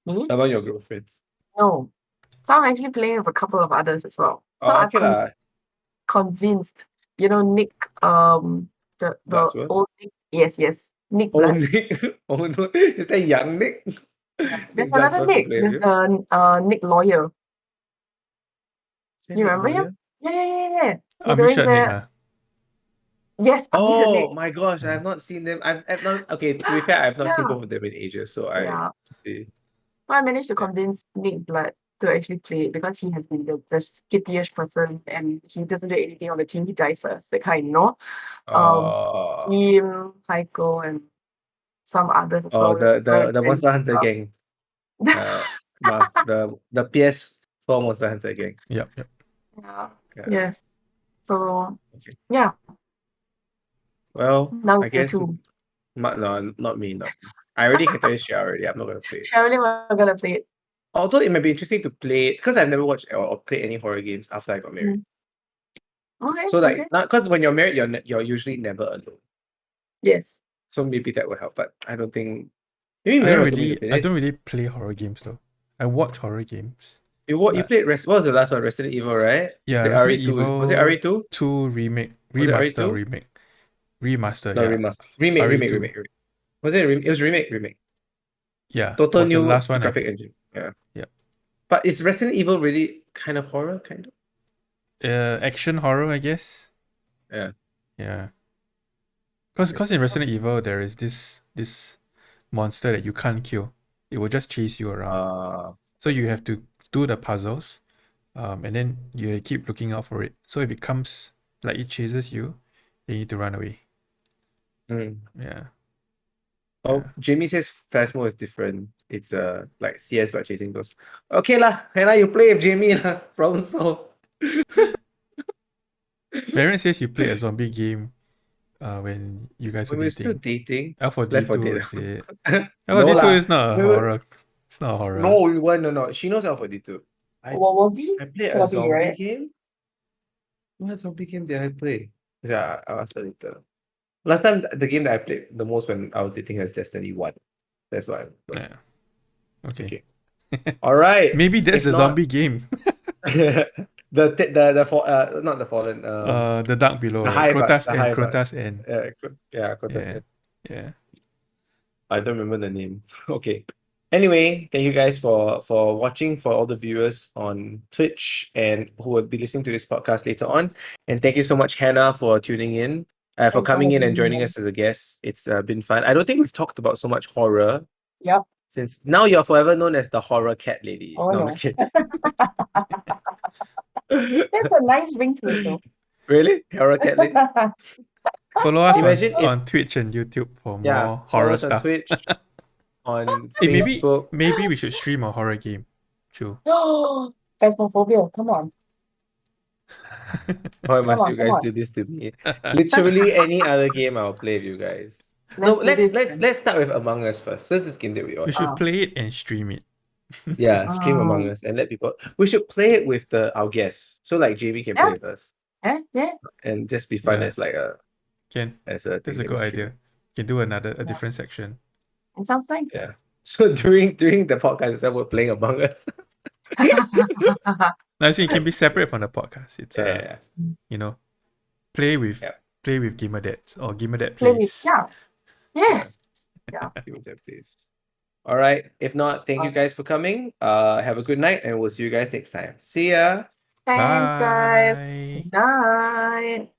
S3: me?
S1: among your girlfriends?
S3: No. So I'm actually playing with a couple of others as well. So
S1: Oh,
S3: I've
S1: okay lah.
S3: convinced, Nick, the
S1: Bloodsworth.
S3: old Nick. Yes, yes. Nick
S1: Oh,
S3: Bloods.
S1: Nick. Oh no, is that young Nick?
S3: Yeah. There's
S1: Nick
S3: another
S1: Bloodsworth to
S3: Nick.
S1: play with
S3: There's
S1: you?
S3: the Nick Lawyer.
S1: Is that
S3: You
S1: Nick
S3: remember him?
S1: Lawyer?
S3: Yeah, yeah, yeah, yeah. He's always
S2: Amishad Nick,
S3: there. Yes, Amnesia Nick.
S1: Oh my gosh, I
S2: Yeah.
S1: have not seen them. I've not, okay, to be fair, I've not seen
S3: Yeah,
S1: both of them in ages, so
S3: yeah.
S1: eh,
S3: So I managed to
S1: yeah.
S3: convince Nick Blood to actually play it because he has been the skittish person and he doesn't do anything on the team. He dies first, that kind, Um,
S1: Uh,
S3: Kim, Heiko, and some others as
S1: oh,
S3: well.
S1: the Monster Hunter gang. Uh, the PS4 Monster Hunter gang.
S2: Yep. Yep.
S3: Yeah.
S1: Yeah.
S3: Yes. So
S1: Okay.
S3: yeah,
S1: Well,
S3: now
S1: I
S3: it's day
S1: guess,
S3: two.
S1: no, not me, not me. I already can tell you straight already. I'm not gonna play it.
S3: Sherilyn, we're gonna play it.
S1: Although it might be interesting to play it, because I've never watched or played any horror games after I got married.
S3: Mm. Okay,
S1: So
S3: okay.
S1: like, not because when you're married, you're usually never alone.
S3: Yes.
S1: So maybe that will help. But I don't think, maybe Mary will told me to play
S2: I
S1: this.
S2: don't really play horror games though. I watch horror games.
S1: You
S2: But
S1: played what was the last one? Resident Evil, right?
S2: yeah,
S1: The
S2: Resident
S1: RE2. Was it
S2: Evil
S1: RE2?
S2: 2 remake,
S1: Was it
S2: remaster,
S1: RE2?
S2: remaster.
S1: No,
S2: Yeah,
S1: remaster. Remake.
S2: RE2.
S1: Was it it was remake.
S2: Yeah, it
S1: Total
S2: was the
S1: new
S2: last one I
S1: graphic
S2: played.
S1: engine. Yeah.
S2: Yeah.
S1: But is Resident Evil really kind of horror, kind of?
S2: Action horror, I guess.
S1: Yeah.
S2: Yeah. Cause in Resident Evil there is this monster that you can't kill. It will just chase you around.
S1: Uh,
S2: So you have to do the puzzles, and then you keep looking out for it. So if it comes, like it chases you, you need to run away.
S1: mm.
S2: Yeah.
S1: Oh,
S2: Yeah.
S1: Jamie says Phasmo is different. It's like CS but chasing ghosts. Okay lah, Hannah, you play with Jamie lah. Problem solved.
S2: Baron says you play a zombie game when you guys were
S1: When we're still
S2: dating.
S1: dating,
S2: Left 4
S1: Left 4
S2: D2
S1: Dead.
S2: is it?
S1: No
S2: Left 4 D2
S1: lah.
S2: is not a
S1: We were,
S2: horror. It's not a horror.
S1: no, we weren't. No. She knows L42. I
S3: What was he?
S1: I played a
S3: Clubby,
S1: zombie
S3: right?
S1: game. What zombie game did I play? Yeah, I'll ask her later. Last time, the game that I played the most when I was dating her is Destiny 1. That's why.
S2: Yeah. Okay.
S1: Okay. All right.
S2: Maybe that's
S1: If
S2: the
S1: not,
S2: zombie game.
S1: not the fallen,
S2: The Dark Below,
S1: the
S2: right?
S1: hive,
S2: Crotas
S1: the
S2: and
S1: hive,
S2: Crotas and
S1: yeah, Crotus.
S2: yeah. Yeah.
S1: I don't remember the name. Okay. Anyway, thank you guys for watching, for all the viewers on Twitch and who will be listening to this podcast later on. And thank you so much, Hannah, for tuning in, for
S3: Thanks for
S1: coming in
S3: having
S1: and
S3: me,
S1: joining
S3: man.
S1: us as a guest. It's been fun. I don't think we've talked about so much horror
S3: Yep.
S1: since now you're forever known as the horror cat lady.
S3: Oh,
S1: No, I'm
S3: no.
S1: just kidding.
S3: That's a nice ringtone, though.
S1: Really? Horror cat lady?
S2: Follow us
S1: Imagine if
S2: on Twitch and YouTube for
S1: yeah,
S2: more
S1: follow
S2: horror
S1: us on
S2: stuff.
S1: Twitch, on
S2: Hey,
S1: Facebook.
S2: maybe we should stream a horror game. True.
S3: Phasmophobia, come on.
S1: Why must
S3: on,
S1: you
S3: come
S1: guys
S3: on.
S1: do this to me? Literally any other game I'll play with you guys. No,
S3: Let's do this then.
S1: let's start with Among Us first. This is game that we
S2: We
S1: watch.
S2: should play it and stream it.
S1: Yeah, stream Among Us and let people. We should play it with our guests, so like JB can
S3: Yeah.
S1: play with us
S3: Yeah.
S1: and just be fun
S2: Yeah.
S1: as like a
S2: Can.
S1: as a
S2: That's
S1: thing
S2: a
S1: that
S2: good
S1: we stream.
S2: idea. Can do a different section.
S3: It sounds nice.
S1: Yeah. So during the podcast itself, we're playing Among Us.
S2: No, I think it can be separate from the podcast. It's
S1: Yeah.
S2: you know, play with
S1: Yeah.
S2: Gamer Dads or Gamer Dad
S3: Play with,
S2: plays.
S3: yeah. Yes. Yeah.
S1: Give me that, please. All right. If not, thank you guys for coming. Have a good night, and we'll see you guys next time. See ya.
S3: Thanks, guys.
S2: Bye.
S3: Good night.